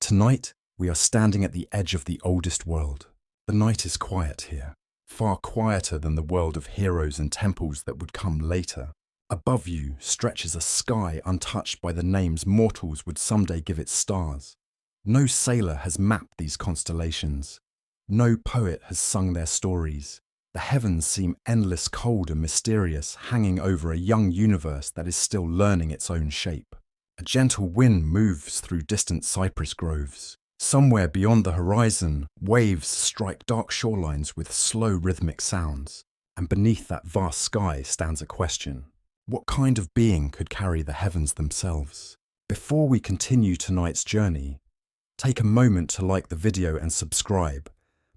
Tonight, we are standing at the edge of the oldest world. The night is quiet here, far quieter than the world of heroes and temples that would come later. Above you stretches a sky untouched by the names mortals would someday give its stars. No sailor has mapped these constellations. No poet has sung their stories. The heavens seem endless, cold and mysterious, hanging over a young universe that is still learning its own shape. A gentle wind moves through distant cypress groves. Somewhere beyond the horizon, waves strike dark shorelines with slow rhythmic sounds. And beneath that vast sky stands a question. What kind of being could carry the heavens themselves? Before we continue tonight's journey, take a moment to like the video and subscribe,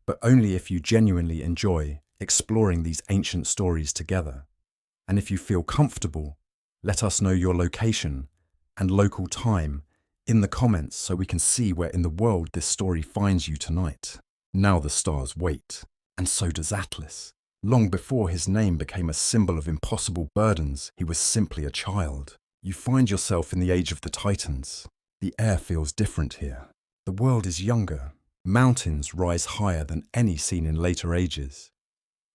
but only if you genuinely enjoy exploring these ancient stories together. And if you feel comfortable, let us know your location and local time in the comments so we can see where in the world this story finds you tonight. Now the stars wait, and so does Atlas. Long before his name became a symbol of impossible burdens, he was simply a child. You find yourself in the age of the Titans. The air feels different here. The world is younger. Mountains rise higher than any seen in later ages.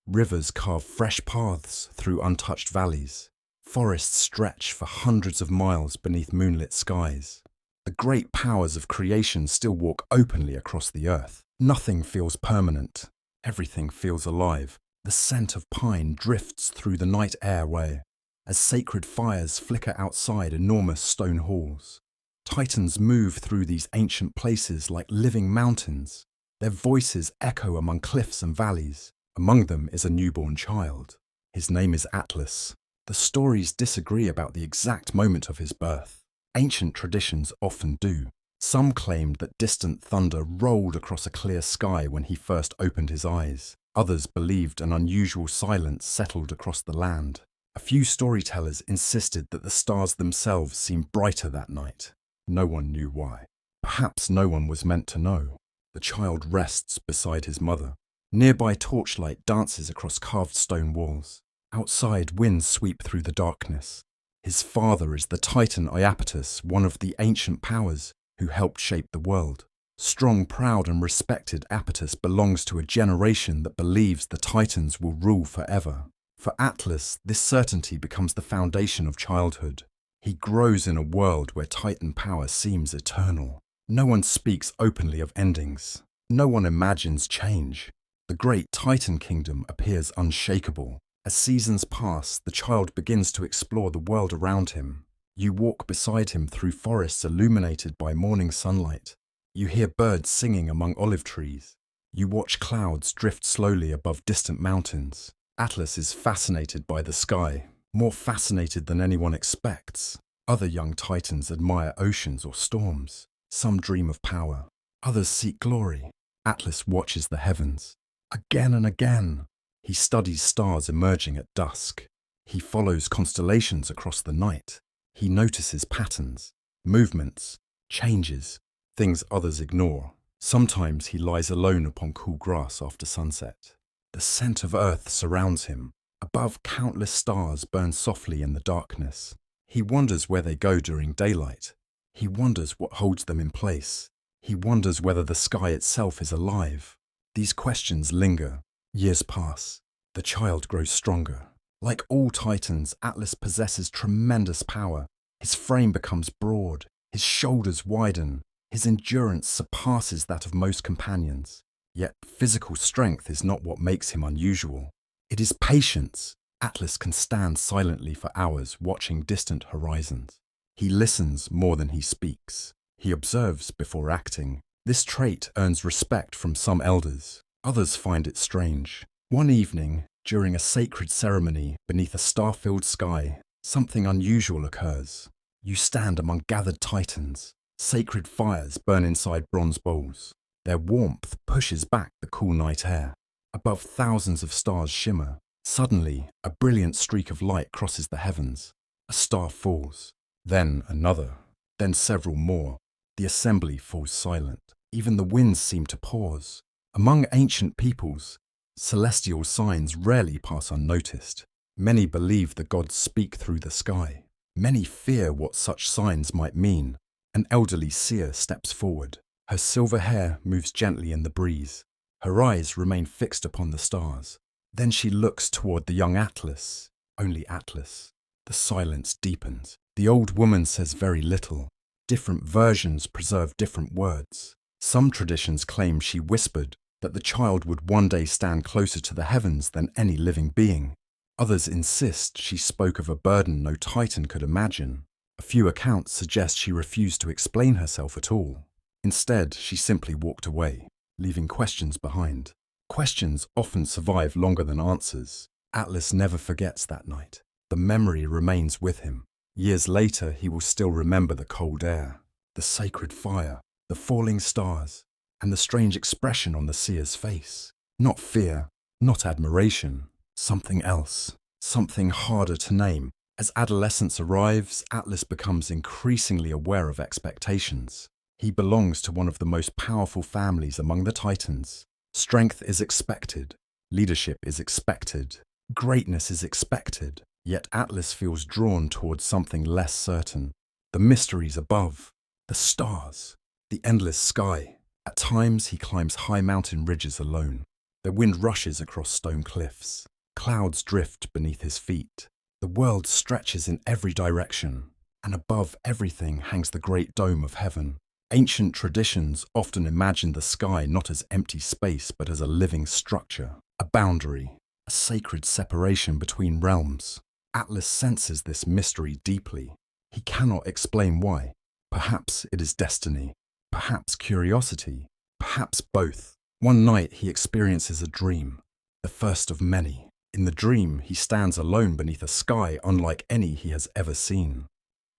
Rivers carve fresh paths through untouched valleys. Forests stretch for hundreds of miles beneath moonlit skies. The great powers of creation still walk openly across the earth. Nothing feels permanent. Everything feels alive. The scent of pine drifts through the night airway as sacred fires flicker outside enormous stone halls. Titans move through these ancient places like living mountains. Their voices echo among cliffs and valleys. Among them is a newborn child. His name is Atlas. The stories disagree about the exact moment of his birth. Ancient traditions often do. Some claimed that distant thunder rolled across a clear sky when he first opened his eyes. Others believed an unusual silence settled across the land. A few storytellers insisted that the stars themselves seemed brighter that night. No one knew why. Perhaps no one was meant to know. The child rests beside his mother. Nearby torchlight dances across carved stone walls. Outside, winds sweep through the darkness. His father is the Titan Iapetus, one of the ancient powers who helped shape the world. Strong, proud and respected, Iapetus belongs to a generation that believes the Titans will rule forever. For Atlas, this certainty becomes the foundation of childhood. He grows in a world where Titan power seems eternal. No one speaks openly of endings. No one imagines change. The great Titan kingdom appears unshakable. As seasons pass, the child begins to explore the world around him. You walk beside him through forests illuminated by morning sunlight. You hear birds singing among olive trees. You watch clouds drift slowly above distant mountains. Atlas is fascinated by the sky, more fascinated than anyone expects. Other young Titans admire oceans or storms. Some dream of power. Others seek glory. Atlas watches the heavens. Again and again. He studies stars emerging at dusk. He follows constellations across the night. He notices patterns, movements, changes, things others ignore. Sometimes he lies alone upon cool grass after sunset. The scent of earth surrounds him. Above, countless stars burn softly in the darkness. He wonders where they go during daylight. He wonders what holds them in place. He wonders whether the sky itself is alive. These questions linger. Years pass. The child grows stronger. Like all Titans, Atlas possesses tremendous power. His frame becomes broad. His shoulders widen. His endurance surpasses that of most companions. Yet physical strength is not what makes him unusual. It is patience. Atlas can stand silently for hours, watching distant horizons. He listens more than he speaks. He observes before acting. This trait earns respect from some elders. Others find it strange. One evening, during a sacred ceremony beneath a star-filled sky, something unusual occurs. You stand among gathered Titans. Sacred fires burn inside bronze bowls. Their warmth pushes back the cool night air. Above, thousands of stars shimmer. Suddenly, a brilliant streak of light crosses the heavens. A star falls. Then another. Then several more. The assembly falls silent. Even the winds seem to pause. Among ancient peoples, celestial signs rarely pass unnoticed. Many believe the gods speak through the sky. Many fear what such signs might mean. An elderly seer steps forward. Her silver hair moves gently in the breeze. Her eyes remain fixed upon the stars. Then she looks toward the young Atlas, only Atlas. The silence deepens. The old woman says very little. Different versions preserve different words. Some traditions claim she whispered that the child would one day stand closer to the heavens than any living being. Others insist she spoke of a burden no Titan could imagine. A few accounts suggest she refused to explain herself at all. Instead, she simply walked away, leaving questions behind. Questions often survive longer than answers. Atlas never forgets that night. The memory remains with him. Years later, he will still remember the cold air, the sacred fire, the falling stars, and the strange expression on the seer's face. Not fear, not admiration, something else, something harder to name. As adolescence arrives, Atlas becomes increasingly aware of expectations. He belongs to one of the most powerful families among the Titans. Strength is expected, leadership is expected, greatness is expected. Yet Atlas feels drawn towards something less certain. The mysteries above, the stars, the endless sky. At times he climbs high mountain ridges alone. The wind rushes across stone cliffs. Clouds drift beneath his feet. The world stretches in every direction, and above everything hangs the great dome of heaven. Ancient traditions often imagine the sky not as empty space but as a living structure, a boundary, a sacred separation between realms. Atlas senses this mystery deeply. He cannot explain why. Perhaps it is destiny, perhaps curiosity, perhaps both. One night he experiences a dream, the first of many. In the dream, he stands alone beneath a sky unlike any he has ever seen.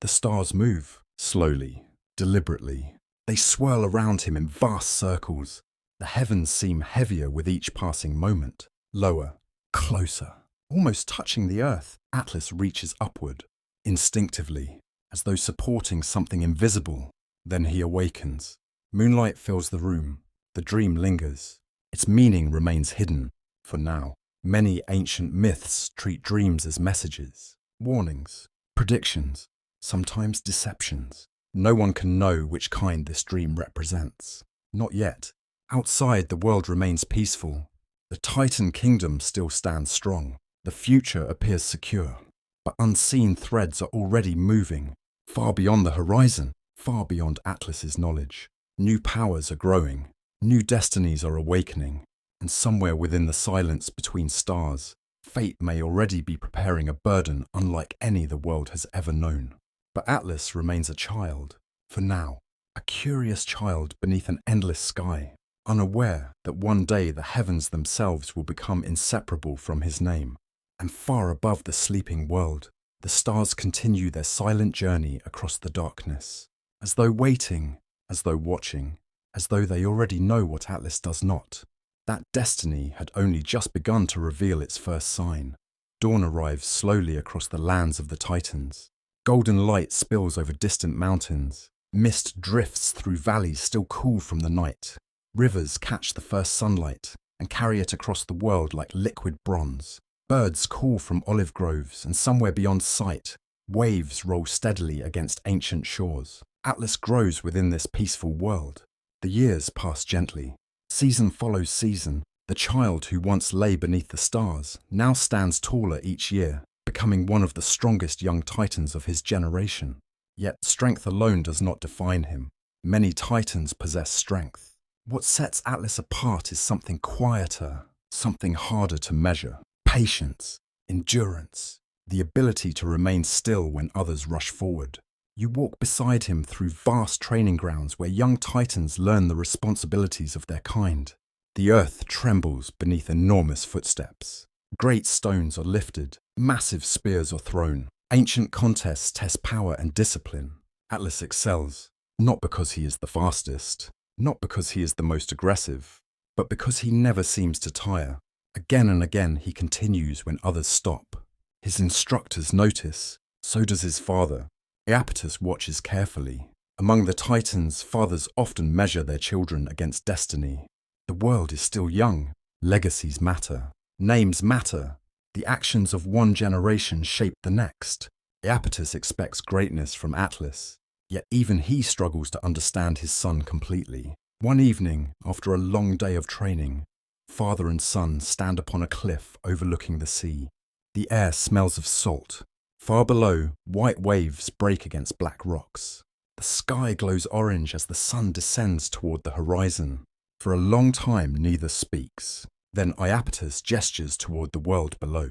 The stars move, slowly, deliberately. They swirl around him in vast circles. The heavens seem heavier with each passing moment. Lower, closer, almost touching the earth. Atlas reaches upward, instinctively, as though supporting something invisible. Then he awakens. Moonlight fills the room. The dream lingers. Its meaning remains hidden, for now. Many ancient myths treat dreams as messages, warnings, predictions, sometimes deceptions. No one can know which kind this dream represents. Not yet. Outside, the world remains peaceful. The Titan kingdom still stands strong. The future appears secure. But unseen threads are already moving, far beyond the horizon, far beyond Atlas's knowledge. New powers are growing. New destinies are awakening. And somewhere within the silence between stars, fate may already be preparing a burden unlike any the world has ever known. But Atlas remains a child, for now, a curious child beneath an endless sky, unaware that one day the heavens themselves will become inseparable from his name. And far above the sleeping world, the stars continue their silent journey across the darkness, as though waiting, as though watching, as though they already know what Atlas does not. That destiny had only just begun to reveal its first sign. Dawn arrives slowly across the lands of the Titans. Golden light spills over distant mountains. Mist drifts through valleys still cool from the night. Rivers catch the first sunlight and carry it across the world like liquid bronze. Birds call from olive groves, and somewhere beyond sight, waves roll steadily against ancient shores. Atlas grows within this peaceful world. The years pass gently. Season follows season. The child who once lay beneath the stars now stands taller each year, becoming one of the strongest young Titans of his generation. Yet strength alone does not define him. Many Titans possess strength. What sets Atlas apart is something quieter, something harder to measure. Patience, endurance, the ability to remain still when others rush forward. You walk beside him through vast training grounds where young Titans learn the responsibilities of their kind. The earth trembles beneath enormous footsteps. Great stones are lifted, massive spears are thrown. Ancient contests test power and discipline. Atlas excels, not because he is the fastest, not because he is the most aggressive, but because he never seems to tire. Again and again he continues when others stop. His instructors notice, so does his father. Iapetus watches carefully. Among the Titans, fathers often measure their children against destiny. The world is still young. Legacies matter. Names matter. The actions of one generation shape the next. Iapetus expects greatness from Atlas, yet even he struggles to understand his son completely. One evening, after a long day of training, father and son stand upon a cliff overlooking the sea. The air smells of salt. Far below, white waves break against black rocks. The sky glows orange as the sun descends toward the horizon. For a long time, neither speaks. Then Iapetus gestures toward the world below.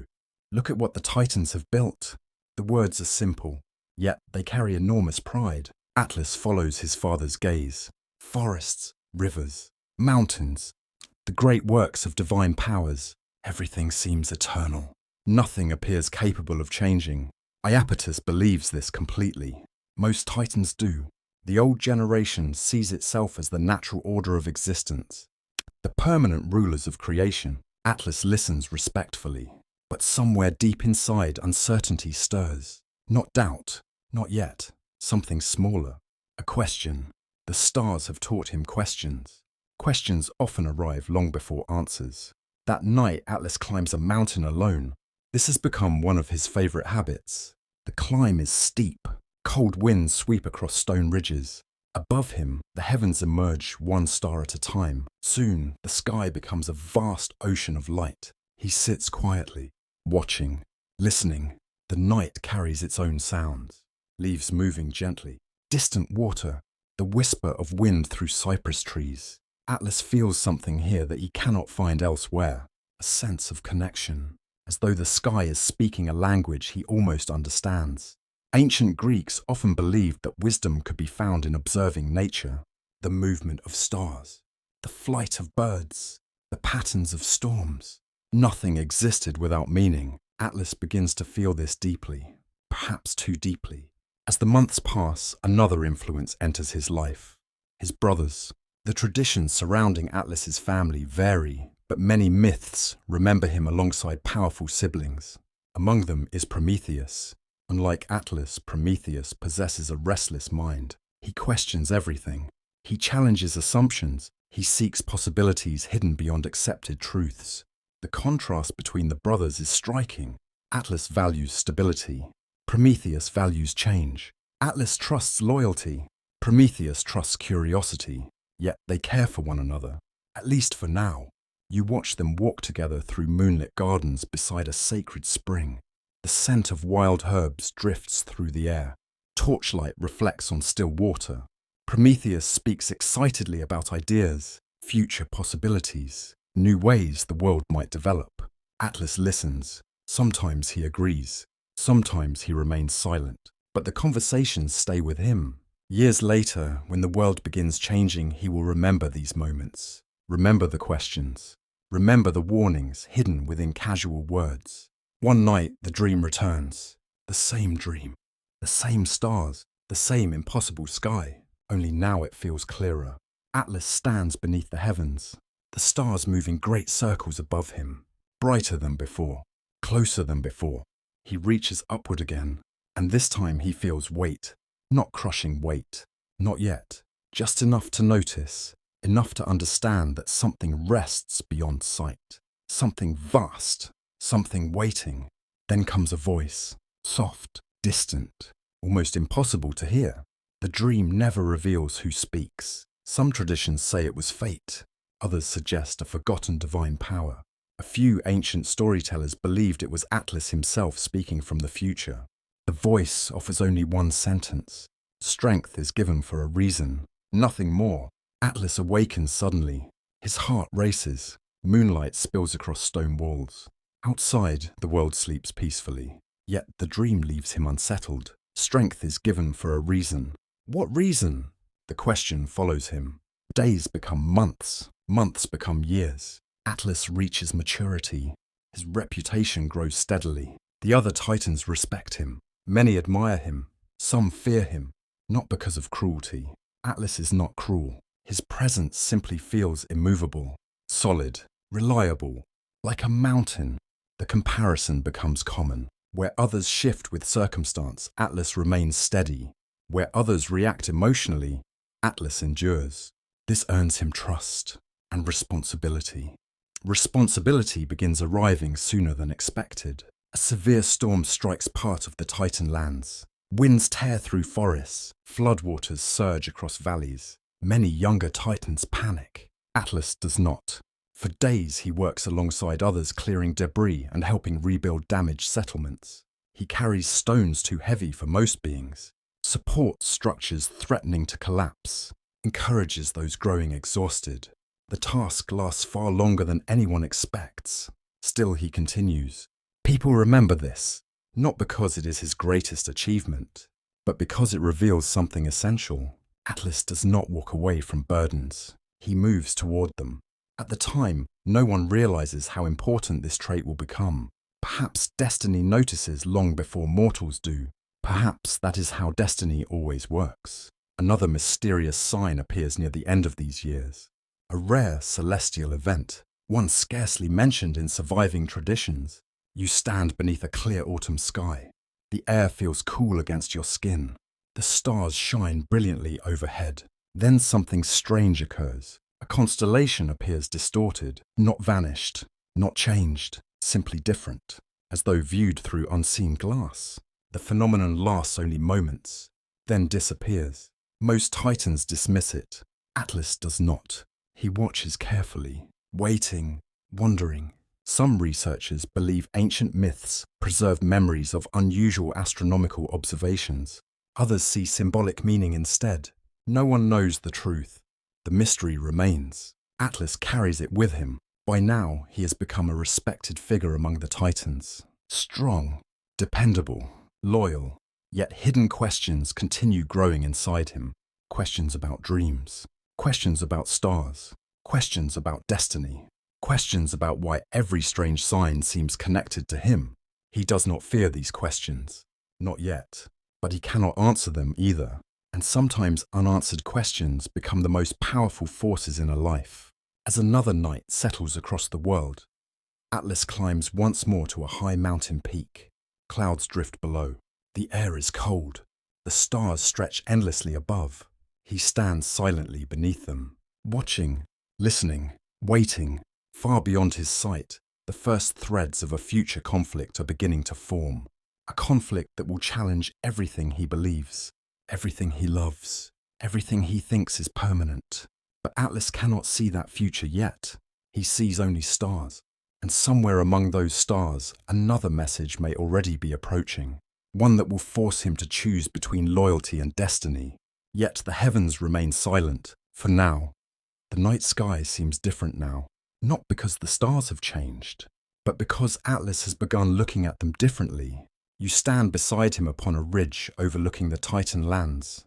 Look at what the Titans have built. The words are simple, yet they carry enormous pride. Atlas follows his father's gaze. Forests, rivers, mountains, the great works of divine powers. Everything seems eternal. Nothing appears capable of changing. Iapetus believes this completely. Most Titans do. The old generation sees itself as the natural order of existence, the permanent rulers of creation. Atlas listens respectfully, but somewhere deep inside uncertainty stirs. Not doubt, not yet. Something smaller. A question. The stars have taught him questions. Questions often arrive long before answers. That night, Atlas climbs a mountain alone. This has become one of his favorite habits. The climb is steep. Cold winds sweep across stone ridges. Above him, the heavens emerge one star at a time. Soon, the sky becomes a vast ocean of light. He sits quietly, watching, listening. The night carries its own sounds. Leaves moving gently. Distant water. The whisper of wind through cypress trees. Atlas feels something here that he cannot find elsewhere. A sense of connection. As though the sky is speaking a language he almost understands. Ancient Greeks often believed that wisdom could be found in observing nature, the movement of stars, the flight of birds, the patterns of storms. Nothing existed without meaning. Atlas begins to feel this deeply, perhaps too deeply. As the months pass, another influence enters his life. His brothers. The traditions surrounding Atlas's family vary, but many myths remember him alongside powerful siblings. Among them is Prometheus. Unlike Atlas, Prometheus possesses a restless mind. He questions everything. He challenges assumptions. He seeks possibilities hidden beyond accepted truths. The contrast between the brothers is striking. Atlas values stability. Prometheus values change. Atlas trusts loyalty. Prometheus trusts curiosity. Yet they care for one another, at least for now. You watch them walk together through moonlit gardens beside a sacred spring. The scent of wild herbs drifts through the air. Torchlight reflects on still water. Prometheus speaks excitedly about ideas, future possibilities, new ways the world might develop. Atlas listens. Sometimes he agrees. Sometimes he remains silent. But the conversations stay with him. Years later, when the world begins changing, he will remember these moments. Remember the questions. Remember the warnings hidden within casual words. One night, the dream returns. The same dream. The same stars. The same impossible sky. Only now it feels clearer. Atlas stands beneath the heavens. The stars move in great circles above him. Brighter than before. Closer than before. He reaches upward again. And this time he feels weight. Not crushing weight. Not yet. Just enough to notice. Enough to understand that something rests beyond sight. Something vast. Something waiting. Then comes a voice. Soft. Distant. Almost impossible to hear. The dream never reveals who speaks. Some traditions say it was fate. Others suggest a forgotten divine power. A few ancient storytellers believed it was Atlas himself speaking from the future. The voice offers only one sentence. Strength is given for a reason, nothing more. Atlas awakens suddenly. His heart races. Moonlight spills across stone walls. Outside, the world sleeps peacefully. Yet the dream leaves him unsettled. Strength is given for a reason. What reason? The question follows him. Days become months. Months become years. Atlas reaches maturity. His reputation grows steadily. The other Titans respect him. Many admire him. Some fear him. Not because of cruelty. Atlas is not cruel. His presence simply feels immovable. Solid. Reliable. Like a mountain. The comparison becomes common. Where others shift with circumstance, Atlas remains steady. Where others react emotionally, Atlas endures. This earns him trust and responsibility. Responsibility begins arriving sooner than expected. A severe storm strikes part of the Titan lands. Winds tear through forests. Floodwaters surge across valleys. Many younger titans panic. Atlas does not. For days he works alongside others clearing debris and helping rebuild damaged settlements. He carries stones too heavy for most beings, supports structures threatening to collapse, encourages those growing exhausted. The task lasts far longer than anyone expects. Still he continues. People remember this, not because it is his greatest achievement, but because it reveals something essential. Atlas does not walk away from burdens. He moves toward them. At the time, no one realizes how important this trait will become. Perhaps destiny notices long before mortals do. Perhaps that is how destiny always works. Another mysterious sign appears near the end of these years. A rare celestial event, one scarcely mentioned in surviving traditions. You stand beneath a clear autumn sky. The air feels cool against your skin. The stars shine brilliantly overhead. Then something strange occurs. A constellation appears distorted, not vanished, not changed, simply different, as though viewed through unseen glass. The phenomenon lasts only moments, then disappears. Most titans dismiss it. Atlas does not. He watches carefully, waiting, wondering. Some researchers believe ancient myths preserve memories of unusual astronomical observations. Others see symbolic meaning instead. No one knows the truth. The mystery remains. Atlas carries it with him. By now, he has become a respected figure among the Titans. Strong, dependable, loyal. Yet hidden questions continue growing inside him. Questions about dreams. Questions about stars. Questions about destiny. Questions about why every strange sign seems connected to him. He does not fear these questions. Not yet. But he cannot answer them either. And sometimes unanswered questions become the most powerful forces in a life. As another night settles across the world, Atlas climbs once more to a high mountain peak. Clouds drift below. The air is cold. The stars stretch endlessly above. He stands silently beneath them, watching, listening, waiting. Far beyond his sight, the first threads of a future conflict are beginning to form. A conflict that will challenge everything he believes, everything he loves, everything he thinks is permanent. But Atlas cannot see that future yet. He sees only stars. And somewhere among those stars, another message may already be approaching. One that will force him to choose between loyalty and destiny. Yet the heavens remain silent, for now. The night sky seems different now. Not because the stars have changed, but because Atlas has begun looking at them differently. You stand beside him upon a ridge overlooking the Titan lands.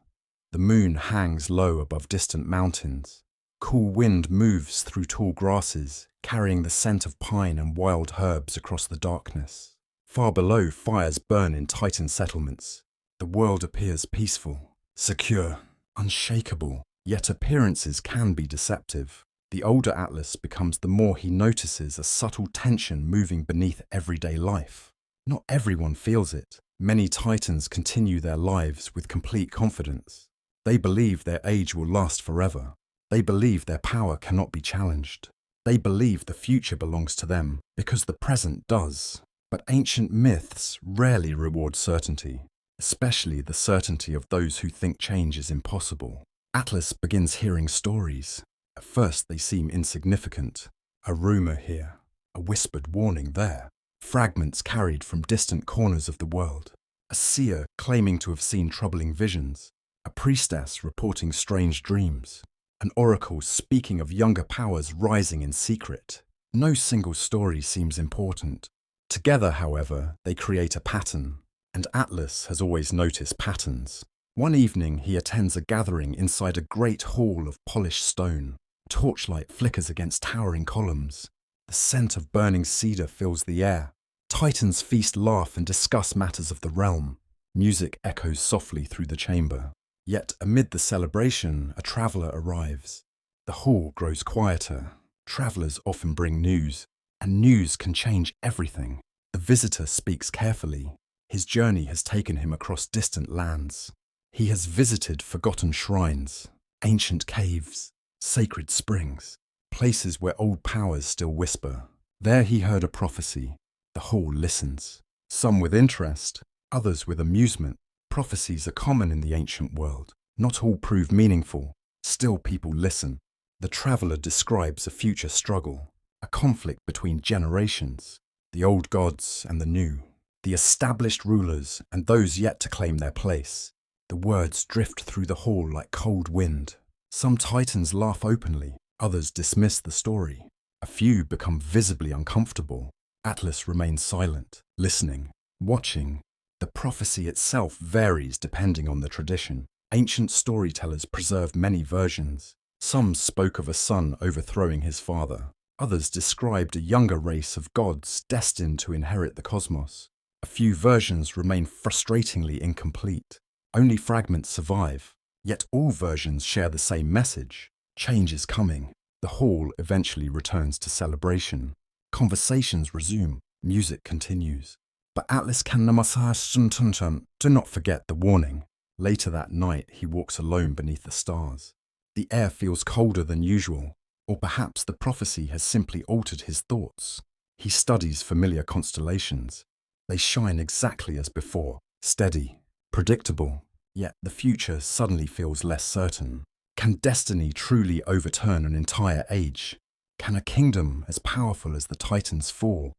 The moon hangs low above distant mountains. Cool wind moves through tall grasses, carrying the scent of pine and wild herbs across the darkness. Far below, fires burn in Titan settlements. The world appears peaceful, secure, unshakable, yet appearances can be deceptive. The older Atlas becomes the more he notices a subtle tension moving beneath everyday life. Not everyone feels it. Many Titans continue their lives with complete confidence. They believe their age will last forever. They believe their power cannot be challenged. They believe the future belongs to them because the present does. But ancient myths rarely reward certainty, especially the certainty of those who think change is impossible. Atlas begins hearing stories. At first they seem insignificant. A rumor here, a whispered warning there. Fragments carried from distant corners of the world. A seer claiming to have seen troubling visions. A priestess reporting strange dreams. An oracle speaking of younger powers rising in secret. No single story seems important. Together, however, they create a pattern. And Atlas has always noticed patterns. One evening he attends a gathering inside a great hall of polished stone. Torchlight flickers against towering columns. The scent of burning cedar fills the air. Titans feast, laugh, and discuss matters of the realm. Music echoes softly through the chamber. Yet amid the celebration, a traveller arrives. The hall grows quieter. Travellers often bring news, and news can change everything. The visitor speaks carefully. His journey has taken him across distant lands. He has visited forgotten shrines, ancient caves, sacred springs, places where old powers still whisper. There he heard a prophecy. The hall listens, some with interest, others with amusement. Prophecies are common in the ancient world. Not all prove meaningful. Still people listen. The traveller describes a future struggle, a conflict between generations, the old gods and the new, the established rulers and those yet to claim their place. The words drift through the hall like cold wind. Some titans laugh openly, others dismiss the story. A few become visibly uncomfortable. Atlas remains silent, listening, watching. The prophecy itself varies depending on the tradition. Ancient storytellers preserve many versions. Some spoke of a son overthrowing his father. Others described a younger race of gods destined to inherit the cosmos. A few versions remain frustratingly incomplete. Only fragments survive. Yet all versions share the same message. Change is coming. The hall eventually returns to celebration. Conversations resume. Music continues. But Atlas can do not forget the warning. Later that night, he walks alone beneath the stars. The air feels colder than usual, or perhaps the prophecy has simply altered his thoughts. He studies familiar constellations. They shine exactly as before, steady, predictable, yet the future suddenly feels less certain. Can destiny truly overturn an entire age? Can a kingdom as powerful as the Titans fall?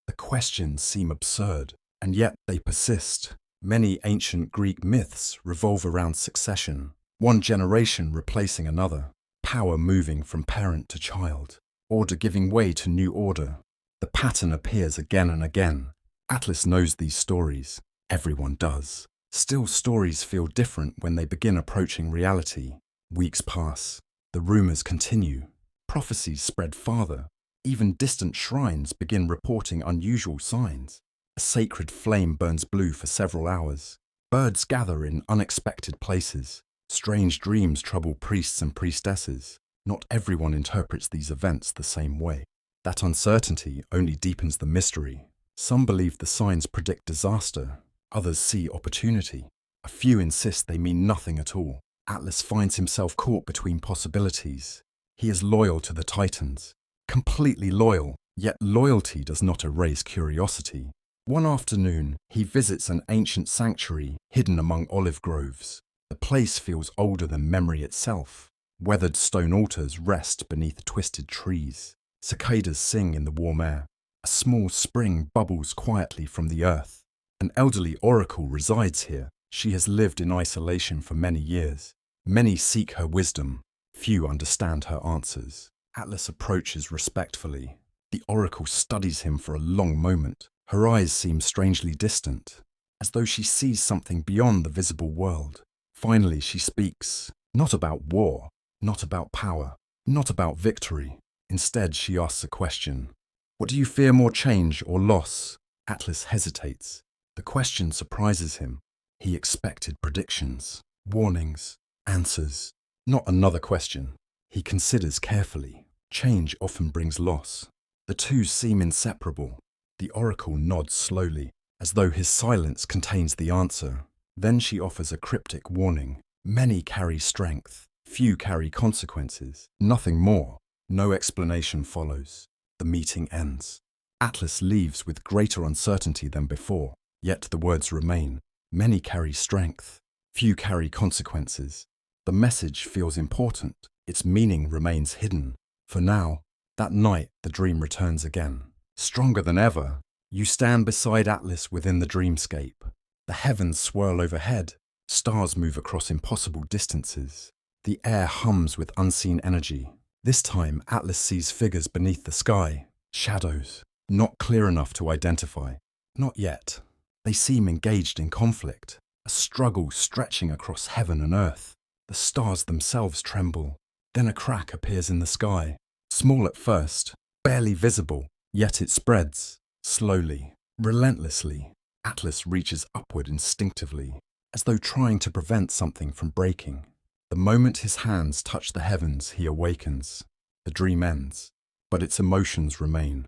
The questions seem absurd, and yet they persist. Many ancient Greek myths revolve around succession, one generation replacing another, power moving from parent to child, order giving way to new order. The pattern appears again and again. Atlas knows these stories. Everyone does. Still, stories feel different when they begin approaching reality. Weeks pass. The rumors continue. Prophecies spread farther. Even distant shrines begin reporting unusual signs. A sacred flame burns blue for several hours. Birds gather in unexpected places. Strange dreams trouble priests and priestesses. Not everyone interprets these events the same way. That uncertainty only deepens the mystery. Some believe the signs predict disaster. Others see opportunity. A few insist they mean nothing at all. Atlas finds himself caught between possibilities. He is loyal to the Titans. Completely loyal, yet loyalty does not erase curiosity. One afternoon, he visits an ancient sanctuary hidden among olive groves. The place feels older than memory itself. Weathered stone altars rest beneath twisted trees. Cicadas sing in the warm air. A small spring bubbles quietly from the earth. An elderly oracle resides here. She has lived in isolation for many years. Many seek her wisdom. Few understand her answers. Atlas approaches respectfully. The oracle studies him for a long moment. Her eyes seem strangely distant, as though she sees something beyond the visible world. Finally, she speaks, not about war, not about power, not about victory. Instead, she asks a question. What do you fear more, change or loss? Atlas hesitates. The question surprises him. He expected predictions, warnings, answers. Not another question. He considers carefully. Change often brings loss. The two seem inseparable. The oracle nods slowly, as though his silence contains the answer. Then she offers a cryptic warning. Many carry strength, few carry consequences. Nothing more. No explanation follows. The meeting ends. Atlas leaves with greater uncertainty than before, yet the words remain. Many carry strength, few carry consequences. The message feels important. Its meaning remains hidden. For now, that night, the dream returns again. Stronger than ever, you stand beside Atlas within the dreamscape. The heavens swirl overhead. Stars move across impossible distances. The air hums with unseen energy. This time, Atlas sees figures beneath the sky. Shadows, not clear enough to identify. Not yet. They seem engaged in conflict. A struggle stretching across heaven and earth. The stars themselves tremble. Then a crack appears in the sky. Small at first, barely visible, yet it spreads. Slowly, relentlessly, Atlas reaches upward instinctively, as though trying to prevent something from breaking. The moment his hands touch the heavens, he awakens. The dream ends, but its emotions remain.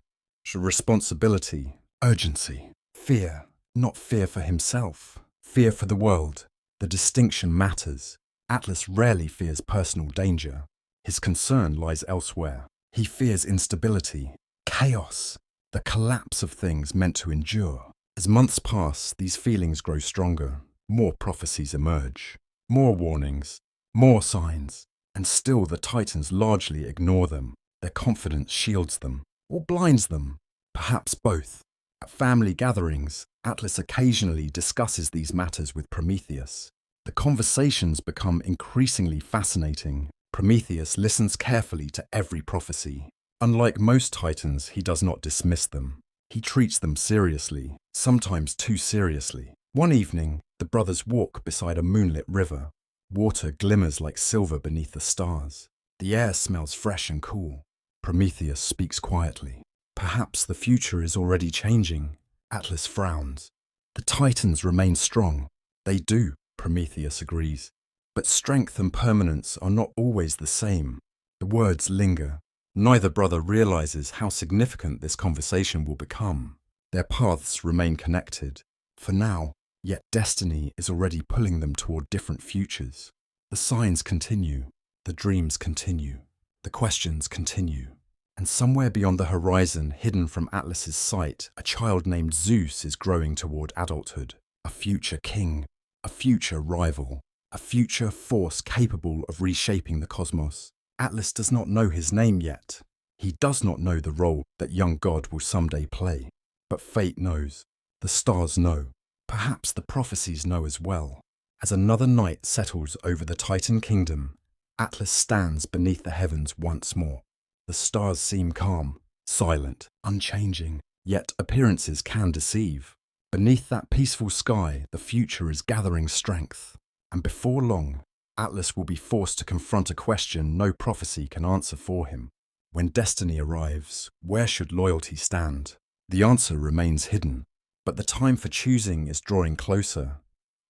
Responsibility, urgency, fear, not fear for himself, fear for the world. The distinction matters. Atlas rarely fears personal danger. His concern lies elsewhere. He fears instability, chaos, the collapse of things meant to endure. As months pass, these feelings grow stronger. More prophecies emerge. More warnings. More signs. And still the Titans largely ignore them. Their confidence shields them, or blinds them, perhaps both. At family gatherings, Atlas occasionally discusses these matters with Prometheus. The conversations become increasingly fascinating. Prometheus listens carefully to every prophecy. Unlike most Titans, he does not dismiss them. He treats them seriously, sometimes too seriously. One evening, the brothers walk beside a moonlit river. Water glimmers like silver beneath the stars. The air smells fresh and cool. Prometheus speaks quietly. Perhaps the future is already changing. Atlas frowns. The Titans remain strong. They do, Prometheus agrees. But strength and permanence are not always the same. The words linger. Neither brother realizes how significant this conversation will become. Their paths remain connected. For now, yet destiny is already pulling them toward different futures. The signs continue. The dreams continue. The questions continue. And somewhere beyond the horizon, hidden from Atlas's sight, a child named Zeus is growing toward adulthood. A future king. A future rival. A future force capable of reshaping the cosmos. Atlas does not know his name yet. He does not know the role that young god will someday play. But fate knows. The stars know. Perhaps the prophecies know as well. As another night settles over the Titan kingdom, Atlas stands beneath the heavens once more. The stars seem calm, silent, unchanging, yet appearances can deceive. Beneath that peaceful sky, the future is gathering strength. And before long, Atlas will be forced to confront a question no prophecy can answer for him. When destiny arrives, where should loyalty stand? The answer remains hidden, but the time for choosing is drawing closer.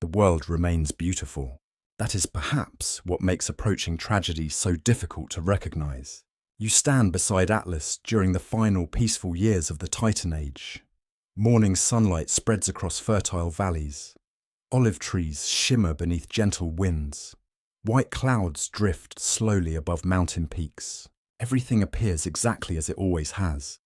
The world remains beautiful. That is perhaps what makes approaching tragedy so difficult to recognize. You stand beside Atlas during the final peaceful years of the Titan Age. Morning sunlight spreads across fertile valleys. Olive trees shimmer beneath gentle winds. White clouds drift slowly above mountain peaks. Everything appears exactly as it always has.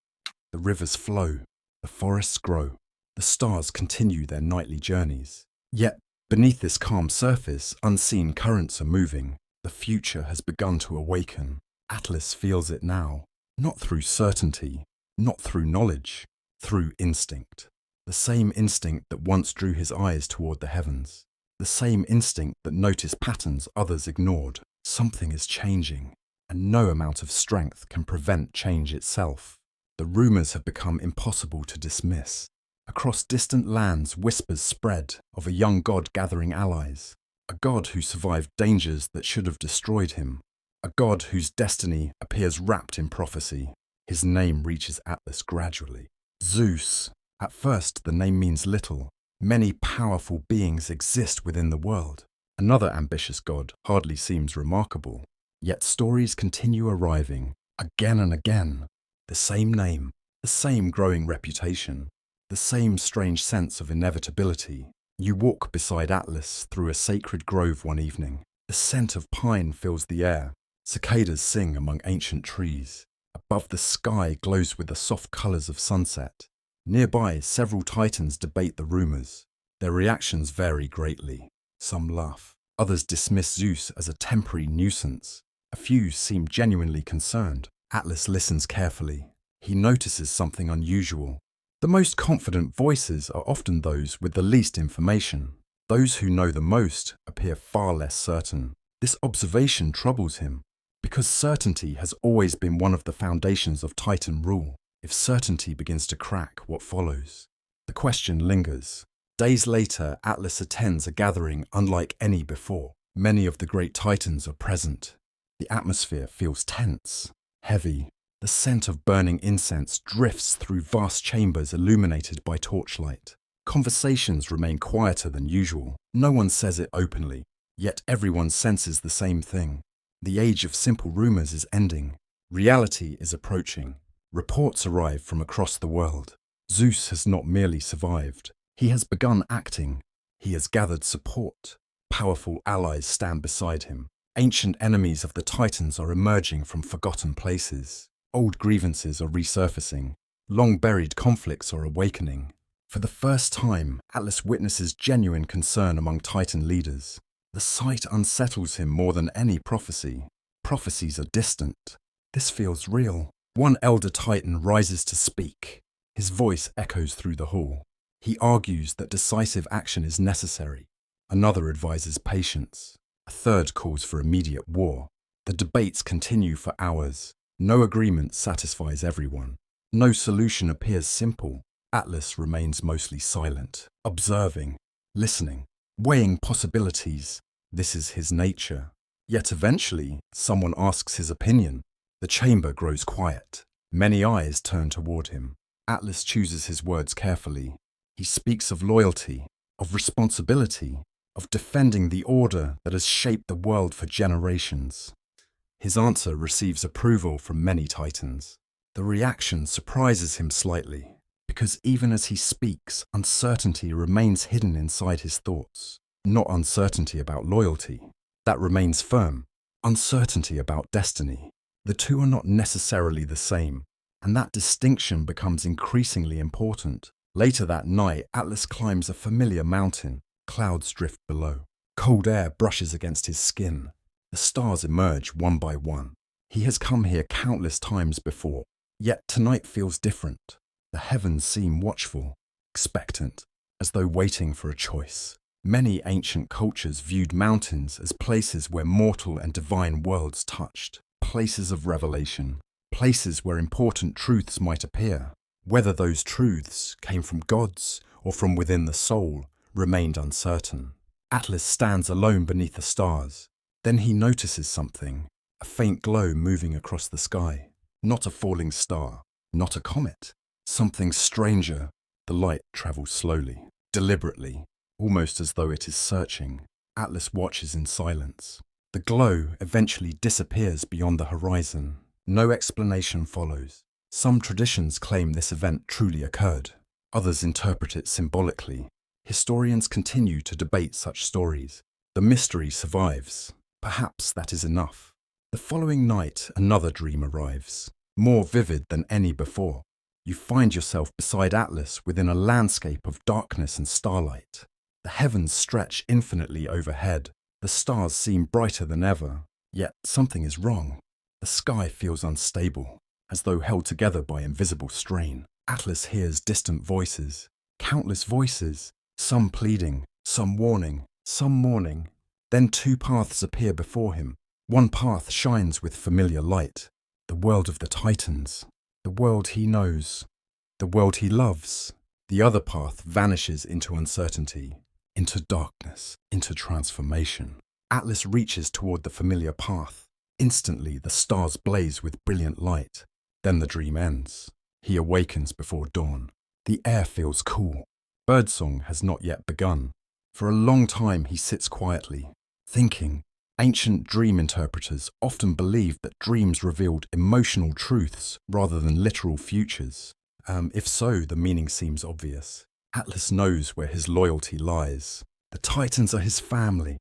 The rivers flow, the forests grow, the stars continue their nightly journeys. Yet, beneath this calm surface, unseen currents are moving. The future has begun to awaken. Atlas feels it now, not through certainty, not through knowledge, through instinct. The same instinct that once drew his eyes toward the heavens. The same instinct that noticed patterns others ignored. Something is changing, and no amount of strength can prevent change itself. The rumors have become impossible to dismiss. Across distant lands, whispers spread of a young god gathering allies. A god who survived dangers that should have destroyed him. A god whose destiny appears wrapped in prophecy. His name reaches Atlas gradually. Zeus. At first, the name means little. Many powerful beings exist within the world. Another ambitious god hardly seems remarkable. Yet stories continue arriving, again and again. The same name, the same growing reputation, the same strange sense of inevitability. You walk beside Atlas through a sacred grove one evening. The scent of pine fills the air. Cicadas sing among ancient trees. Above, the sky glows with the soft colors of sunset. Nearby, several Titans debate the rumors. Their reactions vary greatly. Some laugh. Others dismiss Zeus as a temporary nuisance. A few seem genuinely concerned. Atlas listens carefully. He notices something unusual. The most confident voices are often those with the least information. Those who know the most appear far less certain. This observation troubles him, because certainty has always been one of the foundations of Titan rule. If certainty begins to crack, what follows? The question lingers. Days later, Atlas attends a gathering unlike any before. Many of the great Titans are present. The atmosphere feels tense, heavy. The scent of burning incense drifts through vast chambers illuminated by torchlight. Conversations remain quieter than usual. No one says it openly, yet everyone senses the same thing. The age of simple rumors is ending. Reality is approaching. Reports arrive from across the world. Zeus has not merely survived. He has begun acting. He has gathered support. Powerful allies stand beside him. Ancient enemies of the Titans are emerging from forgotten places. Old grievances are resurfacing. Long-buried conflicts are awakening. For the first time, Atlas witnesses genuine concern among Titan leaders. The sight unsettles him more than any prophecy. Prophecies are distant. This feels real. One elder titan rises to speak. His voice echoes through the hall. He argues that decisive action is necessary. Another advises patience. A third calls for immediate war. The debates continue for hours. No agreement satisfies everyone. No solution appears simple. Atlas remains mostly silent, observing, listening, weighing possibilities. This is his nature. Yet eventually, someone asks his opinion. The chamber grows quiet. Many eyes turn toward him. Atlas chooses his words carefully. He speaks of loyalty, of responsibility, of defending the order that has shaped the world for generations. His answer receives approval from many titans. The reaction surprises him slightly, because even as he speaks, uncertainty remains hidden inside his thoughts. Not uncertainty about loyalty. That remains firm. Uncertainty about destiny. The two are not necessarily the same, and that distinction becomes increasingly important. Later that night, Atlas climbs a familiar mountain. Clouds drift below. Cold air brushes against his skin. The stars emerge one by one. He has come here countless times before, yet tonight feels different. The heavens seem watchful, expectant, as though waiting for a choice. Many ancient cultures viewed mountains as places where mortal and divine worlds touched, places of revelation, places where important truths might appear. Whether those truths came from gods or from within the soul remained uncertain. Atlas stands alone beneath the stars. Then he notices something, a faint glow moving across the sky. Not a falling star, not a comet. Something stranger. The light travels slowly, deliberately, almost as though it is searching. Atlas watches in silence. The glow eventually disappears beyond the horizon. No explanation follows. Some traditions claim this event truly occurred. Others interpret it symbolically. Historians continue to debate such stories. The mystery survives. Perhaps that is enough. The following night, another dream arrives, more vivid than any before. You find yourself beside Atlas within a landscape of darkness and starlight. The heavens stretch infinitely overhead. The stars seem brighter than ever. Yet something is wrong. The sky feels unstable, as though held together by invisible strain. Atlas hears distant voices, countless voices, some pleading, some warning, some mourning. Then two paths appear before him. One path shines with familiar light. The world of the Titans. The world he knows. The world he loves. The other path vanishes into uncertainty, into darkness, into transformation. Atlas reaches toward the familiar path. Instantly, the stars blaze with brilliant light. Then the dream ends. He awakens before dawn. The air feels cool. Birdsong has not yet begun. For a long time, he sits quietly, thinking. Ancient dream interpreters often believed that dreams revealed emotional truths rather than literal futures. If so, the meaning seems obvious. Atlas knows where his loyalty lies. The Titans are his family,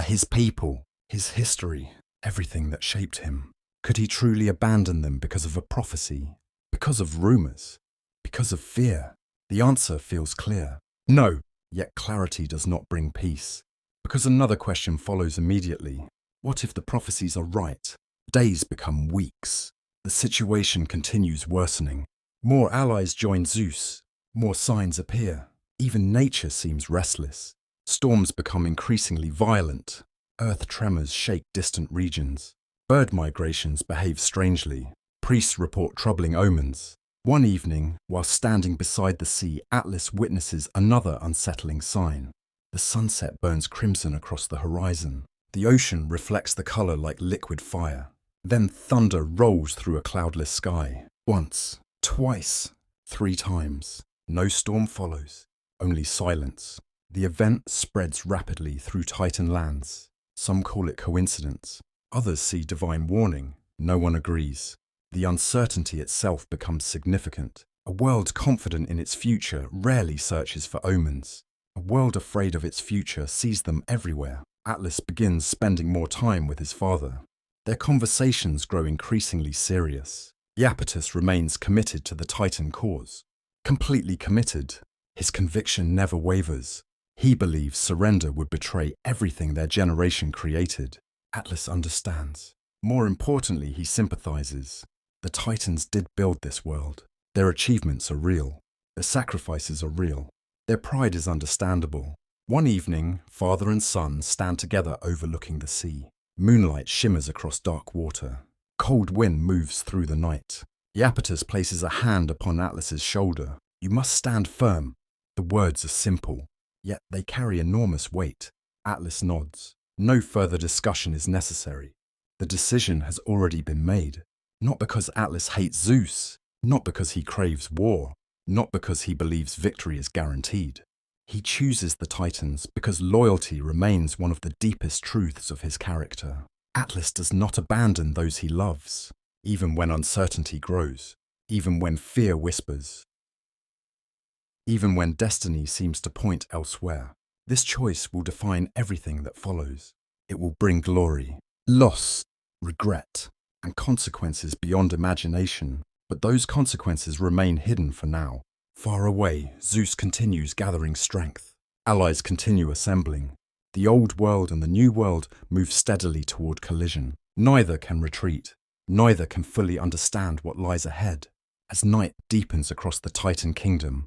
his people, his history, everything that shaped him. Could he truly abandon them because of a prophecy? Because of rumors? Because of fear? The answer feels clear. No, yet clarity does not bring peace. Because another question follows immediately. What if the prophecies are right? Days become weeks. The situation continues worsening. More allies join Zeus. More signs appear. Even nature seems restless. Storms become increasingly violent. Earth tremors shake distant regions. Bird migrations behave strangely. Priests report troubling omens. One evening, while standing beside the sea, Atlas witnesses another unsettling sign. The sunset burns crimson across the horizon. The ocean reflects the color like liquid fire. Then thunder rolls through a cloudless sky. Once, twice, 3 times. No storm follows, only silence. The event spreads rapidly through Titan lands. Some call it coincidence. Others see divine warning. No one agrees. The uncertainty itself becomes significant. A world confident in its future rarely searches for omens. A world afraid of its future sees them everywhere. Atlas begins spending more time with his father. Their conversations grow increasingly serious. Iapetus remains committed to the Titan cause. Completely committed. His conviction never wavers. He believes surrender would betray everything their generation created. Atlas understands. More importantly, he sympathizes. The Titans did build this world. Their achievements are real. Their sacrifices are real. Their pride is understandable. One evening, father and son stand together overlooking the sea. Moonlight shimmers across dark water. Cold wind moves through the night. Iapetus places a hand upon Atlas's shoulder. You must stand firm. The words are simple, yet they carry enormous weight. Atlas nods. No further discussion is necessary. The decision has already been made. Not because Atlas hates Zeus, not because he craves war, not because he believes victory is guaranteed. He chooses the Titans because loyalty remains one of the deepest truths of his character. Atlas does not abandon those he loves, even when uncertainty grows, even when fear whispers, even when destiny seems to point elsewhere. This choice will define everything that follows. It will bring glory, loss, regret, and consequences beyond imagination, but those consequences remain hidden for now. Far away, Zeus continues gathering strength. Allies continue assembling. The old world and the new world move steadily toward collision. Neither can retreat. Neither can fully understand what lies ahead. As night deepens across the Titan kingdom,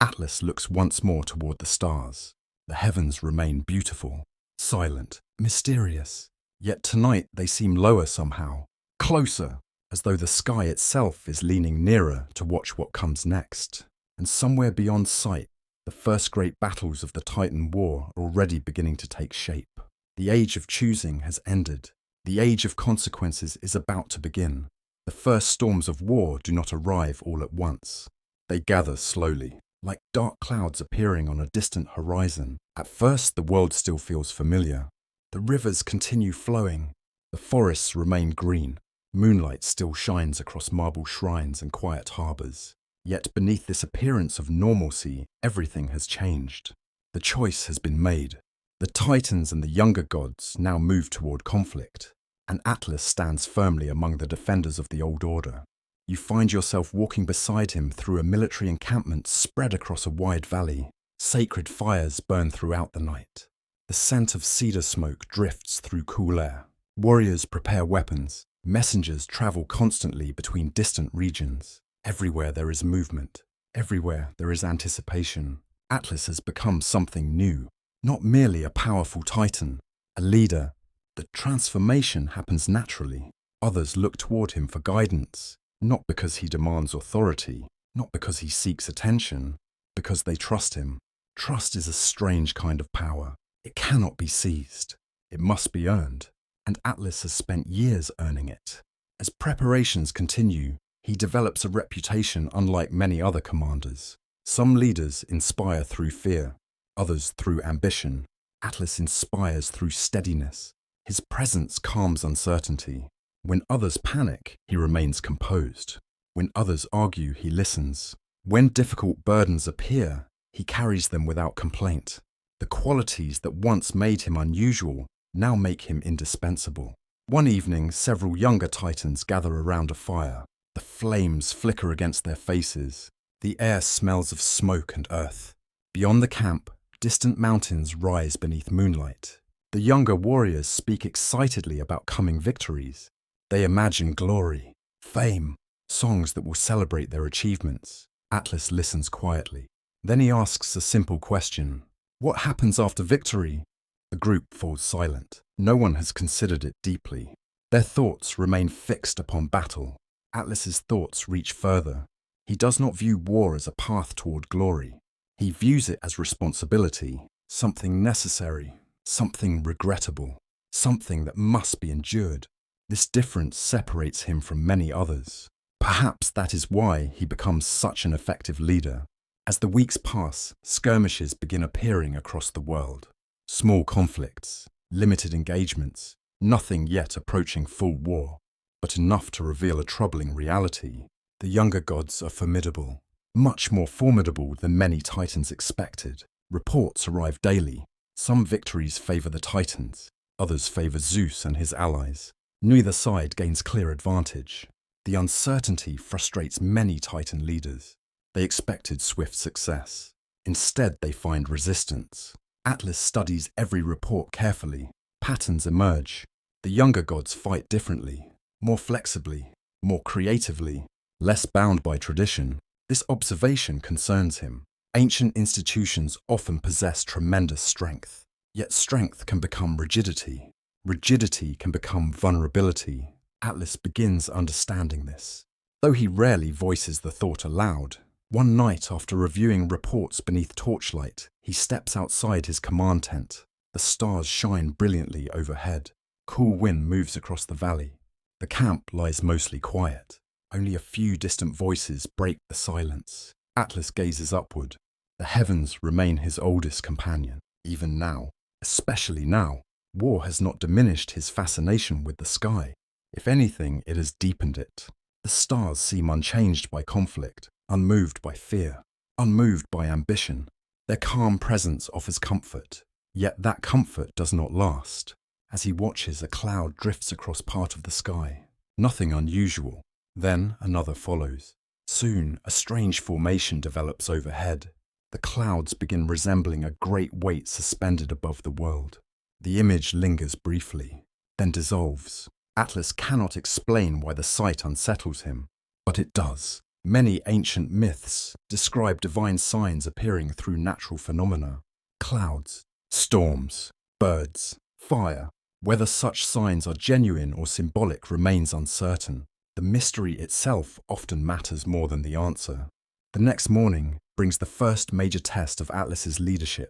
Atlas looks once more toward the stars. The heavens remain beautiful, silent, mysterious. Yet tonight they seem lower somehow, closer, as though the sky itself is leaning nearer to watch what comes next. And somewhere beyond sight, the first great battles of the Titan War are already beginning to take shape. The age of choosing has ended. The age of consequences is about to begin. The first storms of war do not arrive all at once. They gather slowly, like dark clouds appearing on a distant horizon. At first, the world still feels familiar. The rivers continue flowing. The forests remain green. Moonlight still shines across marble shrines and quiet harbors. Yet beneath this appearance of normalcy, everything has changed. The choice has been made. The Titans and the younger gods now move toward conflict, and Atlas stands firmly among the defenders of the old order. You find yourself walking beside him through a military encampment spread across a wide valley. Sacred fires burn throughout the night. The scent of cedar smoke drifts through cool air. Warriors prepare weapons. Messengers travel constantly between distant regions. Everywhere there is movement. Everywhere there is anticipation. Atlas has become something new. Not merely a powerful titan, a leader. The transformation happens naturally. Others look toward him for guidance, not because he demands authority, not because he seeks attention, because they trust him. Trust is a strange kind of power. It cannot be seized. It must be earned. And Atlas has spent years earning it. As preparations continue, he develops a reputation unlike many other commanders. Some leaders inspire through fear, others through ambition. Atlas inspires through steadiness. His presence calms uncertainty. When others panic, he remains composed. When others argue, he listens. When difficult burdens appear, he carries them without complaint. The qualities that once made him unusual now make him indispensable. One evening, several younger Titans gather around a fire. The flames flicker against their faces. The air smells of smoke and earth. Beyond the camp, distant mountains rise beneath moonlight. The younger warriors speak excitedly about coming victories. They imagine glory, fame, songs that will celebrate their achievements. Atlas listens quietly. Then he asks a simple question. What happens after victory? The group falls silent. No one has considered it deeply. Their thoughts remain fixed upon battle. Atlas's thoughts reach further. He does not view war as a path toward glory. He views it as responsibility, something necessary, something regrettable, something that must be endured. This difference separates him from many others. Perhaps that is why he becomes such an effective leader. As the weeks pass, skirmishes begin appearing across the world. Small conflicts, limited engagements, nothing yet approaching full war, but enough to reveal a troubling reality. The younger gods are formidable, much more formidable than many Titans expected. Reports arrive daily. Some victories favor the Titans, others favor Zeus and his allies. Neither side gains clear advantage. The uncertainty frustrates many Titan leaders. They expected swift success. Instead, they find resistance. Atlas studies every report carefully. Patterns emerge. The younger gods fight differently, more flexibly, more creatively, less bound by tradition. This observation concerns him. Ancient institutions often possess tremendous strength, yet strength can become rigidity. Rigidity can become vulnerability. Atlas begins understanding this. Though he rarely voices the thought aloud, one night after reviewing reports beneath torchlight, he steps outside his command tent. The stars shine brilliantly overhead. Cool wind moves across the valley. The camp lies mostly quiet. Only a few distant voices break the silence. Atlas gazes upward. The heavens remain his oldest companion. Even now, especially now, war has not diminished his fascination with the sky. If anything, it has deepened it. The stars seem unchanged by conflict, unmoved by fear, unmoved by ambition. Their calm presence offers comfort, yet that comfort does not last. As he watches, a cloud drifts across part of the sky. Nothing unusual. Then another follows. Soon, a strange formation develops overhead. The clouds begin resembling a great weight suspended above the world. The image lingers briefly, then dissolves. Atlas cannot explain why the sight unsettles him, but it does. Many ancient myths describe divine signs appearing through natural phenomena. Clouds, storms, birds, fire. Whether such signs are genuine or symbolic remains uncertain. The mystery itself often matters more than the answer. The next morning brings the first major test of Atlas's leadership.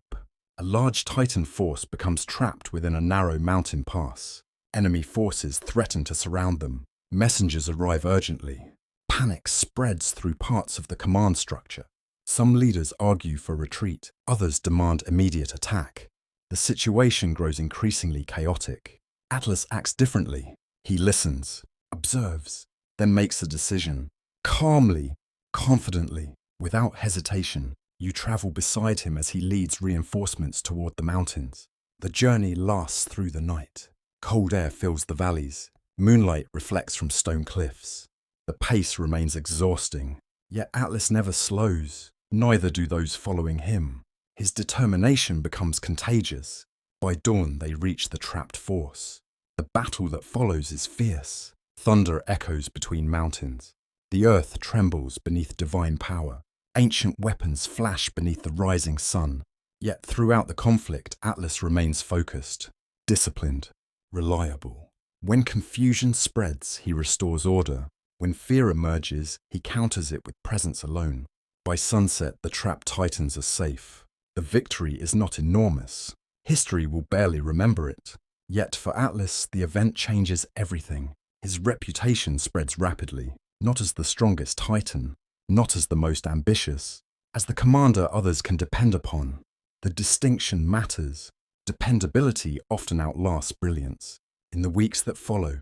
A large Titan force becomes trapped within a narrow mountain pass. Enemy forces threaten to surround them. Messengers arrive urgently. Panic spreads through parts of the command structure. Some leaders argue for retreat, others demand immediate attack. The situation grows increasingly chaotic. Atlas acts differently. He listens, observes, then makes a decision. Calmly, confidently, without hesitation, you travel beside him as he leads reinforcements toward the mountains. The journey lasts through the night. Cold air fills the valleys. Moonlight reflects from stone cliffs. The pace remains exhausting, yet Atlas never slows. Neither do those following him. His determination becomes contagious. By dawn, they reach the trapped force. The battle that follows is fierce. Thunder echoes between mountains. The earth trembles beneath divine power. Ancient weapons flash beneath the rising sun. Yet throughout the conflict, Atlas remains focused, disciplined, reliable. When confusion spreads, he restores order. When fear emerges, he counters it with presence alone. By sunset, the trapped titans are safe. The victory is not enormous. History will barely remember it. Yet for Atlas, the event changes everything. His reputation spreads rapidly, not as the strongest titan, not as the most ambitious, as the commander others can depend upon. The distinction matters. Dependability often outlasts brilliance. In the weeks that follow,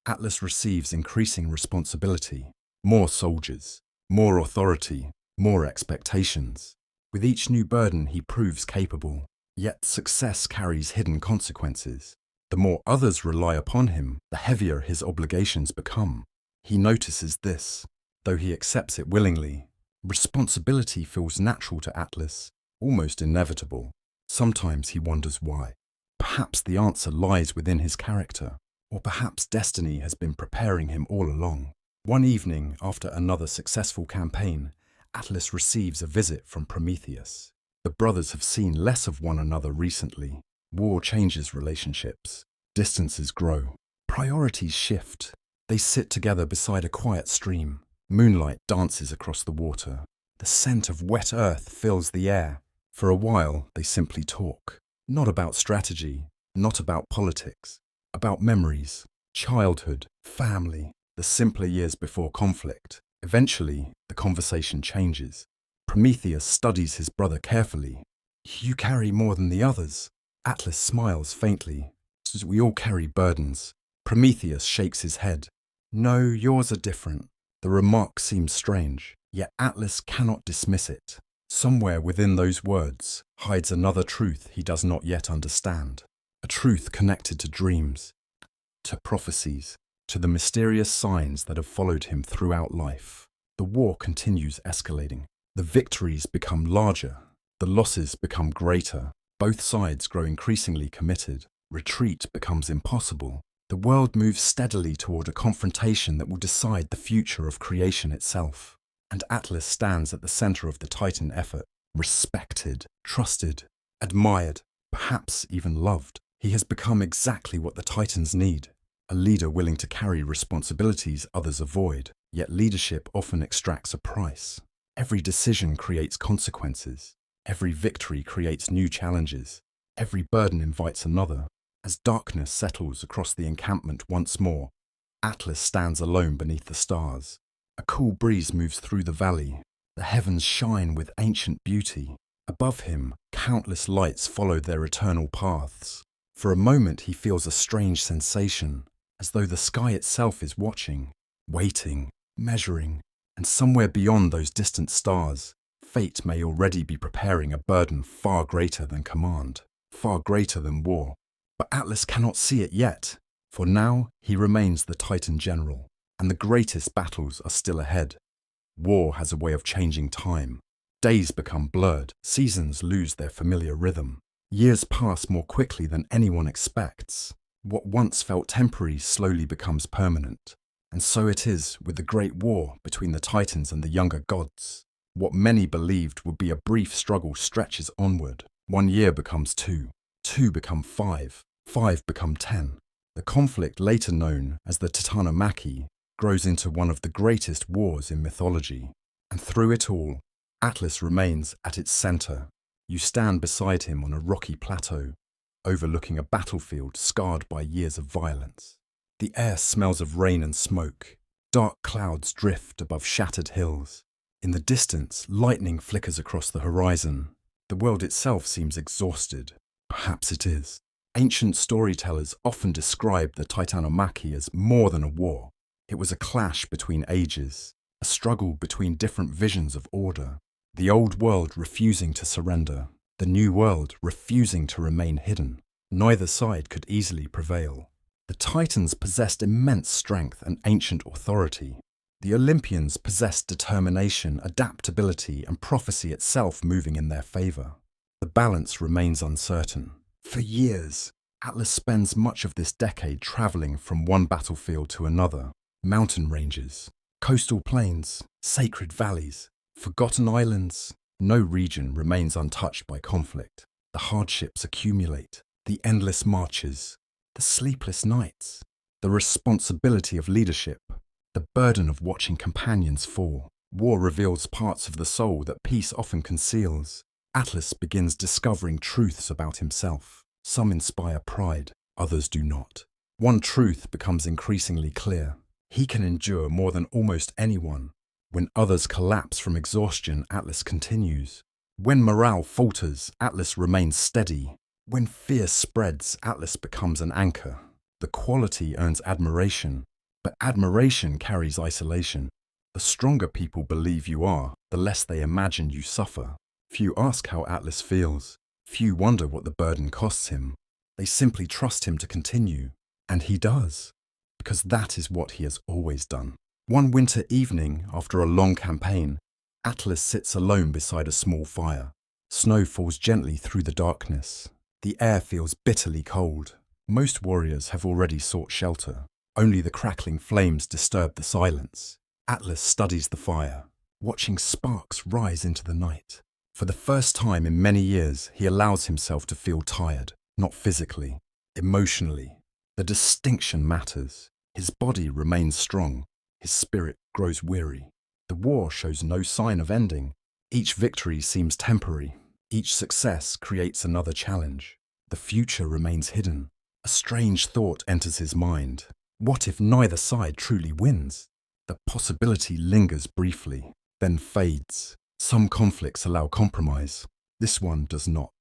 Atlas receives increasing responsibility. More soldiers, more authority, more expectations. With each new burden, he proves capable. Yet success carries hidden consequences. The more others rely upon him, the heavier his obligations become. He notices this, though he accepts it willingly. Responsibility feels natural to Atlas, almost inevitable. Sometimes he wonders why. Perhaps the answer lies within his character, or perhaps destiny has been preparing him all along. One evening, after another successful campaign, Atlas receives a visit from Prometheus. The brothers have seen less of one another recently. War changes relationships. Distances grow. Priorities shift. They sit together beside a quiet stream. Moonlight dances across the water. The scent of wet earth fills the air. For a while, they simply talk. Not about strategy, not about politics, about memories, childhood, family, the simpler years before conflict. Eventually, the conversation changes. Prometheus studies his brother carefully. "You carry more than the others." Atlas smiles faintly. "We all carry burdens." Prometheus shakes his head. "No, yours are different." The remark seems strange, yet Atlas cannot dismiss it. Somewhere within those words hides another truth he does not yet understand. A truth connected to dreams, to prophecies, to the mysterious signs that have followed him throughout life. The war continues escalating. The victories become larger. The losses become greater. Both sides grow increasingly committed. Retreat becomes impossible. The world moves steadily toward a confrontation that will decide the future of creation itself. And Atlas stands at the center of the Titan effort, respected, trusted, admired, perhaps even loved. He has become exactly what the Titans need, a leader willing to carry responsibilities others avoid, yet leadership often extracts a price. Every decision creates consequences. Every victory creates new challenges. Every burden invites another. As darkness settles across the encampment once more, Atlas stands alone beneath the stars. A cool breeze moves through the valley. The heavens shine with ancient beauty. Above him, countless lights follow their eternal paths. For a moment he feels a strange sensation, as though the sky itself is watching, waiting, measuring, and somewhere beyond those distant stars, fate may already be preparing a burden far greater than command, far greater than war. But Atlas cannot see it yet, for now he remains the Titan general, and the greatest battles are still ahead. War has a way of changing time. Days become blurred, seasons lose their familiar rhythm. Years pass more quickly than anyone expects. What once felt temporary slowly becomes permanent. And so it is with the great war between the Titans and the younger gods. What many believed would be a brief struggle stretches onward. 1 year becomes 2, 2 become 5, 5 become 10. The conflict, later known as the Titanomachy, grows into one of the greatest wars in mythology. And through it all, Atlas remains at its center. You stand beside him on a rocky plateau, overlooking a battlefield scarred by years of violence. The air smells of rain and smoke. Dark clouds drift above shattered hills. In the distance, lightning flickers across the horizon. The world itself seems exhausted. Perhaps it is. Ancient storytellers often describe the Titanomachy as more than a war. It was a clash between ages, a struggle between different visions of order. The old world refusing to surrender, the new world refusing to remain hidden. Neither side could easily prevail. The Titans possessed immense strength and ancient authority. The Olympians possessed determination, adaptability, and prophecy itself moving in their favor. The balance remains uncertain. For years, Atlas spends much of this decade traveling from one battlefield to another. Mountain ranges, coastal plains, sacred valleys, forgotten islands. No region remains untouched by conflict. The hardships accumulate, the endless marches, the sleepless nights, the responsibility of leadership, the burden of watching companions fall. War reveals parts of the soul that peace often conceals. Atlas begins discovering truths about himself. Some inspire pride, others do not. One truth becomes increasingly clear. He can endure more than almost anyone. When others collapse from exhaustion, Atlas continues. When morale falters, Atlas remains steady. When fear spreads, Atlas becomes an anchor. The quality earns admiration, but admiration carries isolation. The stronger people believe you are, the less they imagine you suffer. Few ask how Atlas feels. Few wonder what the burden costs him. They simply trust him to continue. And he does, because that is what he has always done. One winter evening, after a long campaign, Atlas sits alone beside a small fire. Snow falls gently through the darkness. The air feels bitterly cold. Most warriors have already sought shelter. Only the crackling flames disturb the silence. Atlas studies the fire, watching sparks rise into the night. For the first time in many years, he allows himself to feel tired, not physically, emotionally. The distinction matters. His body remains strong. His spirit grows weary. The war shows no sign of ending. Each victory seems temporary. Each success creates another challenge. The future remains hidden. A strange thought enters his mind. What if neither side truly wins? The possibility lingers briefly, then fades. Some conflicts allow compromise. This one does not.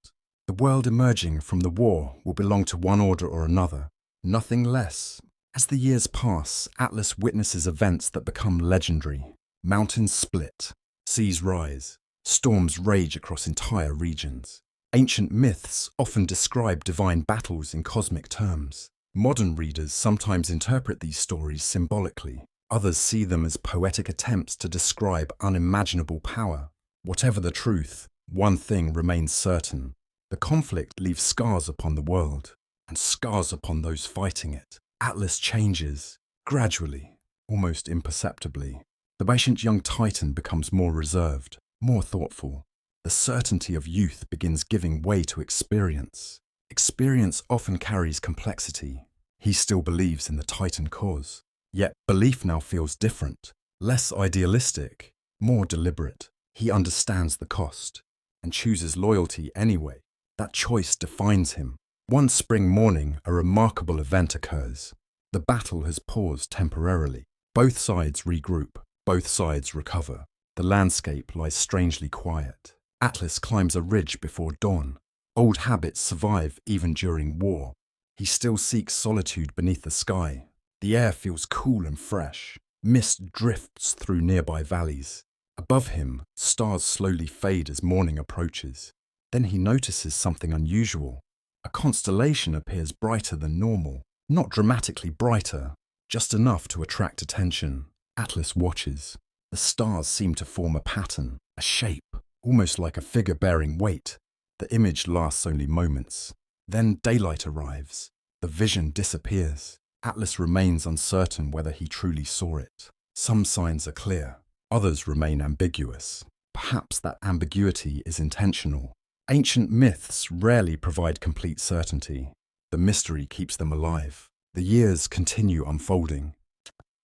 The world emerging from the war will belong to one order or another, nothing less. As the years pass, Atlas witnesses events that become legendary. Mountains split, seas rise, storms rage across entire regions. Ancient myths often describe divine battles in cosmic terms. Modern readers sometimes interpret these stories symbolically. Others see them as poetic attempts to describe unimaginable power. Whatever the truth, one thing remains certain. The conflict leaves scars upon the world, and scars upon those fighting it. Atlas changes, gradually, almost imperceptibly. The patient young Titan becomes more reserved, more thoughtful. The certainty of youth begins giving way to experience. Experience often carries complexity. He still believes in the Titan cause. Yet belief now feels different, less idealistic, more deliberate. He understands the cost and chooses loyalty anyway. That choice defines him. One spring morning, a remarkable event occurs. The battle has paused temporarily. Both sides regroup, both sides recover. The landscape lies strangely quiet. Atlas climbs a ridge before dawn. Old habits survive even during war. He still seeks solitude beneath the sky. The air feels cool and fresh. Mist drifts through nearby valleys. Above him, stars slowly fade as morning approaches. Then he notices something unusual. A constellation appears brighter than normal. Not dramatically brighter, just enough to attract attention. Atlas watches. The stars seem to form a pattern, a shape, almost like a figure bearing weight. The image lasts only moments. Then daylight arrives. The vision disappears. Atlas remains uncertain whether he truly saw it. Some signs are clear, others remain ambiguous. Perhaps that ambiguity is intentional. Ancient myths rarely provide complete certainty. The mystery keeps them alive. The years continue unfolding.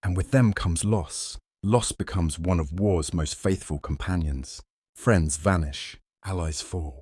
And with them comes loss. Loss becomes one of war's most faithful companions. Friends vanish, allies fall.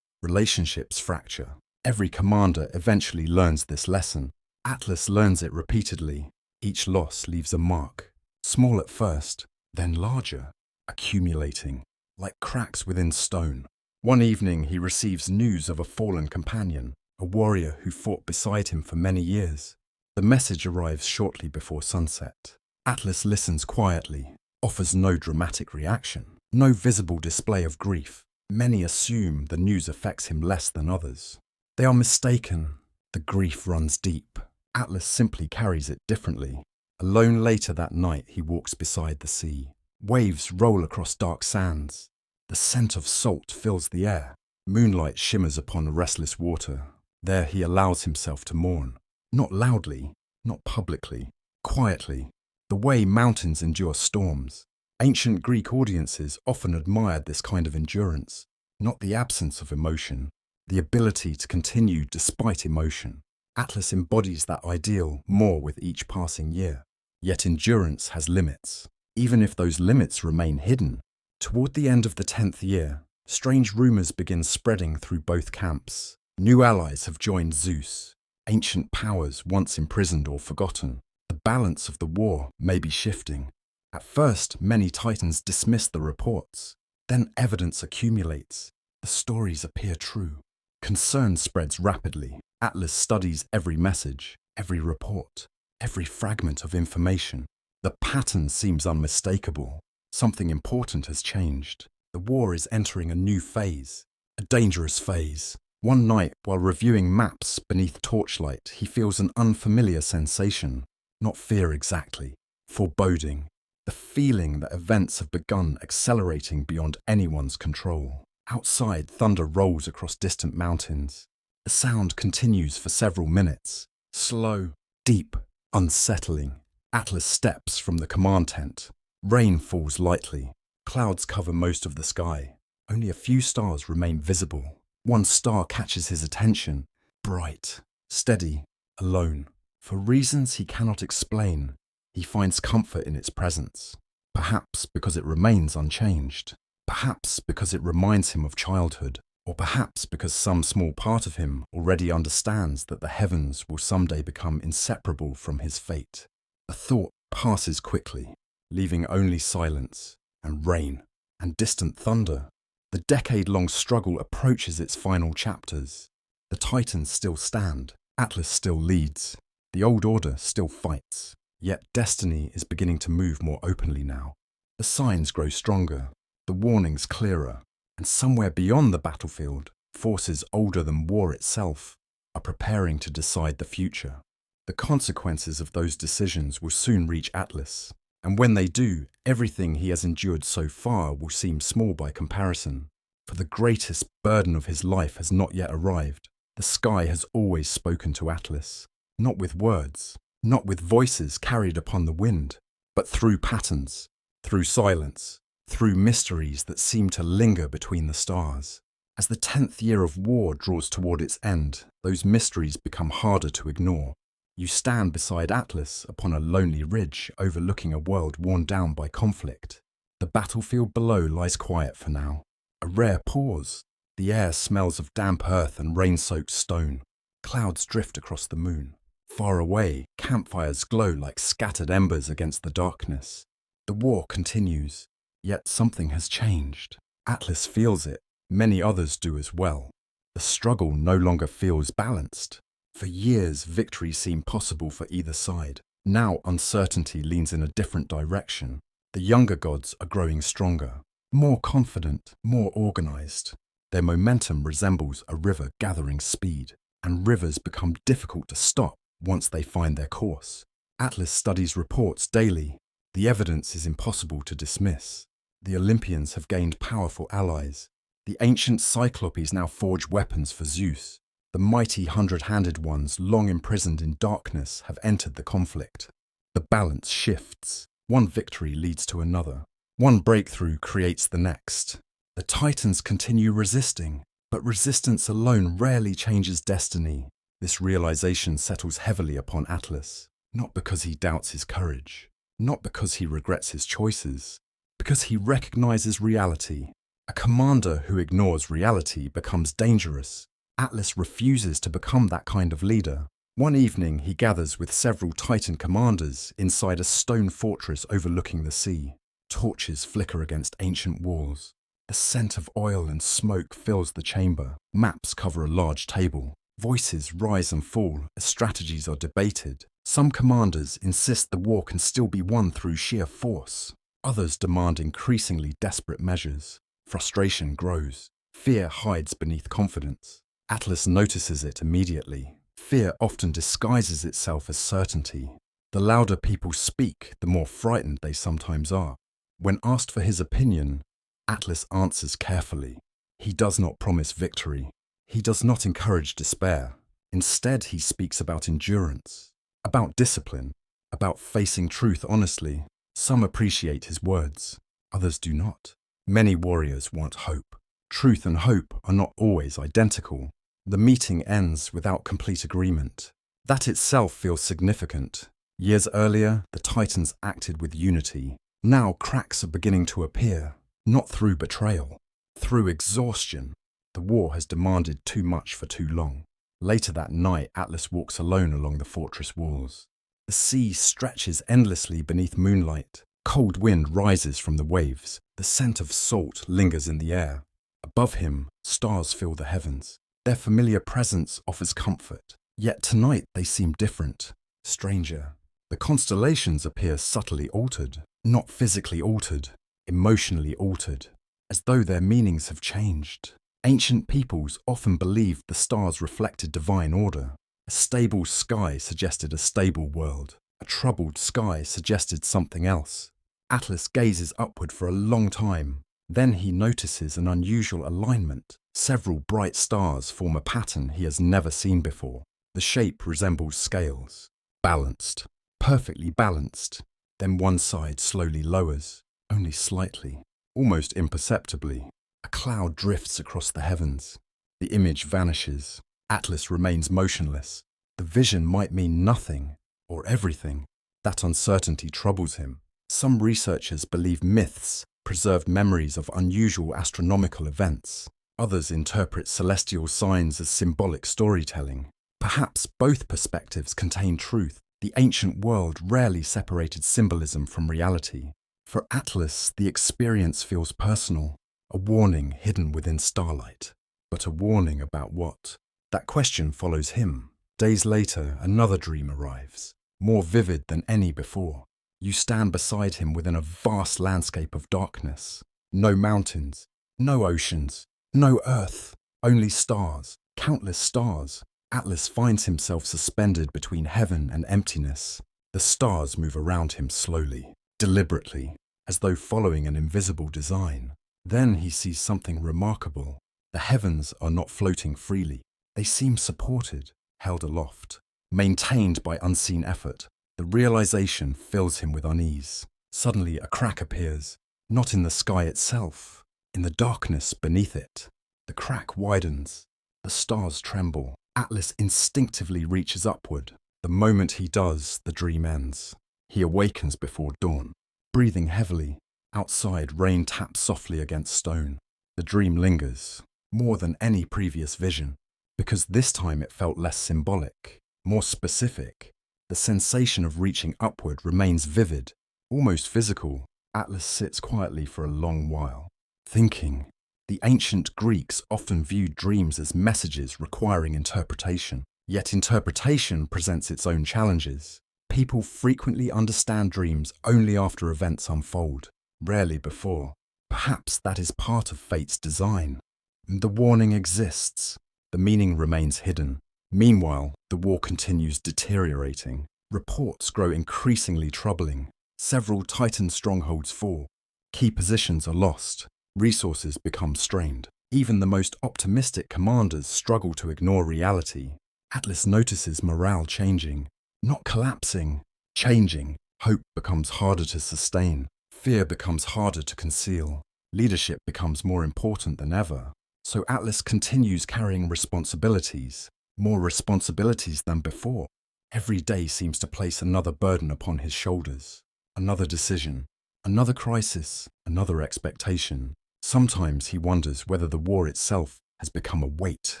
Relationships fracture. Every commander eventually learns this lesson. Atlas learns it repeatedly. Each loss leaves a mark. Small at first, then larger, accumulating, like cracks within stone. One evening he receives news of a fallen companion, a warrior who fought beside him for many years. The message arrives shortly before sunset. Atlas listens quietly, offers no dramatic reaction, no visible display of grief. Many assume the news affects him less than others. They are mistaken. The grief runs deep. Atlas simply carries it differently. Alone later that night, he walks beside the sea. Waves roll across dark sands. The scent of salt fills the air. Moonlight shimmers upon the restless water. There he allows himself to mourn. Not loudly, not publicly, quietly. The way mountains endure storms. Ancient Greek audiences often admired this kind of endurance, not the absence of emotion, the ability to continue despite emotion. Atlas embodies that ideal more with each passing year. Yet endurance has limits, even if those limits remain hidden. Toward the end of the 10th year, strange rumors begin spreading through both camps. New allies have joined Zeus. Ancient powers once imprisoned or forgotten. The balance of the war may be shifting. At first, many Titans dismiss the reports. Then evidence accumulates. The stories appear true. Concern spreads rapidly. Atlas studies every message, every report, every fragment of information. The pattern seems unmistakable. Something important has changed. The war is entering a new phase, a dangerous phase. One night, while reviewing maps beneath torchlight, he feels an unfamiliar sensation. Not fear exactly, foreboding. The feeling that events have begun accelerating beyond anyone's control. Outside, thunder rolls across distant mountains. The sound continues for several minutes. Slow, deep, unsettling. Atlas steps from the command tent. Rain falls lightly. Clouds cover most of the sky. Only a few stars remain visible. One star catches his attention. Bright, steady, alone. For reasons he cannot explain, he finds comfort in its presence. Perhaps because it remains unchanged. Perhaps because it reminds him of childhood. Or perhaps because some small part of him already understands that the heavens will someday become inseparable from his fate. The thought passes quickly, leaving only silence and rain and distant thunder. The decade-long struggle approaches its final chapters. The Titans still stand. Atlas still leads. The old order still fights. Yet destiny is beginning to move more openly now. The signs grow stronger, the warnings clearer, and somewhere beyond the battlefield, forces older than war itself are preparing to decide the future. The consequences of those decisions will soon reach Atlas, and when they do, everything he has endured so far will seem small by comparison. For the greatest burden of his life has not yet arrived. The sky has always spoken to Atlas, not with words, not with voices carried upon the wind, but through patterns, through silence, through mysteries that seem to linger between the stars. As the 10th year of war draws toward its end, those mysteries become harder to ignore. You stand beside Atlas upon a lonely ridge overlooking a world worn down by conflict. The battlefield below lies quiet for now. A rare pause. The air smells of damp earth and rain-soaked stone. Clouds drift across the moon. Far away, campfires glow like scattered embers against the darkness. The war continues, yet something has changed. Atlas feels it. Many others do as well. The struggle no longer feels balanced. For years, victory seemed possible for either side. Now uncertainty leans in a different direction. The younger gods are growing stronger, more confident, more organized. Their momentum resembles a river gathering speed, and rivers become difficult to stop once they find their course. Atlas studies reports daily. The evidence is impossible to dismiss. The Olympians have gained powerful allies. The ancient Cyclopes now forge weapons for Zeus. The mighty hundred-handed ones, long imprisoned in darkness, have entered the conflict. The balance shifts. One victory leads to another. One breakthrough creates the next. The Titans continue resisting, but resistance alone rarely changes destiny. This realization settles heavily upon Atlas, not because he doubts his courage, not because he regrets his choices, because he recognizes reality. A commander who ignores reality becomes dangerous. Atlas refuses to become that kind of leader. One evening, he gathers with several Titan commanders inside a stone fortress overlooking the sea. Torches flicker against ancient walls. The scent of oil and smoke fills the chamber. Maps cover a large table. Voices rise and fall as strategies are debated. Some commanders insist the war can still be won through sheer force. Others demand increasingly desperate measures. Frustration grows. Fear hides beneath confidence. Atlas notices it immediately. Fear often disguises itself as certainty. The louder people speak, the more frightened they sometimes are. When asked for his opinion, Atlas answers carefully. He does not promise victory. He does not encourage despair. Instead, he speaks about endurance, about discipline, about facing truth honestly. Some appreciate his words, others do not. Many warriors want hope. Truth and hope are not always identical. The meeting ends without complete agreement. That itself feels significant. Years earlier, the Titans acted with unity. Now cracks are beginning to appear, not through betrayal, through exhaustion. The war has demanded too much for too long. Later that night, Atlas walks alone along the fortress walls. The sea stretches endlessly beneath moonlight. Cold wind rises from the waves. The scent of salt lingers in the air. Above him, stars fill the heavens. Their familiar presence offers comfort. Yet tonight they seem different, stranger. The constellations appear subtly altered, not physically altered, emotionally altered, as though their meanings have changed. Ancient peoples often believed the stars reflected divine order. A stable sky suggested a stable world. A troubled sky suggested something else. Atlas gazes upward for a long time. Then he notices an unusual alignment. Several bright stars form a pattern he has never seen before. The shape resembles scales. Balanced. Perfectly balanced. Then one side slowly lowers, only slightly, almost imperceptibly. A cloud drifts across the heavens. The image vanishes. Atlas remains motionless. The vision might mean nothing, or everything. That uncertainty troubles him. Some researchers believe myths preserved memories of unusual astronomical events. Others interpret celestial signs as symbolic storytelling. Perhaps both perspectives contain truth. The ancient world rarely separated symbolism from reality. For Atlas, the experience feels personal, a warning hidden within starlight. But a warning about what? That question follows him. Days later, another dream arrives, more vivid than any before. You stand beside him within a vast landscape of darkness. No mountains, no oceans, no earth, only stars, countless stars. Atlas finds himself suspended between heaven and emptiness. The stars move around him slowly, deliberately, as though following an invisible design. Then he sees something remarkable. The heavens are not floating freely. They seem supported, held aloft. maintained by unseen effort. The realization fills him with unease. Suddenly, a crack appears, not in the sky itself, in the darkness beneath it. The crack widens. The stars tremble. Atlas instinctively reaches upward. The moment he does, the dream ends. He awakens before dawn, breathing heavily. Outside, rain taps softly against stone. The dream lingers, more than any previous vision, because this time it felt less symbolic, more specific. The sensation of reaching upward remains vivid, almost physical. Atlas sits quietly for a long while, thinking. The ancient Greeks often viewed dreams as messages requiring interpretation. Yet interpretation presents its own challenges. People frequently understand dreams only after events unfold, rarely before. Perhaps that is part of fate's design. The warning exists. The meaning remains hidden. Meanwhile, the war continues deteriorating. Reports grow increasingly troubling. Several Titan strongholds fall. Key positions are lost. Resources become strained. Even the most optimistic commanders struggle to ignore reality. Atlas notices morale changing, not collapsing, changing. Hope becomes harder to sustain. Fear becomes harder to conceal. Leadership becomes more important than ever. So Atlas continues carrying responsibilities, more responsibilities than before. Every day seems to place another burden upon his shoulders. Another decision, another crisis, another expectation. Sometimes he wonders whether the war itself has become a weight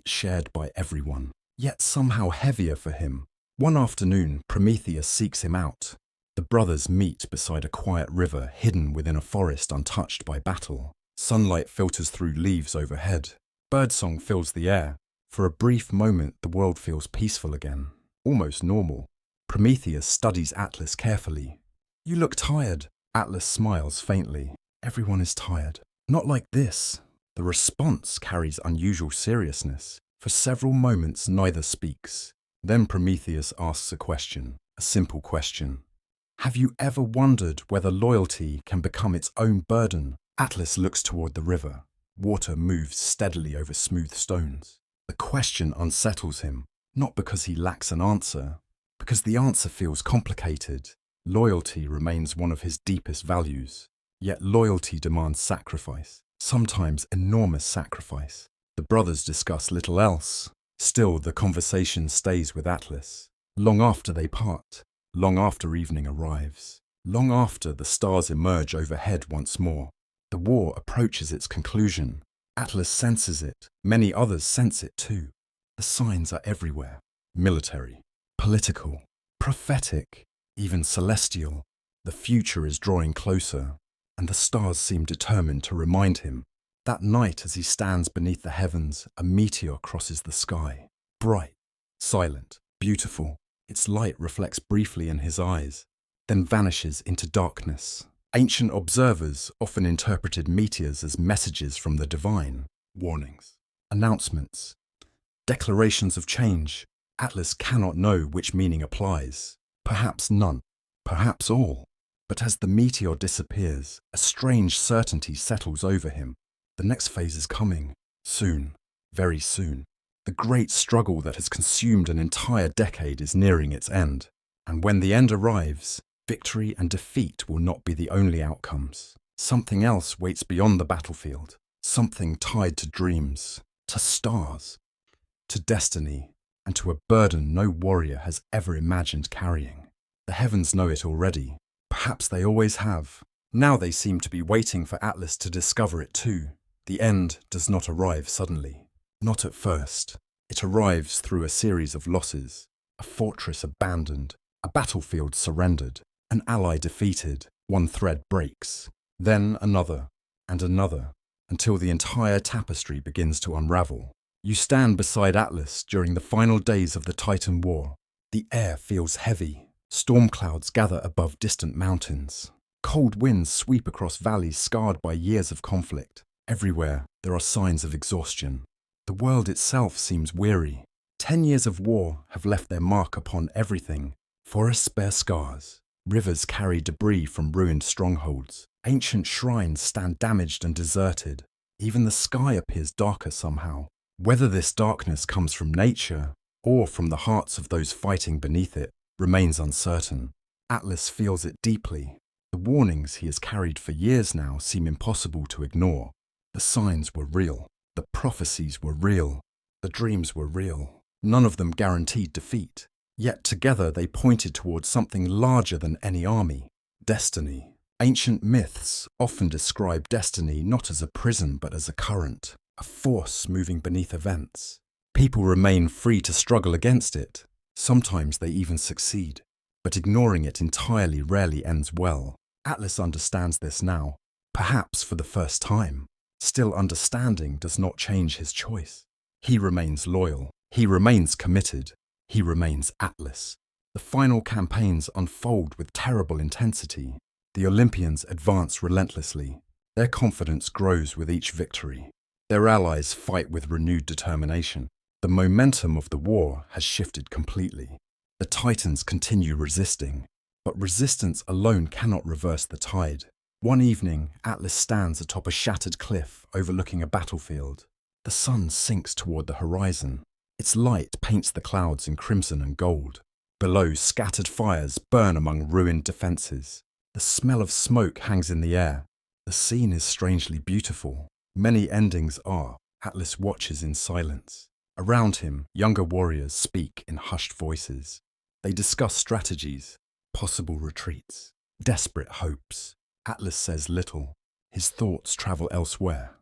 shared by everyone, yet somehow heavier for him. One afternoon, Prometheus seeks him out. The brothers meet beside a quiet river hidden within a forest untouched by battle. Sunlight filters through leaves overhead. Birdsong fills the air. For a brief moment, the world feels peaceful again, almost normal. Prometheus studies Atlas carefully. "You look tired." Atlas smiles faintly. "Everyone is tired. Not like this." The response carries unusual seriousness. For several moments, neither speaks. Then Prometheus asks a question, a simple question. "Have you ever wondered whether loyalty can become its own burden?" Atlas looks toward the river. Water moves steadily over smooth stones. The question unsettles him, not because he lacks an answer, because the answer feels complicated. Loyalty remains one of his deepest values. Yet loyalty demands sacrifice, sometimes enormous sacrifice. The brothers discuss little else. Still, the conversation stays with Atlas. Long after they part, long after evening arrives, long after the stars emerge overhead once more. The war approaches its conclusion. Atlas senses it. Many others sense it too. The signs are everywhere. Military, political, prophetic, even celestial. The future is drawing closer, and the stars seem determined to remind him. That night, as he stands beneath the heavens, a meteor crosses the sky. Bright, silent, beautiful. Its light reflects briefly in his eyes, then vanishes into darkness. Ancient observers often interpreted meteors as messages from the divine, warnings, announcements, declarations of change. Atlas cannot know which meaning applies. Perhaps none, perhaps all. But as the meteor disappears, a strange certainty settles over him. The next phase is coming. Soon, very soon. The great struggle that has consumed an entire decade is nearing its end. And when the end arrives, victory and defeat will not be the only outcomes. Something else waits beyond the battlefield. Something tied to dreams, to stars, to destiny, and to a burden no warrior has ever imagined carrying. The heavens know it already. Perhaps they always have. Now they seem to be waiting for Atlas to discover it too. The end does not arrive suddenly. Not at first. It arrives through a series of losses. A fortress abandoned. A battlefield surrendered. An ally defeated. One thread breaks. Then another, and another, until the entire tapestry begins to unravel. You stand beside Atlas during the final days of the Titan War. The air feels heavy. Storm clouds gather above distant mountains. Cold winds sweep across valleys scarred by years of conflict. Everywhere, there are signs of exhaustion. The world itself seems weary. 10 years of war have left their mark upon everything. Forests bear scars. Rivers carry debris from ruined strongholds. Ancient shrines stand damaged and deserted. Even the sky appears darker somehow. Whether this darkness comes from nature or from the hearts of those fighting beneath it, remains uncertain. Atlas feels it deeply. The warnings he has carried for years now seem impossible to ignore. The signs were real. The prophecies were real. The dreams were real. None of them guaranteed defeat. Yet together they pointed towards something larger than any army. Destiny. Ancient myths often describe destiny not as a prison but as a current, a force moving beneath events. People remain free to struggle against it. Sometimes they even succeed. But ignoring it entirely rarely ends well. Atlas understands this now, perhaps for the first time. Still, understanding does not change his choice. He remains loyal. He remains committed. He remains Atlas. The final campaigns unfold with terrible intensity. The Olympians advance relentlessly. Their confidence grows with each victory. Their allies fight with renewed determination. The momentum of the war has shifted completely. The Titans continue resisting, but resistance alone cannot reverse the tide. One evening, Atlas stands atop a shattered cliff overlooking a battlefield. The sun sinks toward the horizon. Its light paints the clouds in crimson and gold. Below, scattered fires burn among ruined defenses. The smell of smoke hangs in the air. The scene is strangely beautiful. Many endings are. Atlas watches in silence. Around him, younger warriors speak in hushed voices. They discuss strategies, possible retreats, desperate hopes. Atlas says little. His thoughts travel elsewhere.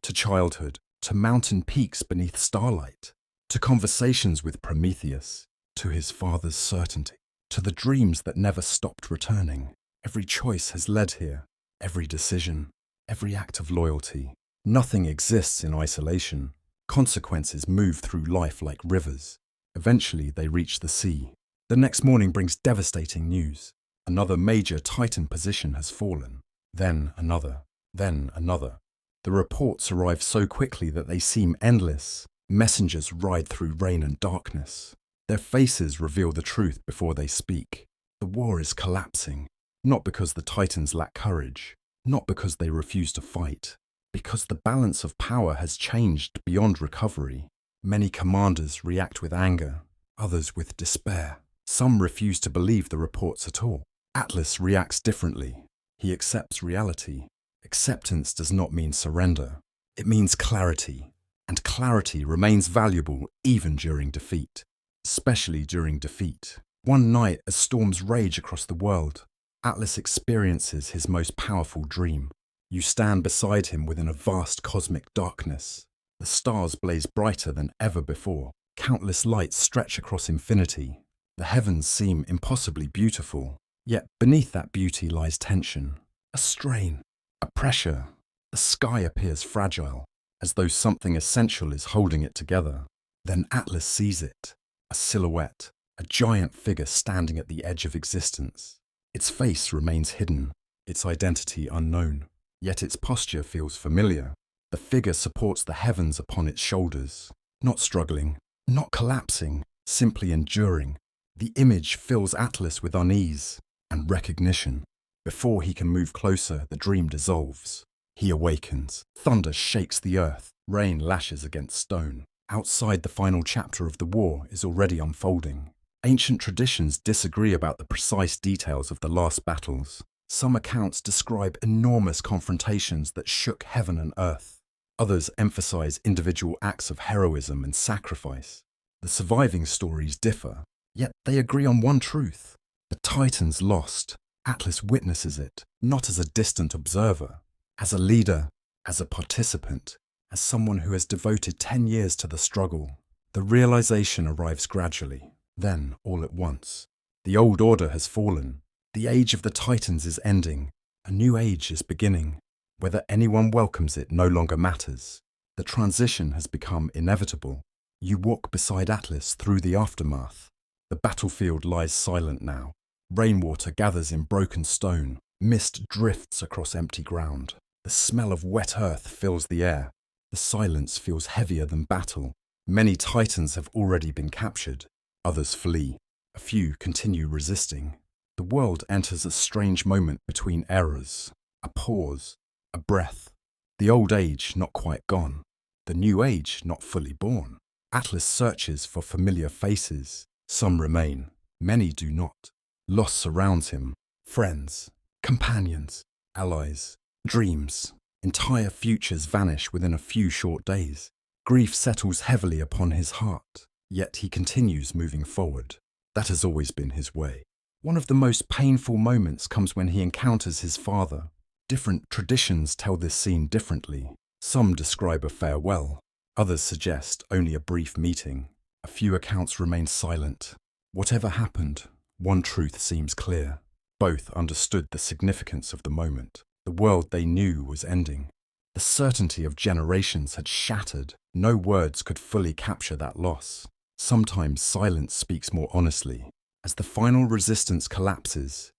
To childhood, to mountain peaks beneath starlight, to conversations with Prometheus, to his father's certainty, to the dreams that never stopped returning. Every choice has led here, every decision, every act of loyalty. Nothing exists in isolation. Consequences move through life like rivers. Eventually, they reach the sea. The next morning brings devastating news. Another major Titan position has fallen. Then another. Then another. The reports arrive so quickly that they seem endless. Messengers ride through rain and darkness. Their faces reveal the truth before they speak. The war is collapsing. Not because the Titans lack courage. Not because they refuse to fight. Because the balance of power has changed beyond recovery. Many commanders react with anger, others with despair. Some refuse to believe the reports at all. Atlas reacts differently. He accepts reality. Acceptance does not mean surrender. It means clarity. And clarity remains valuable even during defeat. Especially during defeat. One night, as storms rage across the world, Atlas experiences his most powerful dream. You stand beside him within a vast cosmic darkness. The stars blaze brighter than ever before. Countless lights stretch across infinity. The heavens seem impossibly beautiful. Yet beneath that beauty lies tension, a strain, a pressure. The sky appears fragile, as though something essential is holding it together. Then Atlas sees it, a silhouette, a giant figure standing at the edge of existence. Its face remains hidden, its identity unknown. Yet its posture feels familiar. The figure supports the heavens upon its shoulders, not struggling, not collapsing, simply enduring. The image fills Atlas with unease and recognition. Before he can move closer, the dream dissolves. He awakens. Thunder shakes the earth. Rain lashes against stone. Outside, the final chapter of the war is already unfolding. Ancient traditions disagree about the precise details of the last battles. Some accounts describe enormous confrontations that shook heaven and earth. Others emphasize individual acts of heroism and sacrifice. The surviving stories differ, yet they agree on one truth. The Titans lost. Atlas witnesses it, not as a distant observer, as a leader, as a participant, as someone who has devoted 10 years to the struggle. The realization arrives gradually, then all at once. The old order has fallen. The age of the Titans is ending. A new age is beginning. Whether anyone welcomes it no longer matters. The transition has become inevitable. You walk beside Atlas through the aftermath. The battlefield lies silent now. Rainwater gathers in broken stone. Mist drifts across empty ground. The smell of wet earth fills the air. The silence feels heavier than battle. Many Titans have already been captured. Others flee. A few continue resisting. The world enters a strange moment between eras. A pause. A breath. The old age not quite gone. The new age not fully born. Atlas searches for familiar faces. Some remain, many do not. Loss surrounds him. Friends, companions, allies, dreams. Entire futures vanish within a few short days. Grief settles heavily upon his heart, yet he continues moving forward. That has always been his way. One of the most painful moments comes when he encounters his father. Different traditions tell this scene differently. Some describe a farewell, others suggest only a brief meeting. A few accounts remain silent. Whatever happened, one truth seems clear. Both understood the significance of the moment. The world they knew was ending. The certainty of generations had shattered. No words could fully capture that loss. Sometimes silence speaks more honestly. As the final resistance collapses,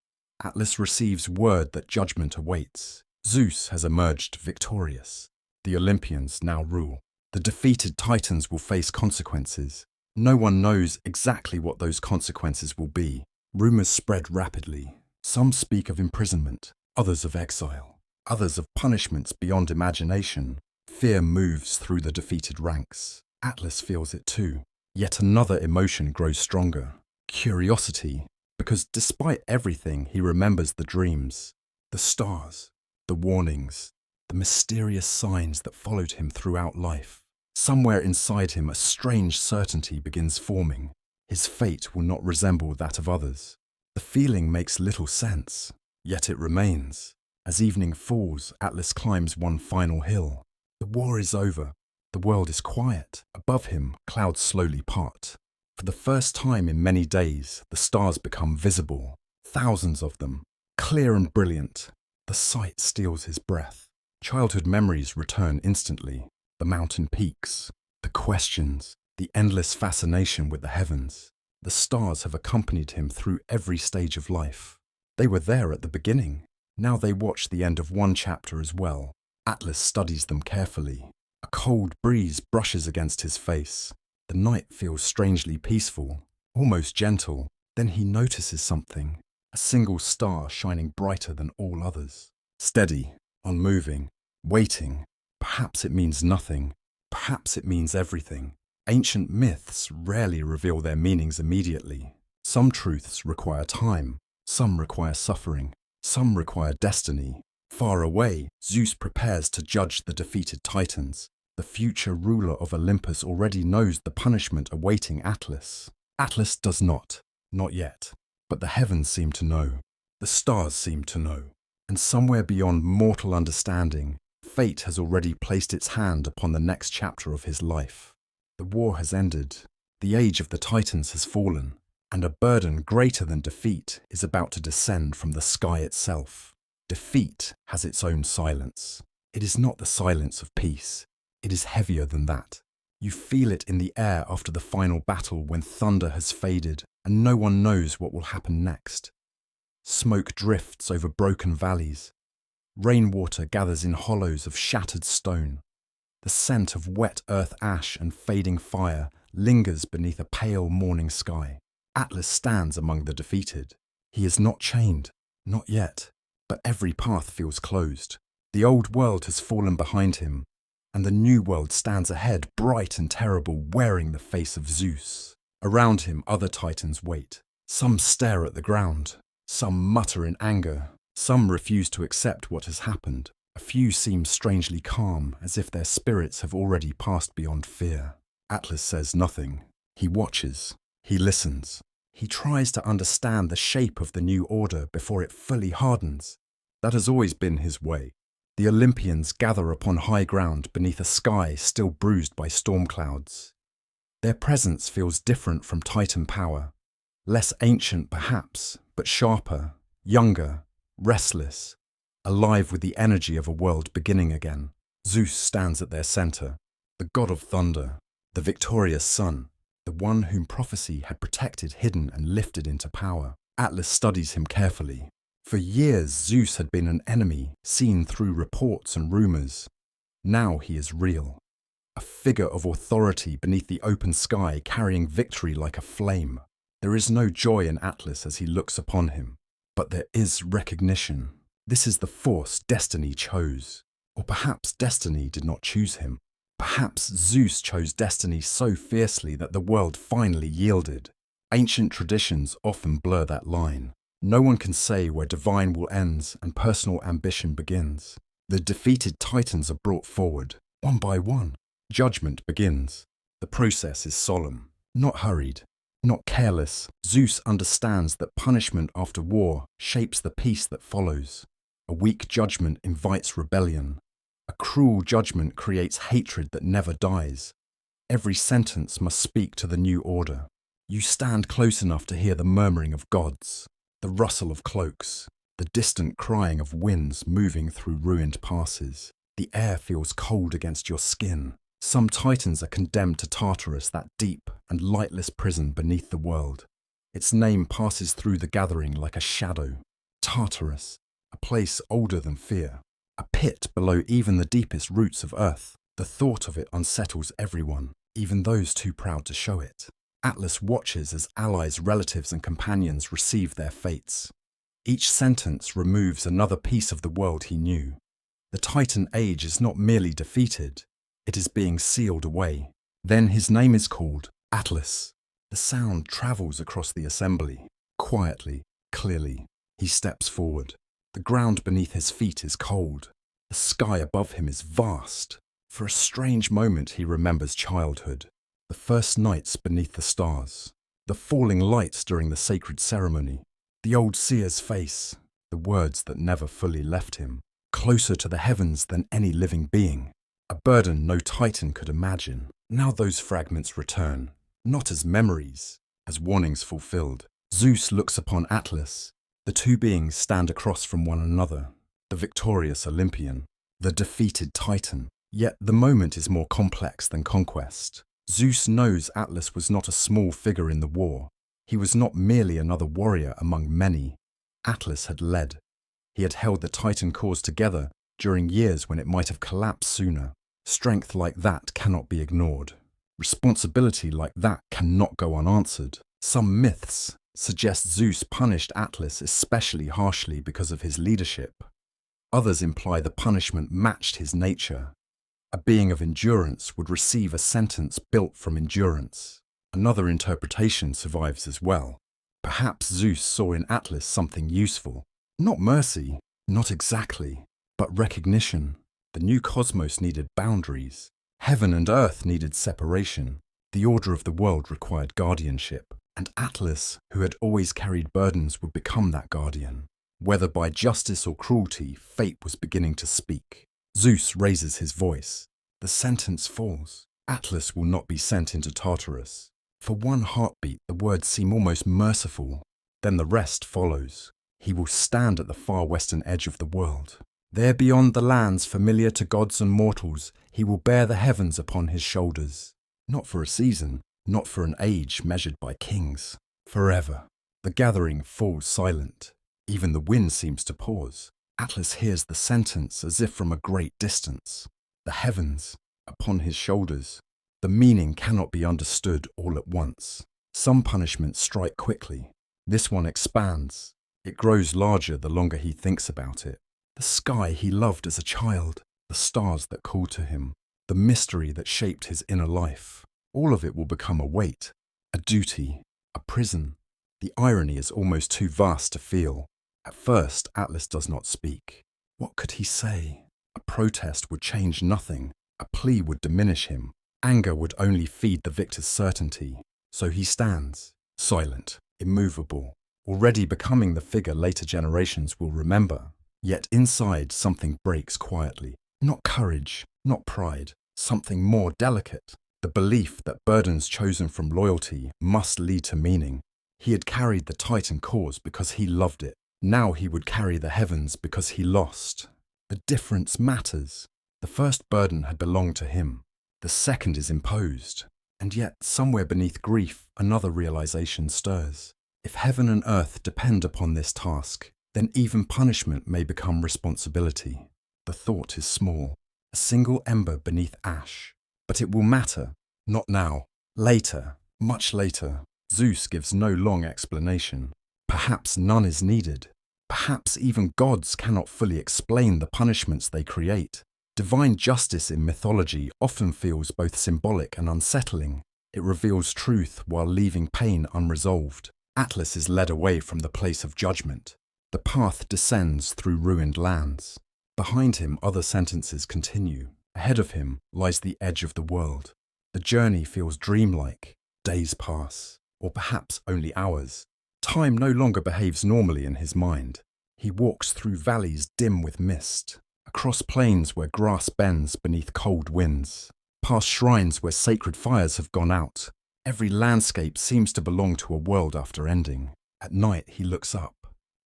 Atlas receives word that judgment awaits. Zeus has emerged victorious. The Olympians now rule. The defeated Titans will face consequences. No one knows exactly what those consequences will be. Rumors spread rapidly. Some speak of imprisonment, others of exile, others of punishments beyond imagination. Fear moves through the defeated ranks. Atlas feels it too. Yet another emotion grows stronger. Curiosity, because despite everything, he remembers the dreams, the stars, the warnings, the mysterious signs that followed him throughout life. Somewhere inside him, a strange certainty begins forming. His fate will not resemble that of others. The feeling makes little sense, yet it remains. As evening falls, Atlas climbs one final hill. The war is over. The world is quiet. Above him, clouds slowly part. For the first time in many days, the stars become visible. Thousands of them, clear and brilliant. The sight steals his breath. Childhood memories return instantly. The mountain peaks, the questions, the endless fascination with the heavens. The stars have accompanied him through every stage of life. They were there at the beginning. Now they watch the end of one chapter as well. Atlas studies them carefully. A cold breeze brushes against his face. The night feels strangely peaceful, almost gentle. Then he notices something, a single star shining brighter than all others. Steady, unmoving, waiting. Perhaps it means nothing. Perhaps it means everything. Ancient myths rarely reveal their meanings immediately. Some truths require time. Some require suffering. Some require destiny. Far away, Zeus prepares to judge the defeated Titans. The future ruler of Olympus already knows the punishment awaiting Atlas. Atlas does not yet. But the heavens seem to know. The stars seem to know. And somewhere beyond mortal understanding, fate has already placed its hand upon the next chapter of his life. The war has ended. The age of the Titans has fallen. And a burden greater than defeat is about to descend from the sky itself. Defeat has its own silence. It is not the silence of peace. It is heavier than that. You feel it in the air after the final battle when thunder has faded and no one knows what will happen next. Smoke drifts over broken valleys. Rainwater gathers in hollows of shattered stone. The scent of wet earth ash and fading fire lingers beneath a pale morning sky. Atlas stands among the defeated. He is not chained, not yet, but every path feels closed. The old world has fallen behind him, and the new world stands ahead, bright and terrible, wearing the face of Zeus. Around him, other Titans wait. Some stare at the ground. Some mutter in anger. Some refuse to accept what has happened. A few seem strangely calm, as if their spirits have already passed beyond fear. Atlas says nothing. He watches. He listens. He tries to understand the shape of the new order before it fully hardens. That has always been his way. The Olympians gather upon high ground beneath a sky still bruised by storm clouds. Their presence feels different from Titan power. Less ancient perhaps, but sharper, younger, restless, alive with the energy of a world beginning again. Zeus stands at their center, the god of thunder, the victorious sun, the one whom prophecy had protected, hidden, and lifted into power. Atlas studies him carefully. For years, Zeus had been an enemy, seen through reports and rumors. Now he is real. A figure of authority beneath the open sky, carrying victory like a flame. There is no joy in Atlas as he looks upon him, but there is recognition. This is the force destiny chose. Or perhaps destiny did not choose him. Perhaps Zeus chose destiny so fiercely that the world finally yielded. Ancient traditions often blur that line. No one can say where divine will end and personal ambition begins. The defeated titans are brought forward, one by one. Judgment begins. The process is solemn, not hurried, not careless. Zeus understands that punishment after war shapes the peace that follows. A weak judgment invites rebellion. A cruel judgment creates hatred that never dies. Every sentence must speak to the new order. You stand close enough to hear the murmuring of gods, the rustle of cloaks, the distant crying of winds moving through ruined passes. The air feels cold against your skin. Some titans are condemned to Tartarus, that deep and lightless prison beneath the world. Its name passes through the gathering like a shadow. Tartarus, a place older than fear, a pit below even the deepest roots of earth. The thought of it unsettles everyone, even those too proud to show it. Atlas watches as allies, relatives, and companions receive their fates. Each sentence removes another piece of the world he knew. The Titan age is not merely defeated, it is being sealed away. Then his name is called Atlas. The sound travels across the assembly. Quietly, clearly, he steps forward. The ground beneath his feet is cold. The sky above him is vast. For a strange moment he remembers childhood. The first nights beneath the stars, the falling lights during the sacred ceremony, the old seer's face, the words that never fully left him, closer to the heavens than any living being, a burden no Titan could imagine. Now those fragments return, not as memories, as warnings fulfilled. Zeus looks upon Atlas. The two beings stand across from one another, the victorious Olympian, the defeated Titan. Yet the moment is more complex than conquest. Zeus knows Atlas was not a small figure in the war. He was not merely another warrior among many. Atlas had led. He had held the Titan cause together during years when it might have collapsed sooner. Strength like that cannot be ignored. Responsibility like that cannot go unanswered. Some myths suggest Zeus punished Atlas especially harshly because of his leadership. Others imply the punishment matched his nature. A being of endurance would receive a sentence built from endurance. Another interpretation survives as well. Perhaps Zeus saw in Atlas something useful. Not mercy, not exactly, but recognition. The new cosmos needed boundaries. Heaven and earth needed separation. The order of the world required guardianship. And Atlas, who had always carried burdens, would become that guardian. Whether by justice or cruelty, fate was beginning to speak. Zeus raises his voice. The sentence falls. Atlas will not be sent into Tartarus. For one heartbeat, the words seem almost merciful. Then the rest follows. He will stand at the far western edge of the world. There beyond the lands familiar to gods and mortals, he will bear the heavens upon his shoulders. Not for a season, not for an age measured by kings. Forever. The gathering falls silent. Even the wind seems to pause. Atlas hears the sentence as if from a great distance. The heavens, upon his shoulders. The meaning cannot be understood all at once. Some punishments strike quickly. This one expands. It grows larger the longer he thinks about it. The sky he loved as a child, the stars that called to him, the mystery that shaped his inner life. All of it will become a weight, a duty, a prison. The irony is almost too vast to feel. At first, Atlas does not speak. What could he say? A protest would change nothing. A plea would diminish him. Anger would only feed the victor's certainty. So he stands, silent, immovable, already becoming the figure later generations will remember. Yet inside something breaks quietly. Not courage, not pride, something more delicate. The belief that burdens chosen from loyalty must lead to meaning. He had carried the Titan cause because he loved it. Now he would carry the heavens because he lost. The difference matters. The first burden had belonged to him. The second is imposed. And yet, somewhere beneath grief, another realization stirs. If heaven and earth depend upon this task, then even punishment may become responsibility. The thought is small, a single ember beneath ash. But it will matter. Not now. Later. Much later. Zeus gives no long explanation. Perhaps none is needed. Perhaps even gods cannot fully explain the punishments they create. Divine justice in mythology often feels both symbolic and unsettling. It reveals truth while leaving pain unresolved. Atlas is led away from the place of judgment. The path descends through ruined lands. Behind him, other sentences continue. Ahead of him lies the edge of the world. The journey feels dreamlike. Days pass, or perhaps only hours. Time no longer behaves normally in his mind. He walks through valleys dim with mist, across plains where grass bends beneath cold winds, past shrines where sacred fires have gone out. Every landscape seems to belong to a world after ending. At night he looks up.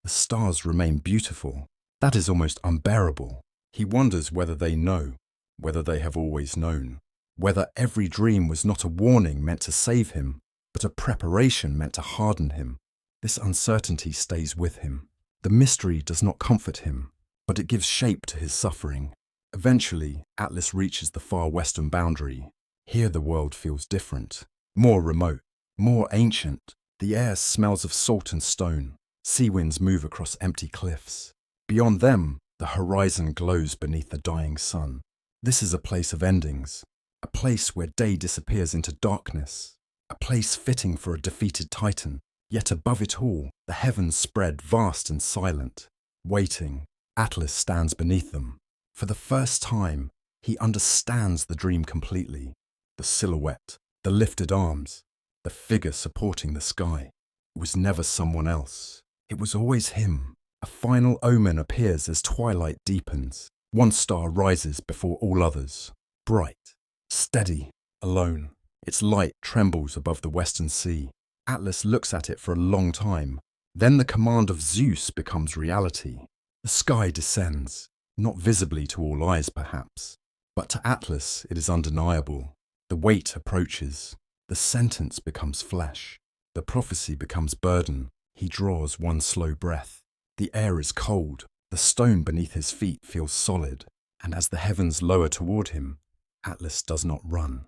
The stars remain beautiful. That is almost unbearable. He wonders whether they know, whether they have always known, whether every dream was not a warning meant to save him, but a preparation meant to harden him. This uncertainty stays with him. The mystery does not comfort him, but it gives shape to his suffering. Eventually, Atlas reaches the far western boundary. Here the world feels different, more remote, more ancient. The air smells of salt and stone. Sea winds move across empty cliffs. Beyond them, the horizon glows beneath the dying sun. This is a place of endings, a place where day disappears into darkness, a place fitting for a defeated titan. Yet above it all, the heavens spread vast and silent. Waiting, Atlas stands beneath them. For the first time, he understands the dream completely. The silhouette, the lifted arms, the figure supporting the sky. It was never someone else. It was always him. A final omen appears as twilight deepens. One star rises before all others. Bright, steady, alone. Its light trembles above the western sea. Atlas looks at it for a long time. Then the command of Zeus becomes reality. The sky descends, not visibly to all eyes perhaps, but to Atlas it is undeniable. The weight approaches. The sentence becomes flesh. The prophecy becomes burden. He draws one slow breath. The air is cold. The stone beneath his feet feels solid. And as the heavens lower toward him, Atlas does not run.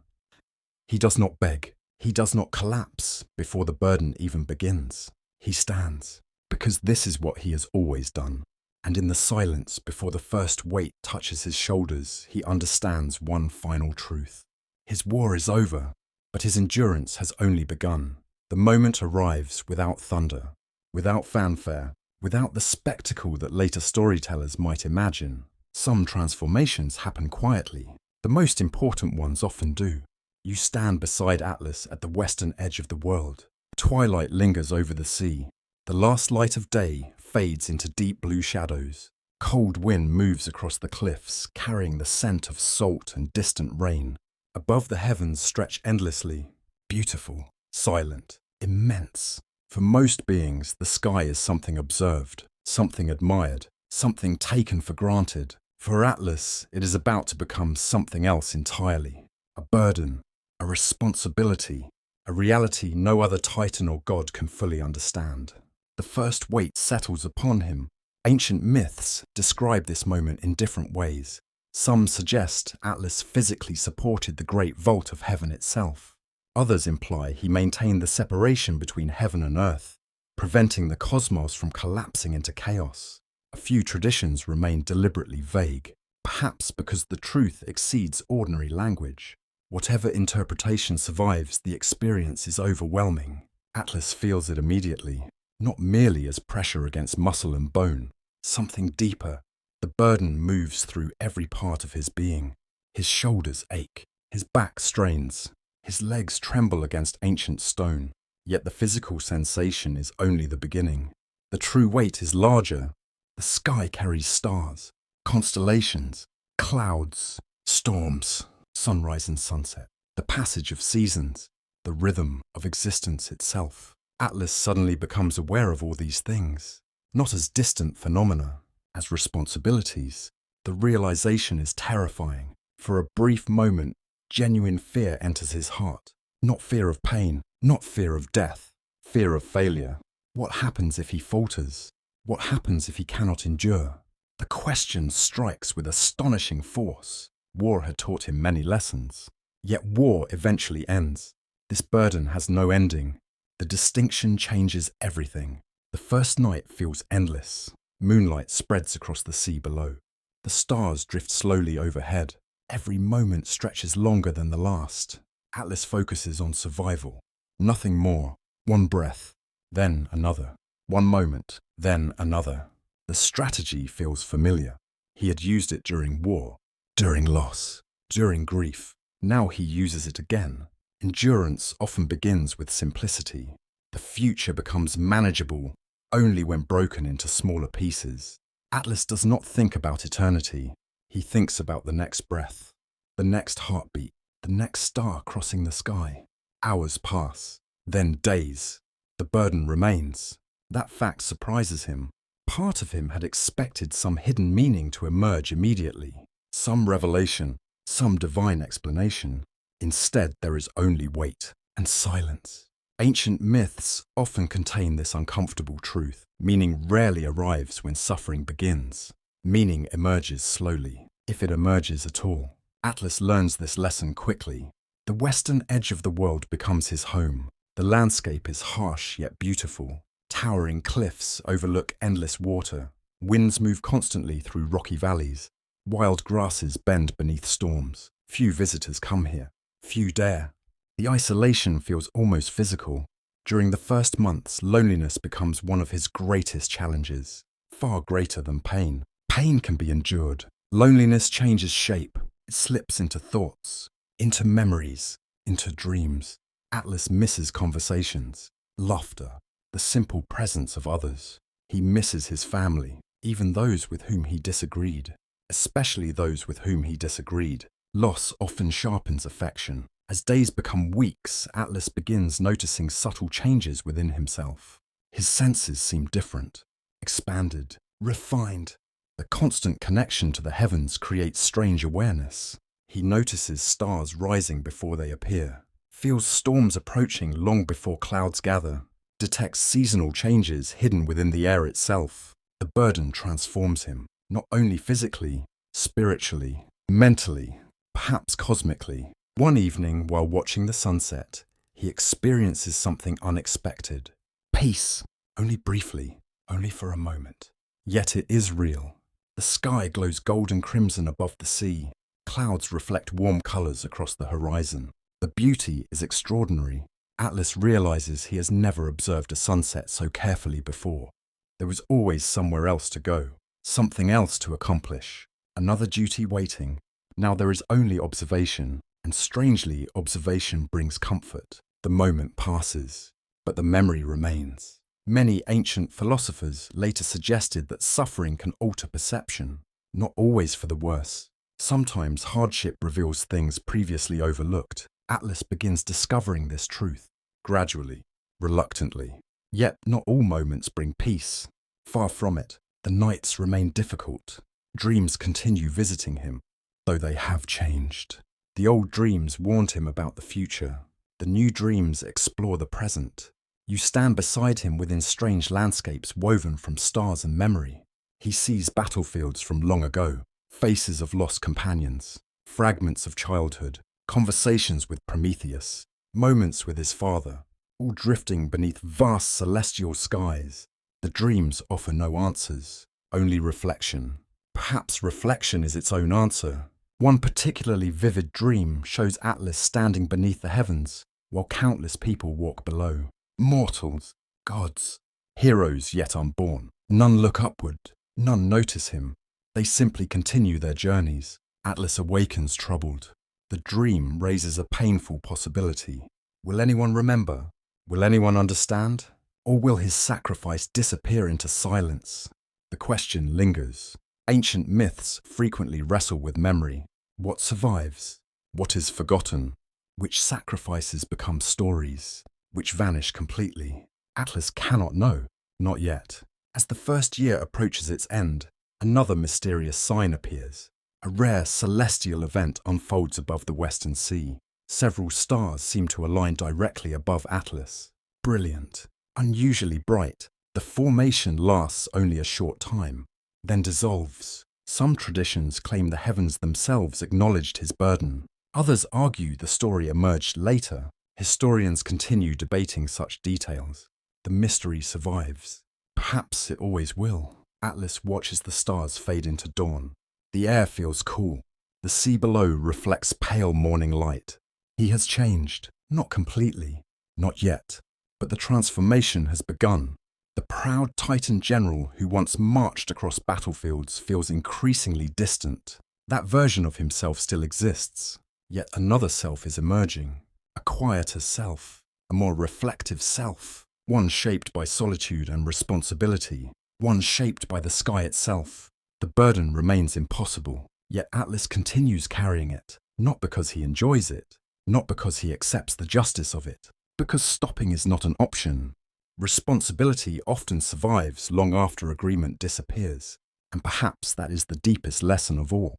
He does not beg. He does not collapse before the burden even begins. He stands, because this is what he has always done. And in the silence before the first weight touches his shoulders, he understands one final truth. His war is over, but his endurance has only begun. The moment arrives without thunder, without fanfare, without the spectacle that later storytellers might imagine. Some transformations happen quietly. The most important ones often do. You stand beside Atlas at the western edge of the world. Twilight lingers over the sea. The last light of day fades into deep blue shadows. Cold wind moves across the cliffs, carrying the scent of salt and distant rain. Above the heavens stretch endlessly, beautiful, silent, immense. For most beings, the sky is something observed, something admired, something taken for granted. For Atlas, it is about to become something else entirely. A burden, a responsibility, a reality no other titan or god can fully understand. The first weight settles upon him. Ancient myths describe this moment in different ways. Some suggest Atlas physically supported the great vault of heaven itself. Others imply he maintained the separation between heaven and earth, preventing the cosmos from collapsing into chaos. A few traditions remain deliberately vague, perhaps because the truth exceeds ordinary language. Whatever interpretation survives, the experience is overwhelming. Atlas feels it immediately, not merely as pressure against muscle and bone, something deeper. The burden moves through every part of his being. His shoulders ache, his back strains, his legs tremble against ancient stone. Yet the physical sensation is only the beginning. The true weight is larger. The sky carries stars, constellations, clouds, storms, sunrise and sunset, the passage of seasons, the rhythm of existence itself. Atlas suddenly becomes aware of all these things, not as distant phenomena, as responsibilities. The realization is terrifying. For a brief moment, genuine fear enters his heart. Not fear of pain, not fear of death, fear of failure. What happens if he falters? What happens if he cannot endure? The question strikes with astonishing force. War had taught him many lessons. Yet war eventually ends. This burden has no ending. The distinction changes everything. The first night feels endless. Moonlight spreads across the sea below. The stars drift slowly overhead. Every moment stretches longer than the last. Atlas focuses on survival. Nothing more. One breath, then another. One moment, then another. The strategy feels familiar. He had used it during war, during loss, during grief. Now he uses it again. Endurance often begins with simplicity. The future becomes manageable only when broken into smaller pieces. Atlas does not think about eternity. He thinks about the next breath, the next heartbeat, the next star crossing the sky. Hours pass, then days. The burden remains. That fact surprises him. Part of him had expected some hidden meaning to emerge immediately, some revelation, some divine explanation. Instead, there is only weight and silence. Ancient myths often contain this uncomfortable truth. Meaning rarely arrives when suffering begins. Meaning emerges slowly, if it emerges at all. Atlas learns this lesson quickly. The western edge of the world becomes his home. The landscape is harsh yet beautiful. Towering cliffs overlook endless water. Winds move constantly through rocky valleys. Wild grasses bend beneath storms. Few visitors come here. Few dare. The isolation feels almost physical. During the first months, loneliness becomes one of his greatest challenges, far greater than pain. Pain can be endured. Loneliness changes shape. It slips into thoughts, into memories, into dreams. Atlas misses conversations, laughter, the simple presence of others. He misses his family, even those with whom he disagreed, especially those with whom he disagreed. Loss often sharpens affection. As days become weeks, Atlas begins noticing subtle changes within himself. His senses seem different, expanded, refined. The constant connection to the heavens creates strange awareness. He notices stars rising before they appear, feels storms approaching long before clouds gather, detects seasonal changes hidden within the air itself. The burden transforms him, not only physically, spiritually, mentally, perhaps cosmically. One evening, while watching the sunset, he experiences something unexpected. Peace, only briefly, only for a moment. Yet it is real. The sky glows golden crimson above the sea. Clouds reflect warm colors across the horizon. The beauty is extraordinary. Atlas realizes he has never observed a sunset so carefully before. There was always somewhere else to go, something else to accomplish, another duty waiting. Now there is only observation. And strangely, observation brings comfort. The moment passes, but the memory remains. Many ancient philosophers later suggested that suffering can alter perception, not always for the worse. Sometimes hardship reveals things previously overlooked. Atlas begins discovering this truth, gradually, reluctantly. Yet not all moments bring peace. Far from it, the nights remain difficult. Dreams continue visiting him, though they have changed. The old dreams warned him about the future. The new dreams explore the present. You stand beside him within strange landscapes woven from stars and memory. He sees battlefields from long ago, faces of lost companions, fragments of childhood, conversations with Prometheus, moments with his father, all drifting beneath vast celestial skies. The dreams offer no answers, only reflection. Perhaps reflection is its own answer. One particularly vivid dream shows Atlas standing beneath the heavens, while countless people walk below. Mortals, gods, heroes yet unborn. None look upward, none notice him. They simply continue their journeys. Atlas awakens troubled. The dream raises a painful possibility. Will anyone remember? Will anyone understand? Or will his sacrifice disappear into silence? The question lingers. Ancient myths frequently wrestle with memory. What survives? What is forgotten? Which sacrifices become stories? Which vanish completely? Atlas cannot know, not yet. As the first year approaches its end, another mysterious sign appears. A rare celestial event unfolds above the western sea. Several stars seem to align directly above Atlas. Brilliant, unusually bright. The formation lasts only a short time, then dissolves. Some traditions claim the heavens themselves acknowledged his burden. Others argue the story emerged later. Historians continue debating such details. The mystery survives. Perhaps it always will. Atlas watches the stars fade into dawn. The air feels cool. The sea below reflects pale morning light. He has changed, not completely, not yet, but the transformation has begun. The proud Titan general who once marched across battlefields feels increasingly distant. That version of himself still exists, yet another self is emerging. A quieter self, a more reflective self, one shaped by solitude and responsibility, one shaped by the sky itself. The burden remains impossible, yet Atlas continues carrying it, not because he enjoys it, not because he accepts the justice of it, because stopping is not an option. Responsibility often survives long after agreement disappears, and perhaps that is the deepest lesson of all.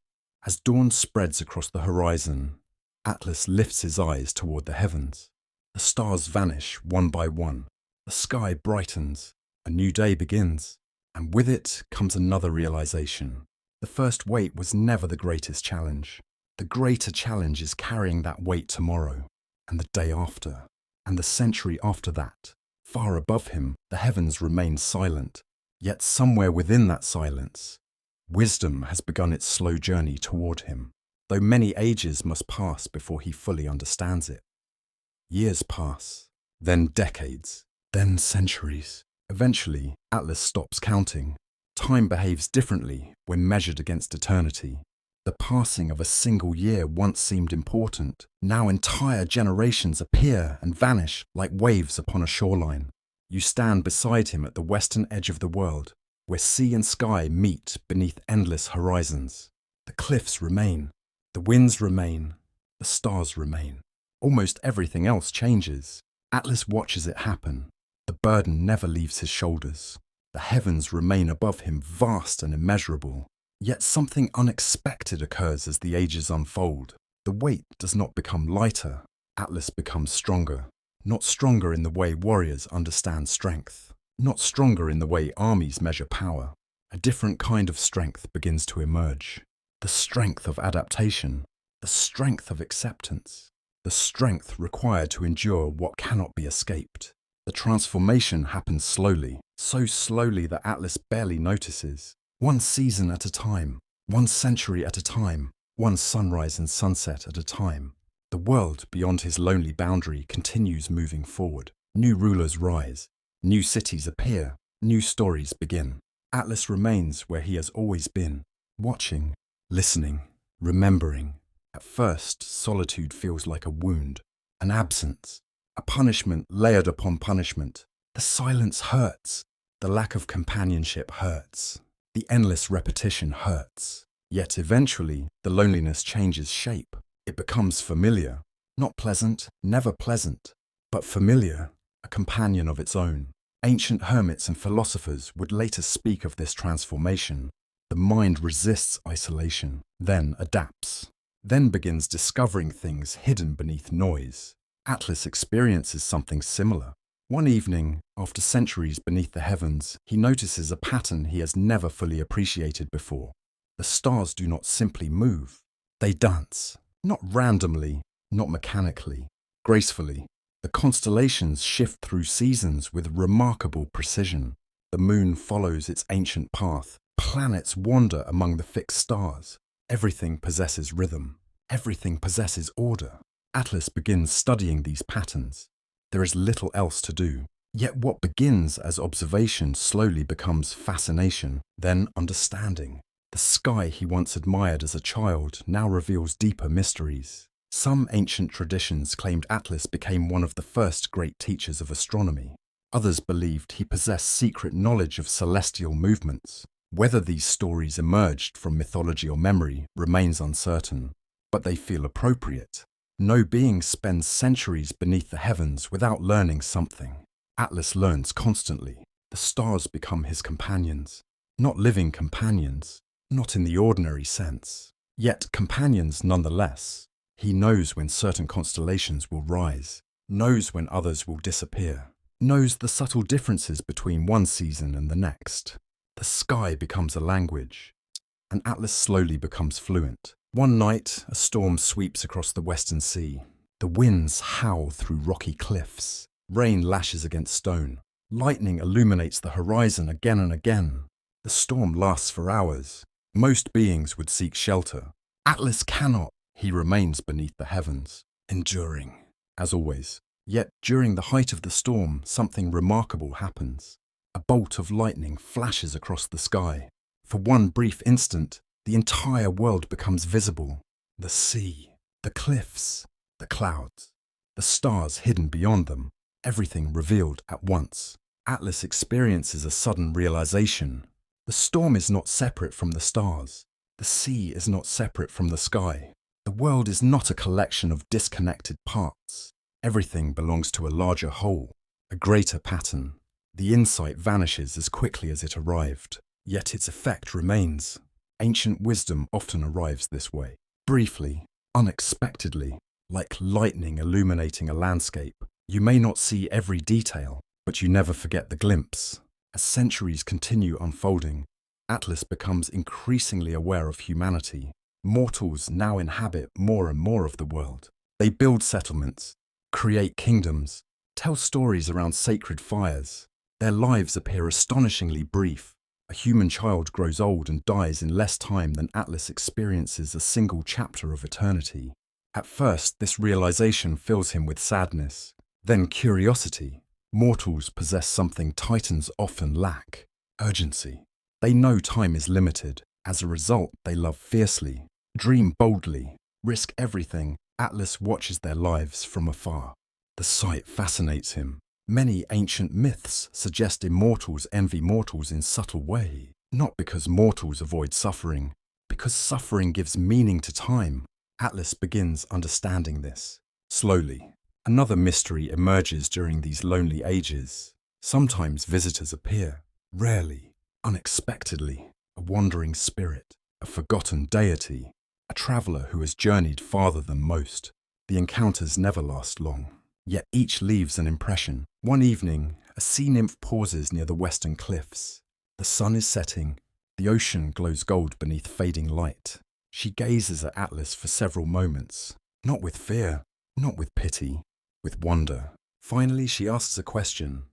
As dawn spreads across the horizon, Atlas lifts his eyes toward the heavens. The stars vanish one by one. The sky brightens. A new day begins. And with it comes another realization. The first weight was never the greatest challenge. The greater challenge is carrying that weight tomorrow, and the day after, and the century after that. Far above him, the heavens remain silent. Yet somewhere within that silence, wisdom has begun its slow journey toward him, though many ages must pass before he fully understands it. Years pass, then decades, then centuries. Eventually, Atlas stops counting. Time behaves differently when measured against eternity. The passing of a single year once seemed important. Now entire generations appear and vanish like waves upon a shoreline. You stand beside him at the western edge of the world, where sea and sky meet beneath endless horizons. The cliffs remain, the winds remain, the stars remain. Almost everything else changes. Atlas watches it happen. The burden never leaves his shoulders. The heavens remain above him, vast and immeasurable. Yet something unexpected occurs as the ages unfold. The weight does not become lighter. Atlas becomes stronger. Not stronger in the way warriors understand strength. Not stronger in the way armies measure power. A different kind of strength begins to emerge. The strength of adaptation. The strength of acceptance. The strength required to endure what cannot be escaped. The transformation happens slowly, so slowly that Atlas barely notices. One season at a time, one century at a time, one sunrise and sunset at a time. The world beyond his lonely boundary continues moving forward. New rulers rise, new cities appear, new stories begin. Atlas remains where he has always been, watching, listening, remembering. At first, solitude feels like a wound, an absence, a punishment layered upon punishment. The silence hurts. The lack of companionship hurts. The endless repetition hurts. Yet eventually, the loneliness changes shape. It becomes familiar. Not pleasant, never pleasant, but familiar, a companion of its own. Ancient hermits and philosophers would later speak of this transformation. The mind resists isolation, then adapts, then begins discovering things hidden beneath noise. Atlas experiences something similar. One evening, after centuries beneath the heavens, he notices a pattern he has never fully appreciated before. The stars do not simply move. They dance. Not randomly, not mechanically, gracefully. The constellations shift through seasons with remarkable precision. The moon follows its ancient path. Planets wander among the fixed stars. Everything possesses rhythm. Everything possesses order. Atlas begins studying these patterns. There is little else to do. Yet what begins as observation slowly becomes fascination, then understanding. The sky he once admired as a child now reveals deeper mysteries. Some ancient traditions claimed Atlas became one of the first great teachers of astronomy. Others believed he possessed secret knowledge of celestial movements. Whether these stories emerged from mythology or memory remains uncertain, but they feel appropriate. No being spends centuries beneath the heavens without learning something. Atlas learns constantly. The stars become his companions. Not living companions, not in the ordinary sense, yet companions nonetheless. He knows when certain constellations will rise, knows when others will disappear, knows the subtle differences between one season and the next. The sky becomes a language, and Atlas slowly becomes fluent. One night, a storm sweeps across the western sea. The winds howl through rocky cliffs. Rain lashes against stone. Lightning illuminates the horizon again and again. The storm lasts for hours. Most beings would seek shelter. Atlas cannot. He remains beneath the heavens, enduring, as always. Yet during the height of the storm, something remarkable happens. A bolt of lightning flashes across the sky. For one brief instant, the entire world becomes visible. The sea, the cliffs, the clouds, the stars hidden beyond them, everything revealed at once. Atlas experiences a sudden realization. The storm is not separate from the stars. The sea is not separate from the sky. The world is not a collection of disconnected parts. Everything belongs to a larger whole, a greater pattern. The insight vanishes as quickly as it arrived, yet its effect remains. Ancient wisdom often arrives this way, briefly, unexpectedly, like lightning illuminating a landscape. You may not see every detail, but you never forget the glimpse. As centuries continue unfolding, Atlas becomes increasingly aware of humanity. Mortals now inhabit more and more of the world. They build settlements, create kingdoms, tell stories around sacred fires. Their lives appear astonishingly brief. A human child grows old and dies in less time than Atlas experiences a single chapter of eternity. At first, this realization fills him with sadness, then curiosity. Mortals possess something Titans often lack: urgency. They know time is limited. As a result, they love fiercely, dream boldly, risk everything. Atlas watches their lives from afar. The sight fascinates him. Many ancient myths suggest immortals envy mortals in subtle ways, not because mortals avoid suffering, because suffering gives meaning to time. Atlas begins understanding this. Slowly, another mystery emerges during these lonely ages. Sometimes visitors appear, rarely, unexpectedly, a wandering spirit, a forgotten deity, a traveler who has journeyed farther than most. The encounters never last long, yet each leaves an impression. One evening, a sea nymph pauses near the western cliffs. The sun is setting, the ocean glows gold beneath fading light. She gazes at Atlas for several moments, not with fear, not with pity, with wonder. Finally, she asks a question.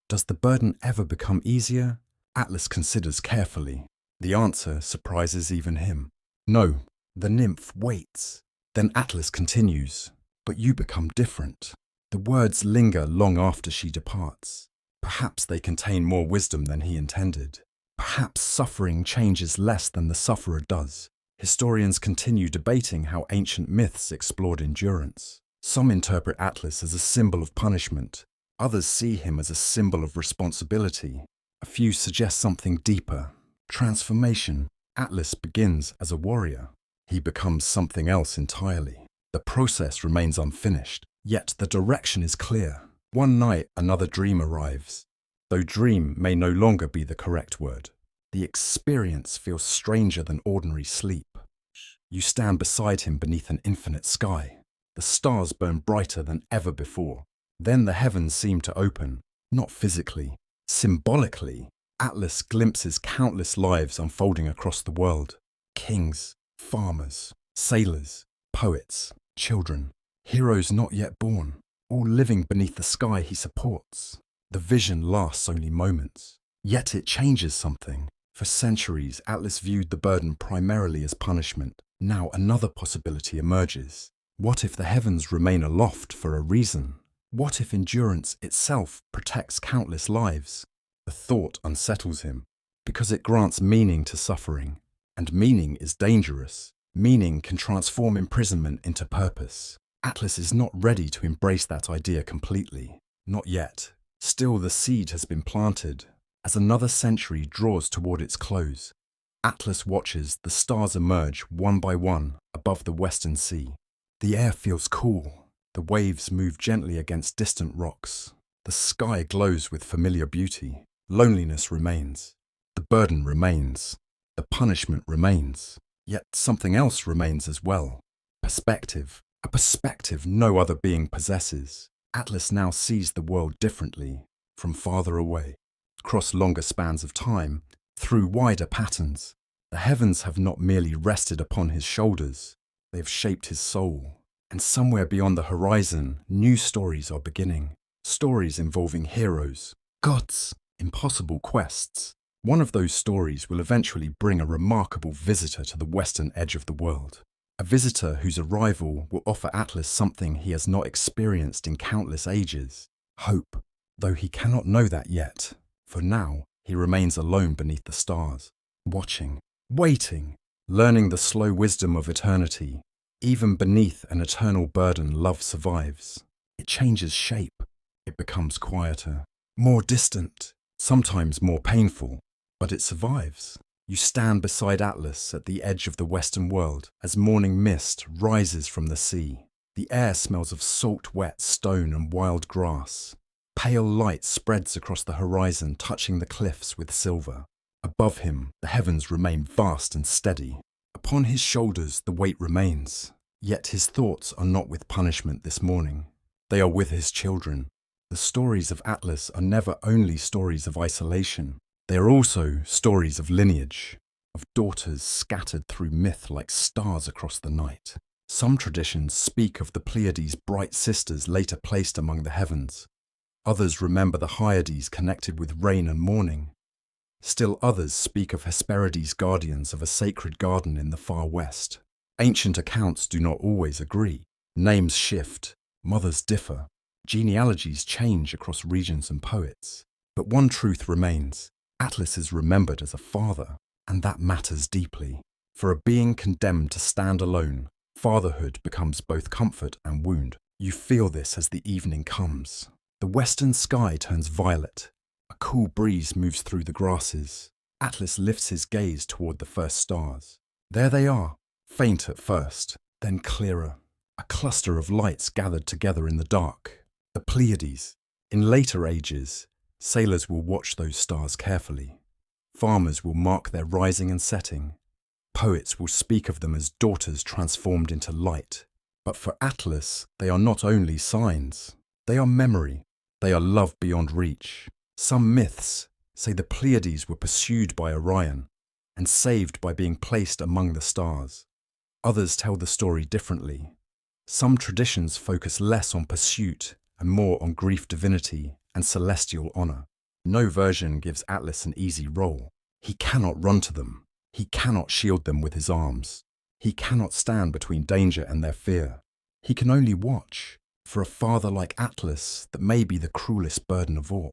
Does the burden ever become easier? Atlas considers carefully. The answer surprises even him. No. The nymph waits. Then Atlas continues. But you become different. The words linger long after she departs. Perhaps they contain more wisdom than he intended. Perhaps suffering changes less than the sufferer does. Historians continue debating how ancient myths explored endurance. Some interpret Atlas as a symbol of punishment. Others see him as a symbol of responsibility. A few suggest something deeper. Transformation. Atlas begins as a warrior. He becomes something else entirely. The process remains unfinished, yet the direction is clear. One night, another dream arrives. Though dream may no longer be the correct word, the experience feels stranger than ordinary sleep. You stand beside him beneath an infinite sky. The stars burn brighter than ever before. Then the heavens seem to open, not physically, symbolically. Atlas glimpses countless lives unfolding across the world. Kings, farmers, sailors, poets, children, heroes not yet born, all living beneath the sky he supports. The vision lasts only moments, yet it changes something. For centuries, Atlas viewed the burden primarily as punishment. Now another possibility emerges. What if the heavens remain aloft for a reason? What if endurance itself protects countless lives? The thought unsettles him, because it grants meaning to suffering. And meaning is dangerous. Meaning can transform imprisonment into purpose. Atlas is not ready to embrace that idea completely. Not yet. Still, the seed has been planted. As another century draws toward its close, Atlas watches the stars emerge one by one above the western sea. The air feels cool. The waves move gently against distant rocks. The sky glows with familiar beauty. Loneliness remains. The burden remains. The punishment remains. Yet something else remains as well. Perspective. A perspective no other being possesses. Atlas now sees the world differently, from farther away, across longer spans of time, through wider patterns. The heavens have not merely rested upon his shoulders, they have shaped his soul. And somewhere beyond the horizon, new stories are beginning. Stories involving heroes, gods, impossible quests, One of those stories will eventually bring a remarkable visitor to the western edge of the world. A visitor whose arrival will offer Atlas something he has not experienced in countless ages: hope. Though he cannot know that yet. For now, he remains alone beneath the stars, watching, waiting, learning the slow wisdom of eternity. Even beneath an eternal burden, love survives. It changes shape. It becomes quieter, more distant, sometimes more painful, but it survives. You stand beside Atlas at the edge of the western world as morning mist rises from the sea. The air smells of salt wet stone and wild grass. Pale light spreads across the horizon, touching the cliffs with silver. Above him, the heavens remain vast and steady. Upon his shoulders, the weight remains. Yet his thoughts are not with punishment this morning. They are with his children. The stories of Atlas are never only stories of isolation. They are also stories of lineage, of daughters scattered through myth like stars across the night. Some traditions speak of the Pleiades' bright sisters later placed among the heavens. Others remember the Hyades connected with rain and morning. Still others speak of Hesperides, guardians of a sacred garden in the far west. Ancient accounts do not always agree. Names shift, mothers differ, genealogies change across regions and poets. But one truth remains: Atlas is remembered as a father, and that matters deeply. For a being condemned to stand alone, fatherhood becomes both comfort and wound. You feel this as the evening comes. The western sky turns violet. A cool breeze moves through the grasses. Atlas lifts his gaze toward the first stars. There they are, faint at first, then clearer. A cluster of lights gathered together in the dark. The Pleiades. In later ages, sailors will watch those stars carefully. Farmers will mark their rising and setting. Poets will speak of them as daughters transformed into light. But for Atlas, they are not only signs. They are memory. They are love beyond reach. Some myths say the Pleiades were pursued by Orion and saved by being placed among the stars. Others tell the story differently. Some traditions focus less on pursuit and more on Greek divinity and celestial honor. No version gives Atlas an easy role. He cannot run to them. He cannot shield them with his arms. He cannot stand between danger and their fear. He can only watch. For a father like Atlas, that may be the cruelest burden of all.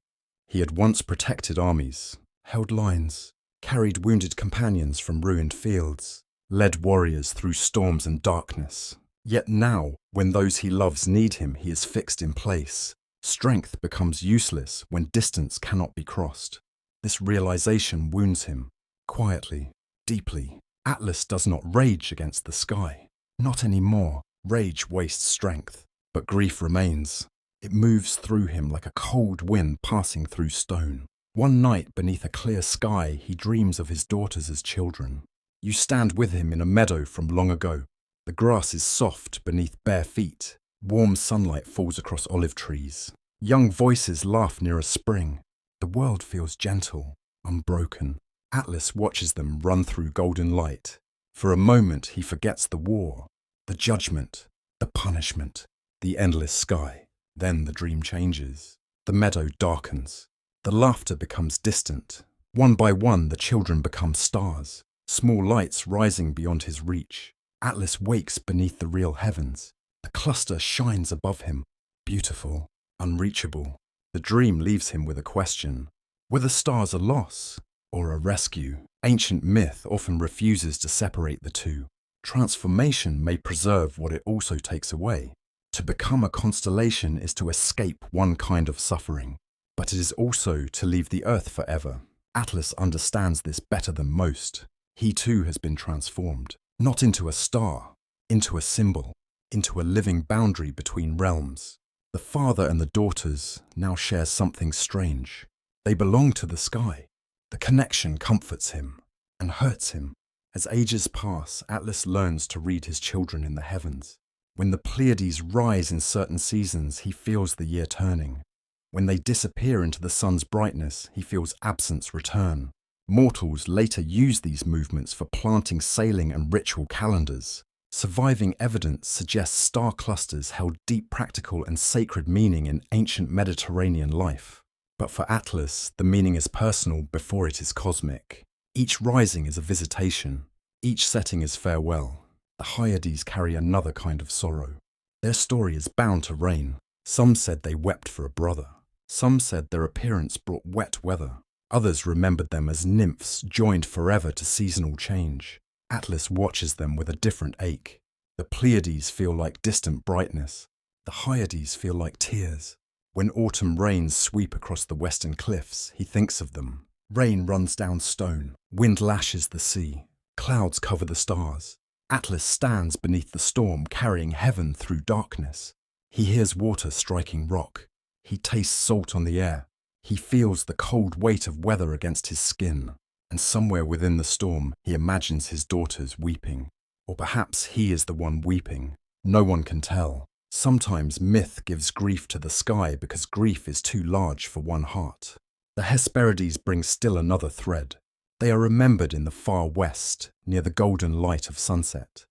He had once protected armies, held lines, carried wounded companions from ruined fields, led warriors through storms and darkness. Yet now, when those he loves need him, he is fixed in place. Strength becomes useless when distance cannot be crossed. This realization wounds him, quietly, deeply. Atlas does not rage against the sky. Not anymore. Rage wastes strength. But grief remains. It moves through him like a cold wind passing through stone. One night beneath a clear sky, he dreams of his daughters as children. You stand with him in a meadow from long ago. The grass is soft beneath bare feet. Warm sunlight falls across olive trees. Young voices laugh near a spring. The world feels gentle, unbroken. Atlas watches them run through golden light. For a moment he forgets the war, the judgment, the punishment. The endless sky. Then the dream changes. The meadow darkens. The laughter becomes distant. One by one, the children become stars, small lights rising beyond his reach. Atlas wakes beneath the real heavens. The cluster shines above him, beautiful, unreachable. The dream leaves him with a question. Were the stars a loss or a rescue? Ancient myth often refuses to separate the two. Transformation may preserve what it also takes away. To become a constellation is to escape one kind of suffering, but it is also to leave the earth forever. Atlas understands this better than most. He too has been transformed, not into a star, into a symbol, into a living boundary between realms. The father and the daughters now share something strange. They belong to the sky. The connection comforts him and hurts him. As ages pass, Atlas learns to read his children in the heavens. When the Pleiades rise in certain seasons, he feels the year turning. When they disappear into the sun's brightness, he feels absence return. Mortals later use these movements for planting sailing and ritual calendars. Surviving evidence suggests star clusters held deep practical and sacred meaning in ancient Mediterranean life. But for Atlas, the meaning is personal before it is cosmic. Each rising is a visitation. Each setting is farewell. The Hyades carry another kind of sorrow. Their story is bound to rain. Some said they wept for a brother. Some said their appearance brought wet weather. Others remembered them as nymphs joined forever to seasonal change. Atlas watches them with a different ache. The Pleiades feel like distant brightness. The Hyades feel like tears. When autumn rains sweep across the western cliffs, he thinks of them. Rain runs down stone. Wind lashes the sea. Clouds cover the stars. Atlas stands beneath the storm, carrying heaven through darkness. He hears water striking rock. He tastes salt on the air. He feels the cold weight of weather against his skin. And somewhere within the storm, he imagines his daughters weeping. Or perhaps he is the one weeping. No one can tell. Sometimes myth gives grief to the sky because grief is too large for one heart. The Hesperides bring still another thread. They are remembered in the far west, near the golden light of sunset.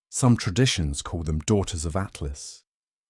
Some traditions call them daughters of Atlas.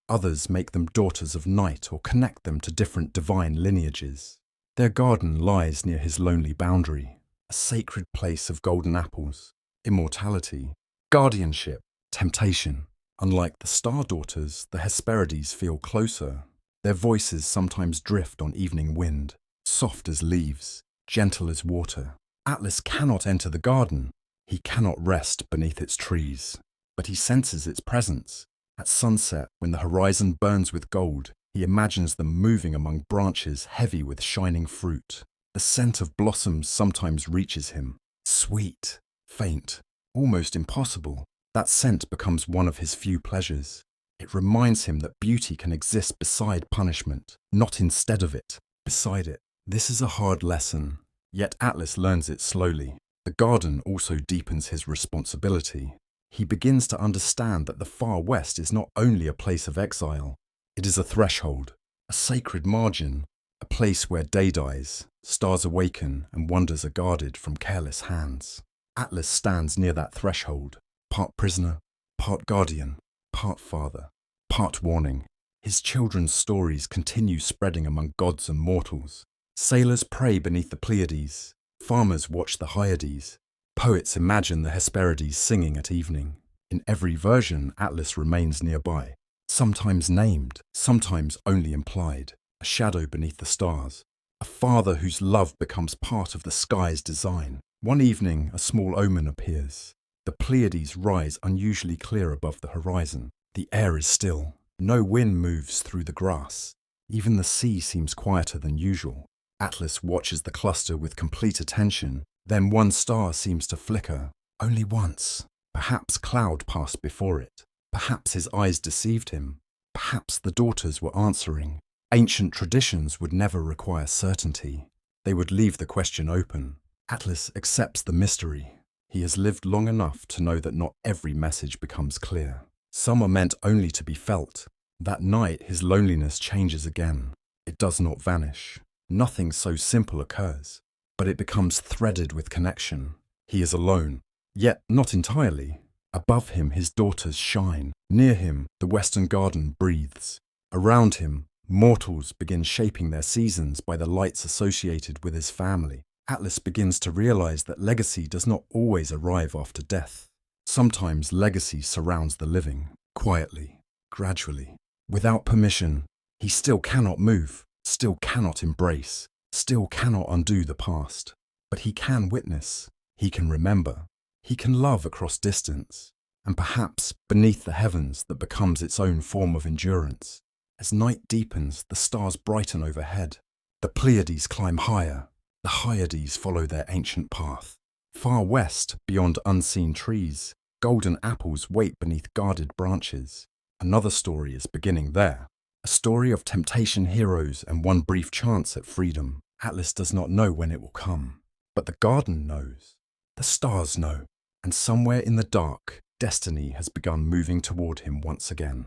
Others make them daughters of night or connect them to different divine lineages. Their garden lies near his lonely boundary, a sacred place of golden apples, immortality, guardianship, temptation. Unlike the star daughters, the Hesperides feel closer. Their voices sometimes drift on evening wind, soft as leaves, gentle as water. Atlas cannot enter the garden. He cannot rest beneath its trees. But he senses its presence. At sunset, when the horizon burns with gold, he imagines them moving among branches heavy with shining fruit. The scent of blossoms sometimes reaches him. Sweet, faint, almost impossible. That scent becomes one of his few pleasures. It reminds him that beauty can exist beside punishment, not instead of it, beside it. This is a hard lesson, yet Atlas learns it slowly. The garden also deepens his responsibility. He begins to understand that the far west is not only a place of exile, it is a threshold, a sacred margin, a place where day dies, stars awaken, and wonders are guarded from careless hands. Atlas stands near that threshold, part prisoner, part guardian, part father, part warning. His children's stories continue spreading among gods and mortals. Sailors pray beneath the Pleiades. Farmers watch the Hyades. Poets imagine the Hesperides singing at evening. In every version, Atlas remains nearby, sometimes named, sometimes only implied, a shadow beneath the stars, a father whose love becomes part of the sky's design. One evening, a small omen appears. The Pleiades rise unusually clear above the horizon. The air is still. No wind moves through the grass. Even the sea seems quieter than usual. Atlas watches the cluster with complete attention. Then one star seems to flicker. Only once. Perhaps cloud passed before it. Perhaps his eyes deceived him. Perhaps the daughters were answering. Ancient traditions would never require certainty. They would leave the question open. Atlas accepts the mystery. He has lived long enough to know that not every message becomes clear. Some are meant only to be felt. That night, his loneliness changes again. It does not vanish. Nothing so simple occurs, but it becomes threaded with connection. He is alone, yet not entirely. Above him, his daughters shine. Near him, the western garden breathes. Around him, mortals begin shaping their seasons by the lights associated with his family. Atlas begins to realize that legacy does not always arrive after death. Sometimes legacy surrounds the living, quietly, gradually. Without permission, he still cannot move, still cannot embrace, still cannot undo the past. But he can witness, he can remember, he can love across distance, and perhaps beneath the heavens that becomes its own form of endurance. As night deepens, the stars brighten overhead. The Pleiades climb higher. The Hyades follow their ancient path. Far west, beyond unseen trees, golden apples wait beneath guarded branches. Another story is beginning there. A story of temptation heroes and one brief chance at freedom. Atlas does not know when it will come. But the garden knows. The stars know. And somewhere in the dark, destiny has begun moving toward him once again.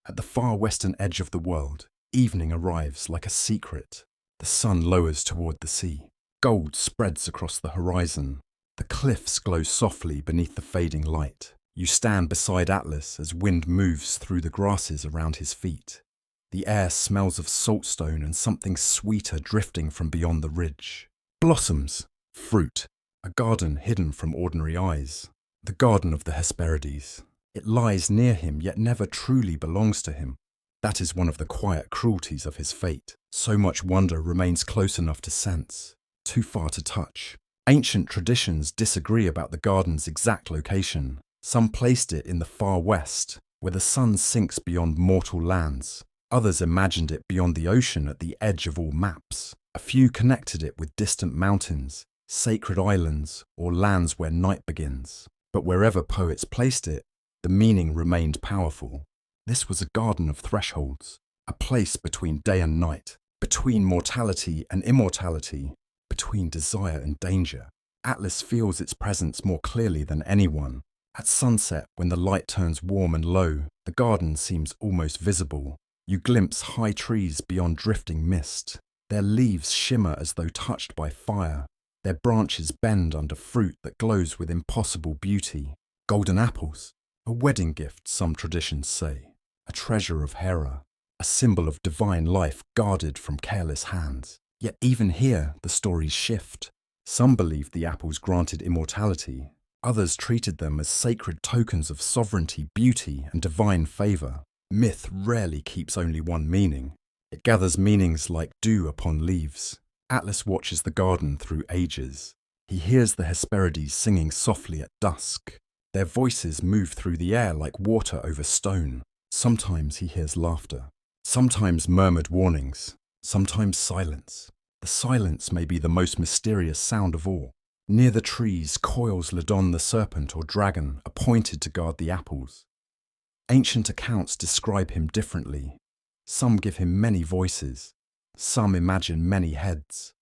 At the far western edge of the world, evening arrives like a secret. The sun lowers toward the sea. Gold spreads across the horizon. The cliffs glow softly beneath the fading light. You stand beside Atlas as wind moves through the grasses around his feet. The air smells of saltstone and something sweeter drifting from beyond the ridge. Blossoms, fruit, a garden hidden from ordinary eyes. The garden of the Hesperides. It lies near him yet never truly belongs to him. That is one of the quiet cruelties of his fate. So much wonder remains close enough to sense, too far to touch. Ancient traditions disagree about the garden's exact location. Some placed it in the far west, where the sun sinks beyond mortal lands. Others imagined it beyond the ocean at the edge of all maps. A few connected it with distant mountains, sacred islands, or lands where night begins. But wherever poets placed it, the meaning remained powerful. This was a garden of thresholds, a place between day and night, between mortality and immortality, between desire and danger. Atlas feels its presence more clearly than anyone. At sunset, when the light turns warm and low, the garden seems almost visible. You glimpse high trees beyond drifting mist. Their leaves shimmer as though touched by fire. Their branches bend under fruit that glows with impossible beauty. Golden apples, a wedding gift, some traditions say. A treasure of Hera, a symbol of divine life guarded from careless hands. Yet even here, the stories shift. Some believed the apples granted immortality. Others treated them as sacred tokens of sovereignty, beauty, and divine favor. Myth rarely keeps only one meaning. It gathers meanings like dew upon leaves. Atlas watches the garden through ages. He hears the Hesperides singing softly at dusk. Their voices move through the air like water over stone. Sometimes he hears laughter, sometimes murmured warnings, sometimes silence. The silence may be the most mysterious sound of all. Near the trees coils Ladon the serpent or dragon, appointed to guard the apples. Ancient accounts describe him differently. Some give him many voices. Some imagine many heads.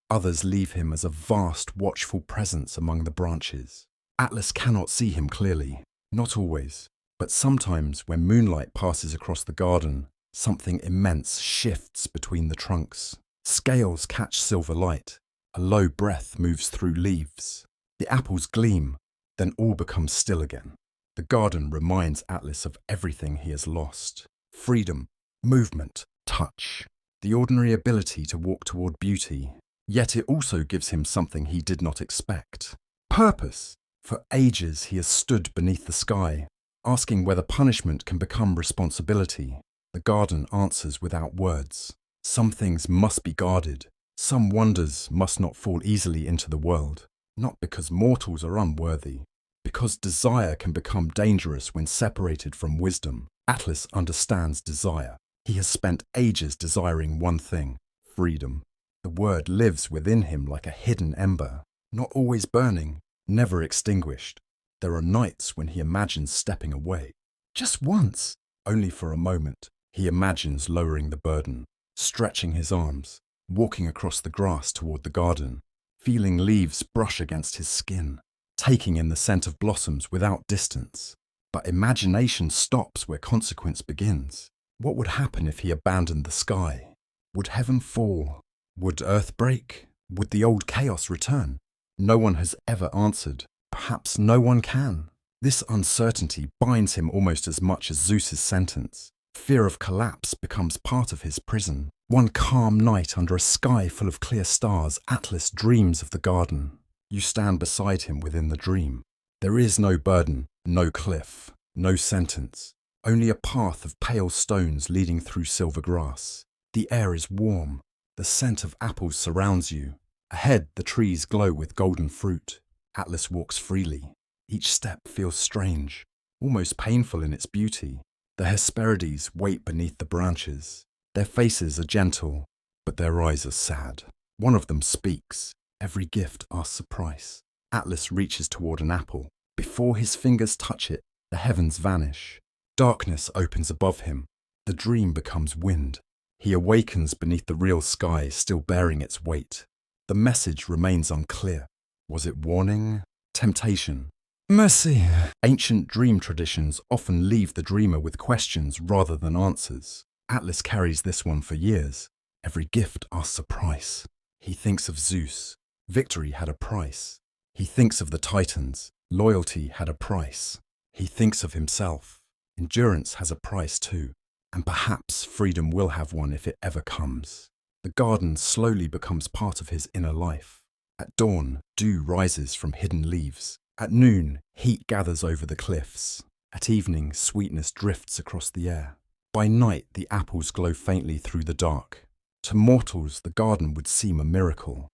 Others leave him as a vast, watchful presence among the branches. Atlas cannot see him clearly, not always. But sometimes, when moonlight passes across the garden, something immense shifts between the trunks. Scales catch silver light. A low breath moves through leaves. The apples gleam, then all becomes still again. The garden reminds Atlas of everything he has lost. Freedom, movement, touch. The ordinary ability to walk toward beauty. Yet it also gives him something he did not expect. Purpose. For ages he has stood beneath the sky, asking whether punishment can become responsibility. The garden answers without words. Some things must be guarded. Some wonders must not fall easily into the world. Not because mortals are unworthy, because desire can become dangerous when separated from wisdom. Atlas understands desire. He has spent ages desiring one thing, freedom. The word lives within him like a hidden ember, not always burning, never extinguished. There are nights when he imagines stepping away. Just once, only for a moment. He imagines lowering the burden, stretching his arms, walking across the grass toward the garden, feeling leaves brush against his skin, taking in the scent of blossoms without distance. But imagination stops where consequence begins. What would happen if he abandoned the sky? Would heaven fall? Would earth break? Would the old chaos return? No one has ever answered. Perhaps no one can. This uncertainty binds him almost as much as Zeus's sentence. Fear of collapse becomes part of his prison. One calm night under a sky full of clear stars, Atlas dreams of the garden. You stand beside him within the dream. There is no burden, no cliff, no sentence, only a path of pale stones leading through silver grass. The air is warm. The scent of apples surrounds you. Ahead, the trees glow with golden fruit. Atlas walks freely. Each step feels strange, almost painful in its beauty. The Hesperides wait beneath the branches. Their faces are gentle, but their eyes are sad. One of them speaks. Every gift asks a price. Atlas reaches toward an apple. Before his fingers touch it, the heavens vanish. Darkness opens above him. The dream becomes wind. He awakens beneath the real sky, still bearing its weight. The message remains unclear. Was it warning? Temptation? Mercy? Ancient dream traditions often leave the dreamer with questions rather than answers. Atlas carries this one for years. Every gift asks a price. He thinks of Zeus. Victory had a price. He thinks of the Titans. Loyalty had a price. He thinks of himself. Endurance has a price too. and perhaps freedom will have one if it ever comes. The garden slowly becomes part of his inner life. At dawn, dew rises from hidden leaves. At noon, heat gathers over the cliffs. At evening, sweetness drifts across the air. By night, the apples glow faintly through the dark. To mortals, the garden would seem a miracle.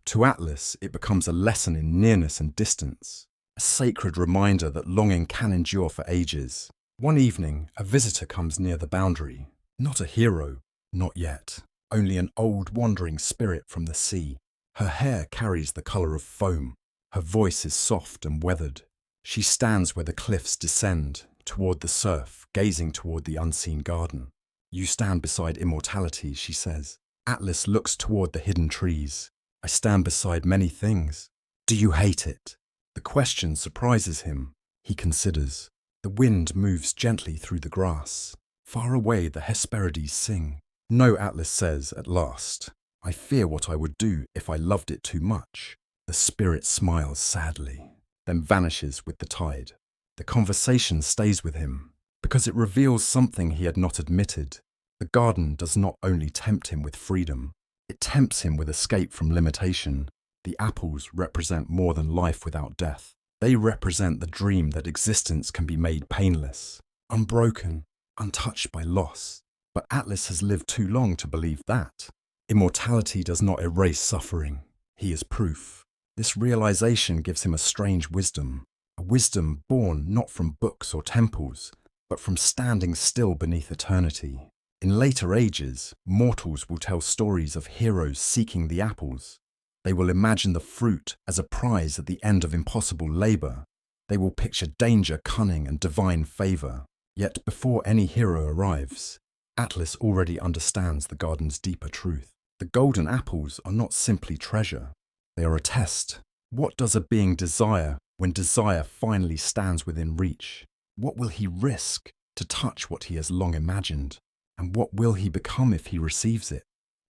To Atlas, it becomes a lesson in nearness and distance, a sacred reminder that longing can endure for ages. One evening, a visitor comes near the boundary. Not a hero, not yet, only an old wandering spirit from the sea. Her hair carries the colour of foam. Her voice is soft and weathered. She stands where the cliffs descend, toward the surf, gazing toward the unseen garden. You stand beside immortality, she says. Atlas looks toward the hidden trees. I stand beside many things. Do you hate it? The question surprises him. He considers. The wind moves gently through the grass. Far away the Hesperides sing. No, Atlas says at last. I fear what I would do if I loved it too much. The spirit smiles sadly, then vanishes with the tide. The conversation stays with him, because it reveals something he had not admitted. The garden does not only tempt him with freedom, it tempts him with escape from limitation. The apples represent more than life without death. They represent the dream that existence can be made painless, unbroken, untouched by loss. But Atlas has lived too long to believe that. Immortality does not erase suffering. He is proof. This realization gives him a strange wisdom, a wisdom born not from books or temples, but from standing still beneath eternity. In later ages, mortals will tell stories of heroes seeking the apples. They will imagine the fruit as a prize at the end of impossible labor. They will picture danger, cunning, and divine favor. Yet before any hero arrives, Atlas already understands the garden's deeper truth. The golden apples are not simply treasure. They are a test. What does a being desire when desire finally stands within reach? What will he risk to touch what he has long imagined? And what will he become if he receives it?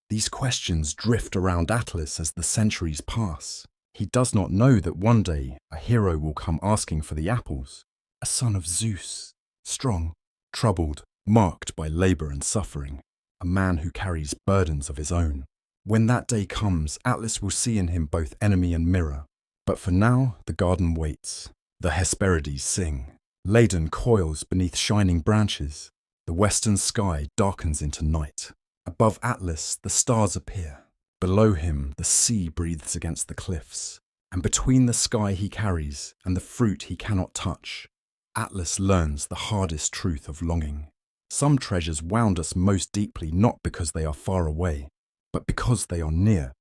These questions drift around Atlas as the centuries pass. He does not know that one day a hero will come asking for the apples. A son of Zeus, strong, troubled, marked by labor and suffering. A man who carries burdens of his own. When that day comes, Atlas will see in him both enemy and mirror. But for now, the garden waits. The Hesperides sing. Ladon coils beneath shining branches. The western sky darkens into night. Above Atlas, the stars appear. Below him, the sea breathes against the cliffs. And between the sky he carries and the fruit he cannot touch, Atlas learns the hardest truth of longing. Some treasures wound us most deeply not because they are far away, but because they are near.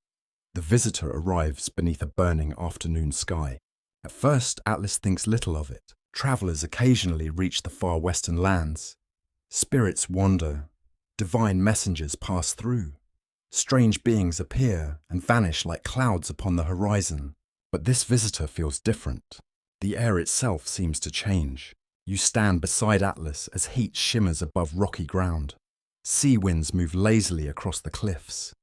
The visitor arrives beneath a burning afternoon sky. At first, Atlas thinks little of it. Travelers occasionally reach the far western lands. Spirits wander. Divine messengers pass through. Strange beings appear and vanish like clouds upon the horizon. But this visitor feels different. The air itself seems to change. You stand beside Atlas as heat shimmers above rocky ground. Sea winds move lazily across the cliffs.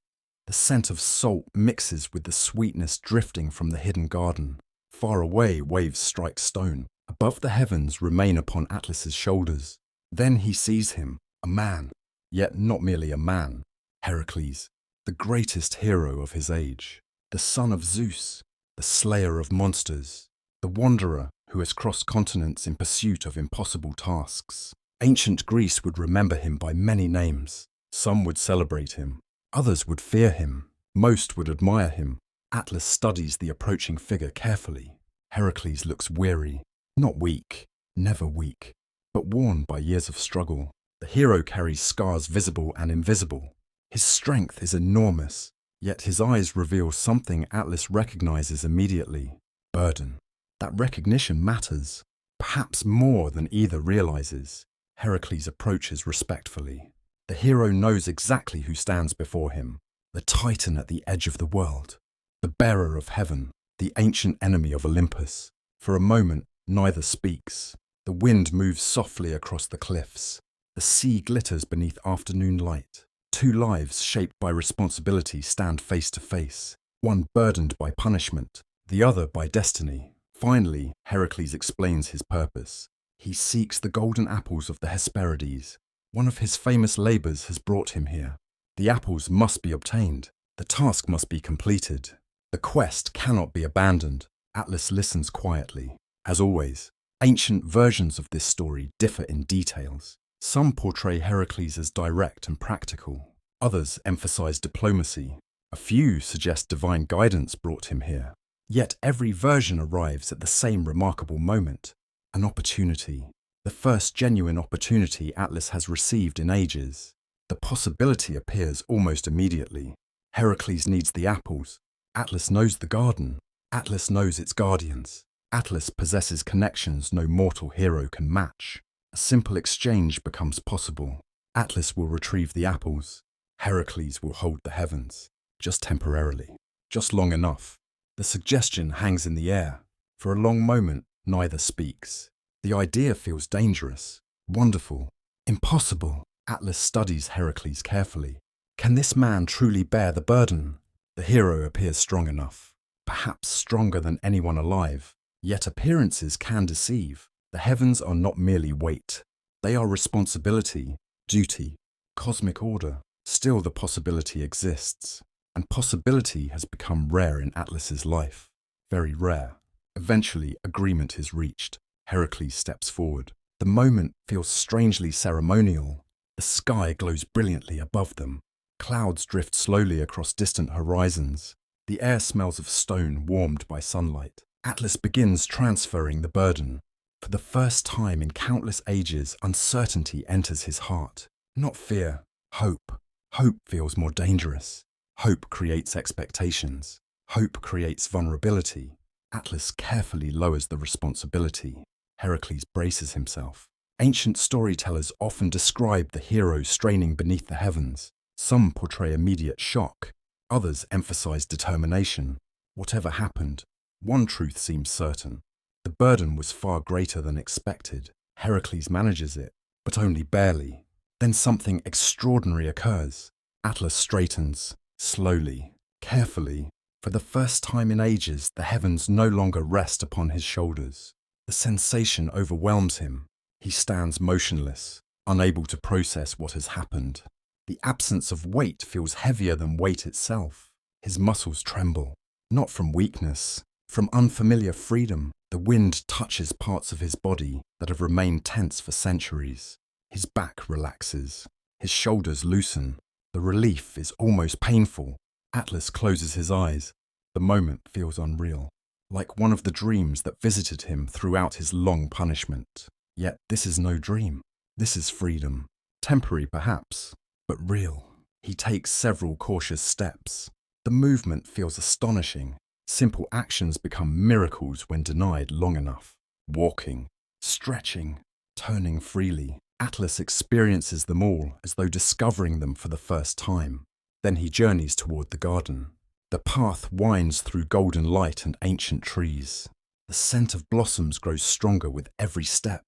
The scent of salt mixes with the sweetness drifting from the hidden garden. Far away, waves strike stone. Above the heavens remain upon Atlas's shoulders. Then he sees him, a man, yet not merely a man. Heracles, the greatest hero of his age. The son of Zeus, the slayer of monsters. The wanderer who has crossed continents in pursuit of impossible tasks. Ancient Greece would remember him by many names. Some would celebrate him. Others would fear him. Most would admire him. Atlas studies the approaching figure carefully. Heracles looks weary, not weak, never weak, but worn by years of struggle. The hero carries scars visible and invisible. His strength is enormous, yet his eyes reveal something Atlas recognizes immediately: burden. That recognition matters, perhaps more than either realizes. Heracles approaches respectfully. The hero knows exactly who stands before him: the titan at the edge of the world, the bearer of heaven, the ancient enemy of Olympus. For a moment, neither speaks. The wind moves softly across the cliffs. The sea glitters beneath afternoon light. Two lives shaped by responsibility stand face to face, one burdened by punishment, the other by destiny. Finally, Heracles explains his purpose. He seeks the golden apples of the Hesperides. One of his famous labors has brought him here. The apples must be obtained. The task must be completed. The quest cannot be abandoned. Atlas listens quietly. As always, ancient versions of this story differ in details. Some portray Heracles as direct and practical. Others emphasize diplomacy. A few suggest divine guidance brought him here. Yet every version arrives at the same remarkable moment, an opportunity. The first genuine opportunity Atlas has received in ages. The possibility appears almost immediately. Heracles needs the apples. Atlas knows the garden. Atlas knows its guardians. Atlas possesses connections no mortal hero can match. A simple exchange becomes possible. Atlas will retrieve the apples. Heracles will hold the heavens. Just temporarily. Just long enough. The suggestion hangs in the air. For a long moment, neither speaks. The idea feels dangerous, wonderful, impossible. Atlas studies Heracles carefully. Can this man truly bear the burden? The hero appears strong enough, perhaps stronger than anyone alive. Yet appearances can deceive. The heavens are not merely weight. They are responsibility, duty, cosmic order. Still the possibility exists. And possibility has become rare in Atlas's life. Very rare. Eventually, agreement is reached. Heracles steps forward. The moment feels strangely ceremonial. The sky glows brilliantly above them. Clouds drift slowly across distant horizons. The air smells of stone warmed by sunlight. Atlas begins transferring the burden. For the first time in countless ages, uncertainty enters his heart. Not fear, hope. Hope feels more dangerous. Hope creates expectations. Hope creates vulnerability. Atlas carefully lowers the responsibility. Heracles braces himself. Ancient storytellers often describe the hero straining beneath the heavens. Some portray immediate shock. Others emphasize determination. Whatever happened, one truth seems certain. The burden was far greater than expected. Heracles manages it, but only barely. Then something extraordinary occurs. Atlas straightens. Slowly, carefully, for the first time in ages, the heavens no longer rest upon his shoulders. The sensation overwhelms him. He stands motionless, unable to process what has happened. The absence of weight feels heavier than weight itself. His muscles tremble, not from weakness, from unfamiliar freedom. The wind touches parts of his body that have remained tense for centuries. His back relaxes, his shoulders loosen. The relief is almost painful. Atlas closes his eyes. The moment feels unreal, like one of the dreams that visited him throughout his long punishment. Yet this is no dream. This is freedom. Temporary perhaps, but real. He takes several cautious steps. The movement feels astonishing. Simple actions become miracles when denied long enough. Walking, stretching, turning freely. Atlas experiences them all as though discovering them for the first time. Then he journeys toward the garden. The path winds through golden light and ancient trees. The scent of blossoms grows stronger with every step.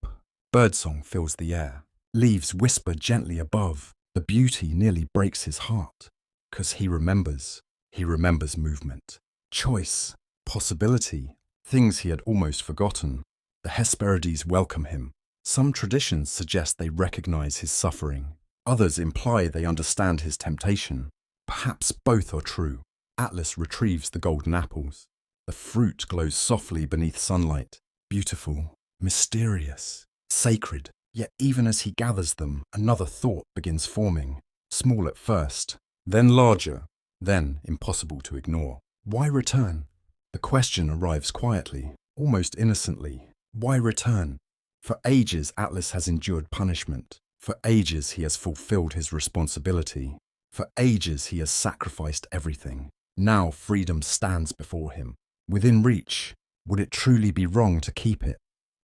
Birdsong fills the air. Leaves whisper gently above. The beauty nearly breaks his heart. 'Cause he remembers. He remembers movement, choice, possibility, things he had almost forgotten. The Hesperides welcome him. Some traditions suggest they recognize his suffering. Others imply they understand his temptation. Perhaps both are true. Atlas retrieves the golden apples. The fruit glows softly beneath sunlight. Beautiful, mysterious, sacred. Yet even as he gathers them, another thought begins forming. Small at first, then larger, then impossible to ignore. Why return? The question arrives quietly, almost innocently. Why return? For ages, Atlas has endured punishment. For ages, he has fulfilled his responsibility. For ages, he has sacrificed everything. Now freedom stands before him. Within reach, would it truly be wrong to keep it?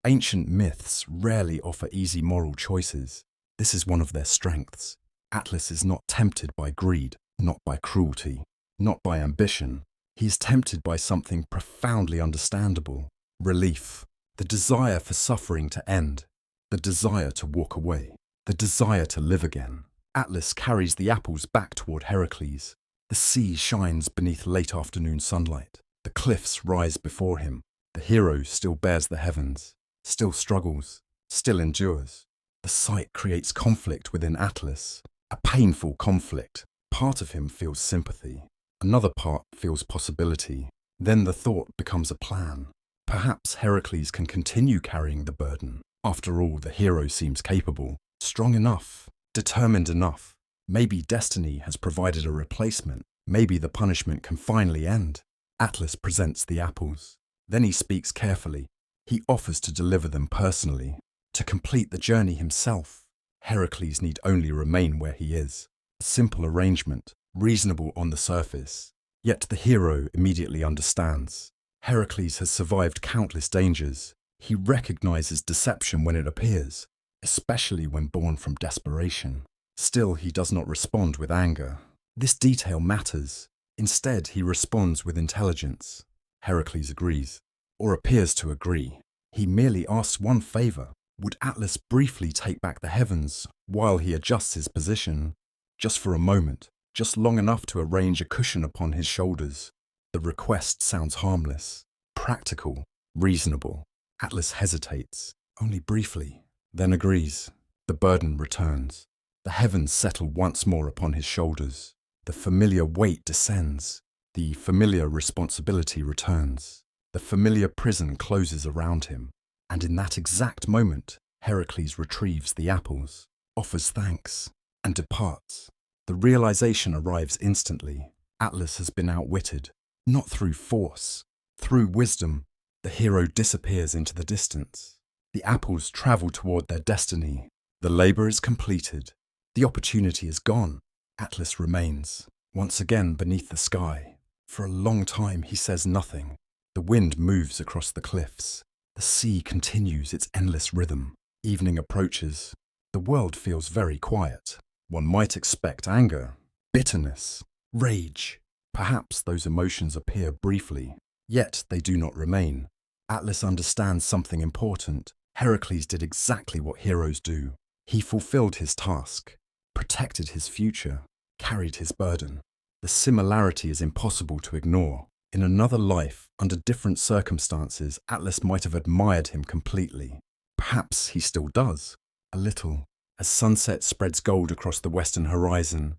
Ancient myths rarely offer easy moral choices. This is one of their strengths. Atlas is not tempted by greed, not by cruelty, not by ambition. He is tempted by something profoundly understandable. Relief. The desire for suffering to end, the desire to walk away, the desire to live again. Atlas carries the apples back toward Heracles. The sea shines beneath late afternoon sunlight. The cliffs rise before him. The hero still bears the heavens, still struggles, still endures. The sight creates conflict within Atlas, a painful conflict. Part of him feels sympathy, another part feels possibility. Then the thought becomes a plan. Perhaps Heracles can continue carrying the burden. After all, the hero seems capable, strong enough, determined enough. Maybe destiny has provided a replacement. Maybe the punishment can finally end. Atlas presents the apples. Then he speaks carefully. He offers to deliver them personally, to complete the journey himself. Heracles need only remain where he is. A simple arrangement, reasonable on the surface. Yet the hero immediately understands. Heracles has survived countless dangers. He recognizes deception when it appears, especially when born from desperation. Still, he does not respond with anger. This detail matters. Instead, he responds with intelligence. Heracles agrees, or appears to agree. He merely asks one favor. Would Atlas briefly take back the heavens while he adjusts his position? Just for a moment, just long enough to arrange a cushion upon his shoulders. The request sounds harmless, practical, reasonable. Atlas hesitates, only briefly, then agrees. The burden returns. The heavens settle once more upon his shoulders. The familiar weight descends. The familiar responsibility returns. The familiar prison closes around him. And in that exact moment, Heracles retrieves the apples, offers thanks, and departs. The realization arrives instantly. Atlas has been outwitted, not through force, through wisdom. The hero disappears into the distance. The apples travel toward their destiny. The labor is completed. The opportunity is gone. Atlas remains, once again beneath the sky. For a long time he says nothing. The wind moves across the cliffs. The sea continues its endless rhythm. Evening approaches. The world feels very quiet. One might expect anger, bitterness, rage. Perhaps those emotions appear briefly, yet they do not remain. Atlas understands something important. Heracles did exactly what heroes do. He fulfilled his task, protected his future, carried his burden. The similarity is impossible to ignore. In another life, under different circumstances, Atlas might have admired him completely. Perhaps he still does, a little. As sunset spreads gold across the western horizon,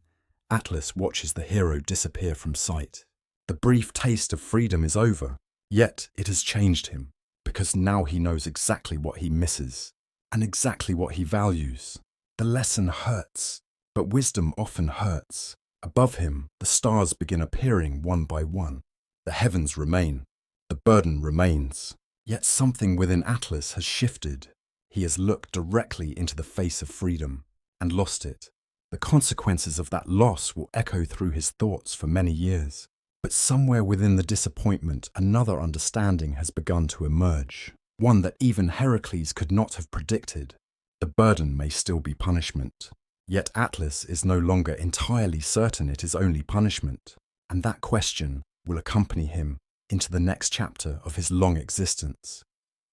Atlas watches the hero disappear from sight. The brief taste of freedom is over, yet it has changed him, because now he knows exactly what he misses, and exactly what he values. The lesson hurts, but wisdom often hurts. Above him, the stars begin appearing one by one. The heavens remain. The burden remains. Yet something within Atlas has shifted. He has looked directly into the face of freedom and lost it. The consequences of that loss will echo through his thoughts for many years. But somewhere within the disappointment, another understanding has begun to emerge, one that even Heracles could not have predicted. The burden may still be punishment, yet Atlas is no longer entirely certain it is only punishment, and that question will accompany him into the next chapter of his long existence.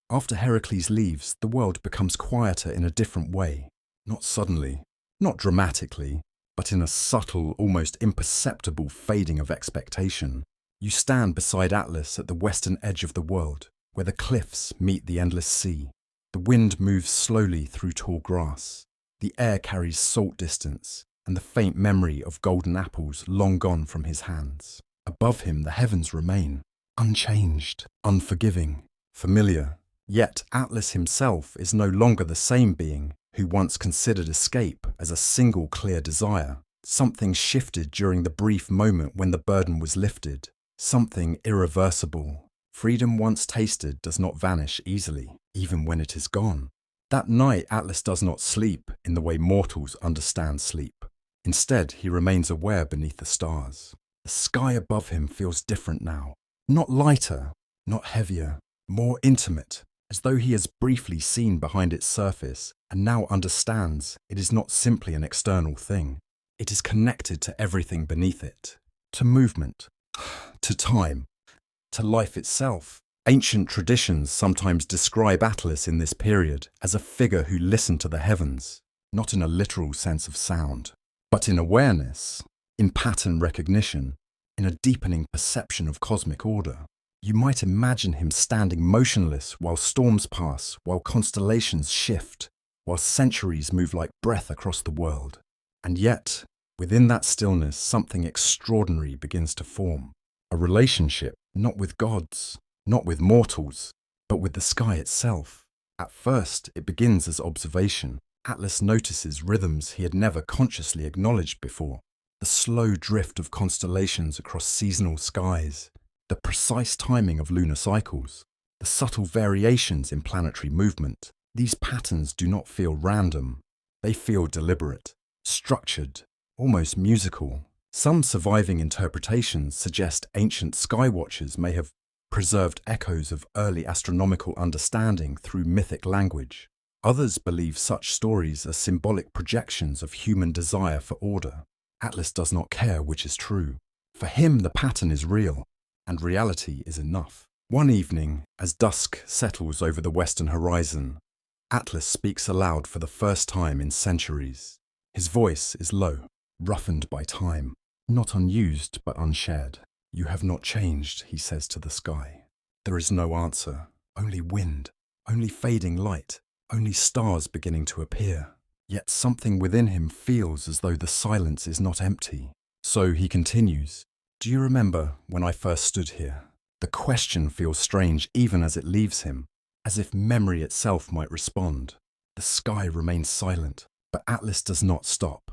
After Heracles leaves, the world becomes quieter in a different way, not suddenly, not dramatically, but in a subtle, almost imperceptible fading of expectation. You stand beside Atlas at the western edge of the world, where the cliffs meet the endless sea. The wind moves slowly through tall grass. The air carries salt distance and the faint memory of golden apples long gone from his hands. Above him the heavens remain, unchanged, unforgiving, familiar. Yet Atlas himself is no longer the same being who once considered escape as a single clear desire. Something shifted during the brief moment when the burden was lifted. Something irreversible. Freedom once tasted does not vanish easily, even when it is gone. That night Atlas does not sleep in the way mortals understand sleep. Instead, he remains aware beneath the stars. The sky above him feels different now. Not lighter, not heavier, more intimate, as though he has briefly seen behind its surface and now understands it is not simply an external thing. It is connected to everything beneath it, to movement, to time, to life itself. Ancient traditions sometimes describe Atlas in this period as a figure who listened to the heavens, not in a literal sense of sound, but in awareness, in pattern recognition, in a deepening perception of cosmic order. You might imagine him standing motionless while storms pass, while constellations shift, while centuries move like breath across the world. And yet, within that stillness, something extraordinary begins to form. A relationship, not with gods, not with mortals, but with the sky itself. At first, it begins as observation. Atlas notices rhythms he had never consciously acknowledged before. The slow drift of constellations across seasonal skies, the precise timing of lunar cycles, the subtle variations in planetary movement. These patterns do not feel random. They feel deliberate, structured, almost musical. Some surviving interpretations suggest ancient skywatchers may have preserved echoes of early astronomical understanding through mythic language. Others believe such stories are symbolic projections of human desire for order. Atlas does not care which is true. For him, the pattern is real, and reality is enough. One evening, as dusk settles over the western horizon, Atlas speaks aloud for the first time in centuries. His voice is low, roughened by time, not unused but unshared. "You have not changed," he says to the sky. There is no answer, only wind, only fading light, only stars beginning to appear. Yet something within him feels as though the silence is not empty. So he continues, "Do you remember when I first stood here?" The question feels strange even as it leaves him, as if memory itself might respond. The sky remains silent, but Atlas does not stop.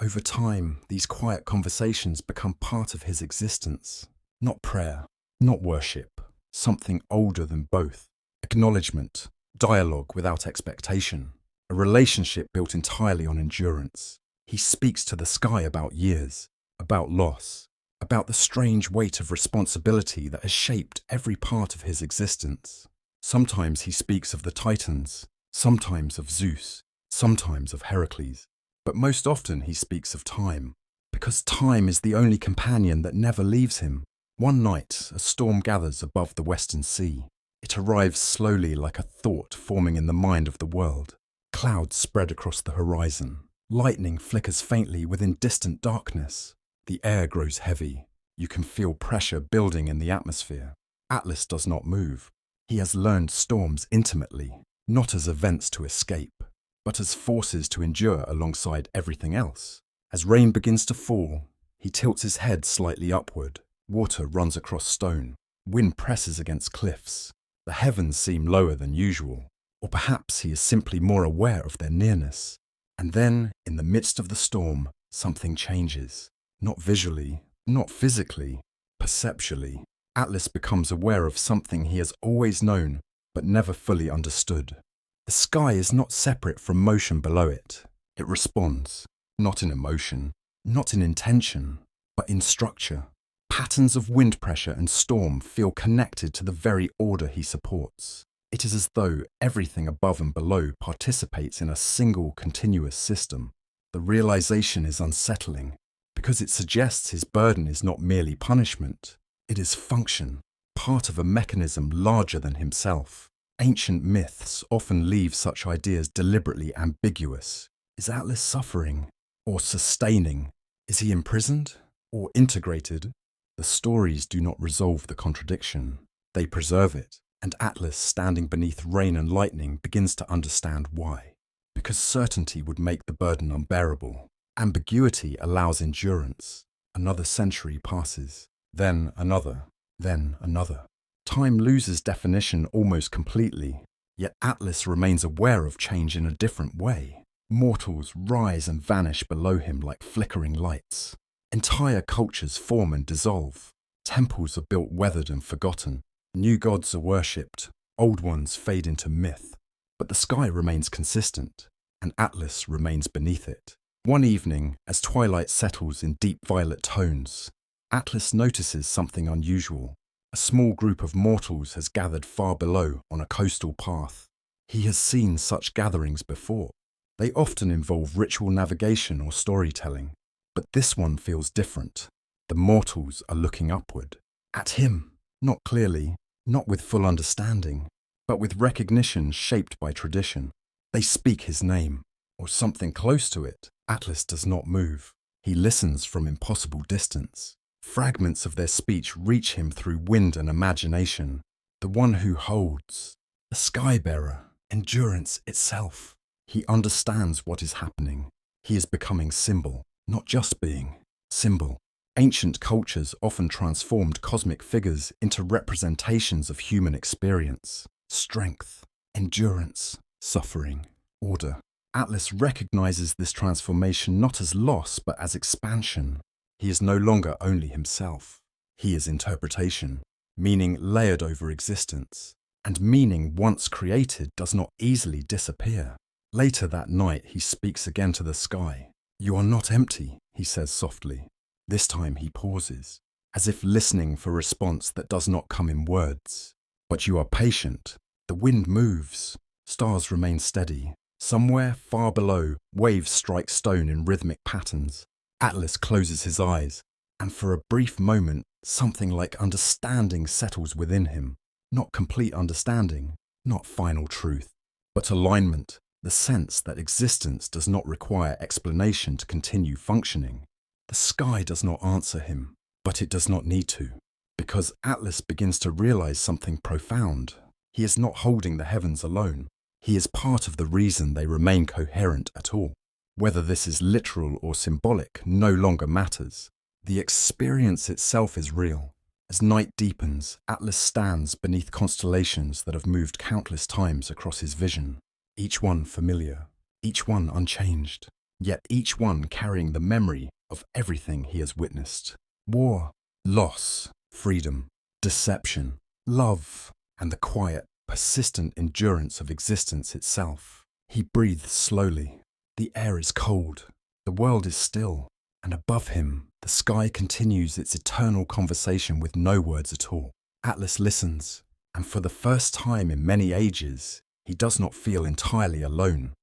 Over time, these quiet conversations become part of his existence. Not prayer, not worship, something older than both. Acknowledgement, dialogue without expectation. A relationship built entirely on endurance. He speaks to the sky about years, about loss, about the strange weight of responsibility that has shaped every part of his existence. Sometimes he speaks of the Titans, sometimes of Zeus, sometimes of Heracles. But most often he speaks of time, because time is the only companion that never leaves him. One night, a storm gathers above the western sea. It arrives slowly like a thought forming in the mind of the world. Clouds spread across the horizon. Lightning flickers faintly within distant darkness. The air grows heavy. You can feel pressure building in the atmosphere. Atlas does not move. He has learned storms intimately, not as events to escape, but as forces to endure alongside everything else. As rain begins to fall, he tilts his head slightly upward. Water runs across stone. Wind presses against cliffs. The heavens seem lower than usual. Or perhaps he is simply more aware of their nearness. And then, in the midst of the storm, something changes. Not visually, not physically, perceptually. Atlas becomes aware of something he has always known, but never fully understood. The sky is not separate from motion below it. It responds, not in emotion, not in intention, but in structure. Patterns of wind pressure and storm feel connected to the very order he supports. It is as though everything above and below participates in a single continuous system. The realization is unsettling, because it suggests his burden is not merely punishment. It is function, part of a mechanism larger than himself. Ancient myths often leave such ideas deliberately ambiguous. Is Atlas suffering or sustaining? Is he imprisoned or integrated? The stories do not resolve the contradiction. They preserve it. And Atlas, standing beneath rain and lightning, begins to understand why. Because certainty would make the burden unbearable. Ambiguity allows endurance. Another century passes, then another, then another. Time loses definition almost completely, yet Atlas remains aware of change in a different way. Mortals rise and vanish below him like flickering lights. Entire cultures form and dissolve. Temples are built weathered and forgotten. New gods are worshipped, old ones fade into myth. But the sky remains consistent, and Atlas remains beneath it. One evening, as twilight settles in deep violet tones, Atlas notices something unusual. A small group of mortals has gathered far below on a coastal path. He has seen such gatherings before. They often involve ritual navigation or storytelling, but this one feels different. The mortals are looking upward, at him, not clearly, not with full understanding, but with recognition shaped by tradition. They speak his name, or something close to it. Atlas does not move. He listens from impossible distance. Fragments of their speech reach him through wind and imagination. The one who holds, the sky bearer, endurance itself. He understands what is happening. He is becoming symbol, not just being. Symbol. Ancient cultures often transformed cosmic figures into representations of human experience, strength, endurance, suffering, order. Atlas recognizes this transformation not as loss but as expansion. He is no longer only himself. He is interpretation, meaning layered over existence. And meaning once created does not easily disappear. Later that night he speaks again to the sky. "You are not empty," he says softly. This time he pauses, as if listening for response that does not come in words. "But you are patient. The wind moves. Stars remain steady. Somewhere far below, waves strike stone in rhythmic patterns." Atlas closes his eyes, and for a brief moment, something like understanding settles within him. Not complete understanding, not final truth, but alignment, the sense that existence does not require explanation to continue functioning. The sky does not answer him, but it does not need to, because Atlas begins to realize something profound. He is not holding the heavens alone. He is part of the reason they remain coherent at all. Whether this is literal or symbolic no longer matters. The experience itself is real. As night deepens, Atlas stands beneath constellations that have moved countless times across his vision, each one familiar, each one unchanged, yet each one carrying the memory of everything he has witnessed. War, loss, freedom, deception, love, and the quiet, persistent endurance of existence itself. He breathes slowly. The air is cold. The world is still. And above him, the sky continues its eternal conversation with no words at all. Atlas listens, and for the first time in many ages, he does not feel entirely alone.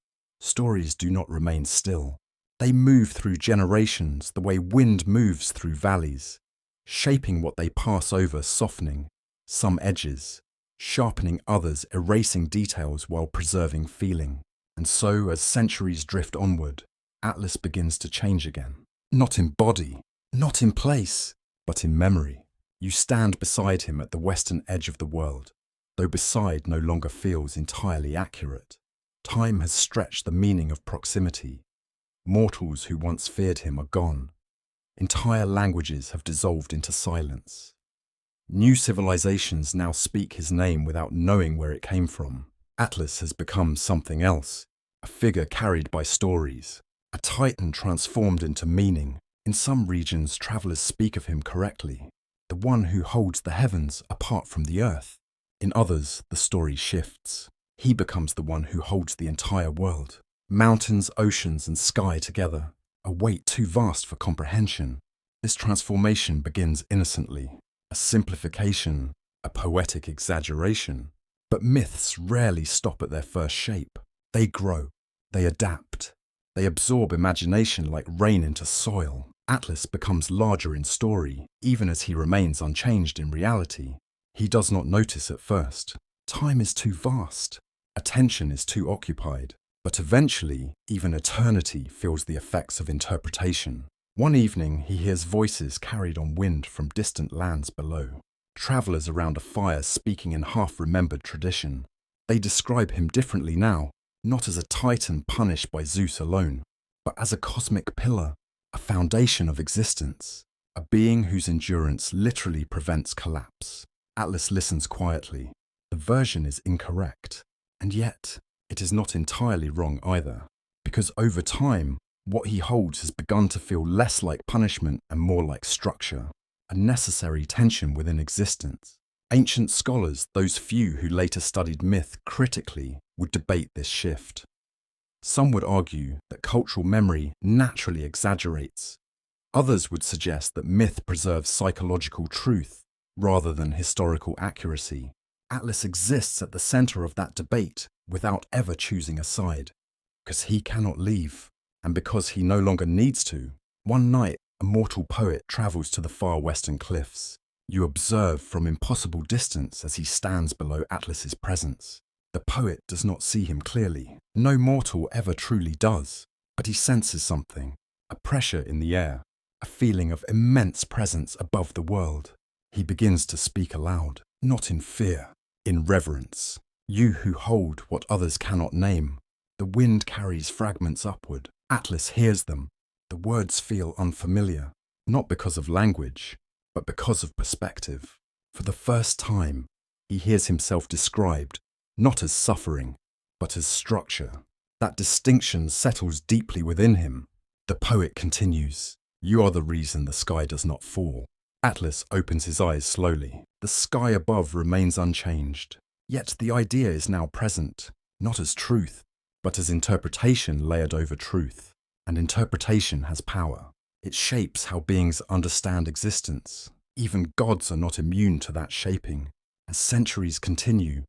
Stories do not remain still. They move through generations the way wind moves through valleys, shaping what they pass over, softening some edges, sharpening others, erasing details while preserving feeling. And so, as centuries drift onward, Atlas begins to change again. Not in body, not in place, but in memory. You stand beside him at the western edge of the world, though beside no longer feels entirely accurate. Time has stretched the meaning of proximity. Mortals who once feared him are gone. Entire languages have dissolved into silence. New civilizations now speak his name without knowing where it came from. Atlas has become something else, a figure carried by stories. A titan transformed into meaning. In some regions, travelers speak of him correctly, the one who holds the heavens apart from the earth. In others, the story shifts. He becomes the one who holds the entire world. Mountains, oceans, and sky together, a weight too vast for comprehension. This transformation begins innocently, a simplification, a poetic exaggeration. But myths rarely stop at their first shape. They grow, they adapt. They absorb imagination like rain into soil. Atlas becomes larger in story, even as he remains unchanged in reality. He does not notice at first. Time is too vast. Attention is too occupied. But eventually, even eternity feels the effects of interpretation. One evening, he hears voices carried on wind from distant lands below. Travelers around a fire speaking in half-remembered tradition. They describe him differently now. Not as a titan punished by Zeus alone, but as a cosmic pillar, a foundation of existence, a being whose endurance literally prevents collapse. Atlas listens quietly. The version is incorrect, and yet it is not entirely wrong either, because over time, what he holds has begun to feel less like punishment and more like structure, a necessary tension within existence. Ancient scholars, those few who later studied myth critically, would debate this shift. Some would argue that cultural memory naturally exaggerates. Others would suggest that myth preserves psychological truth rather than historical accuracy. Atlas exists at the center of that debate without ever choosing a side, because he cannot leave, and because he no longer needs to. One night, a mortal poet travels to the far western cliffs. You observe from impossible distance as he stands below Atlas's presence. The poet does not see him clearly. No mortal ever truly does. But he senses something, a pressure in the air, a feeling of immense presence above the world. He begins to speak aloud, not in fear, in reverence. You who hold what others cannot name, The wind carries fragments upward. Atlas hears them. The words feel unfamiliar, not because of language, but because of perspective. For the first time, he hears himself described, not as suffering, but as structure. That distinction settles deeply within him. The poet continues, "You are the reason the sky does not fall." Atlas opens his eyes slowly. The sky above remains unchanged. Yet the idea is now present, not as truth, but as interpretation layered over truth. And interpretation has power. It shapes how beings understand existence. Even gods are not immune to that shaping. As centuries continue,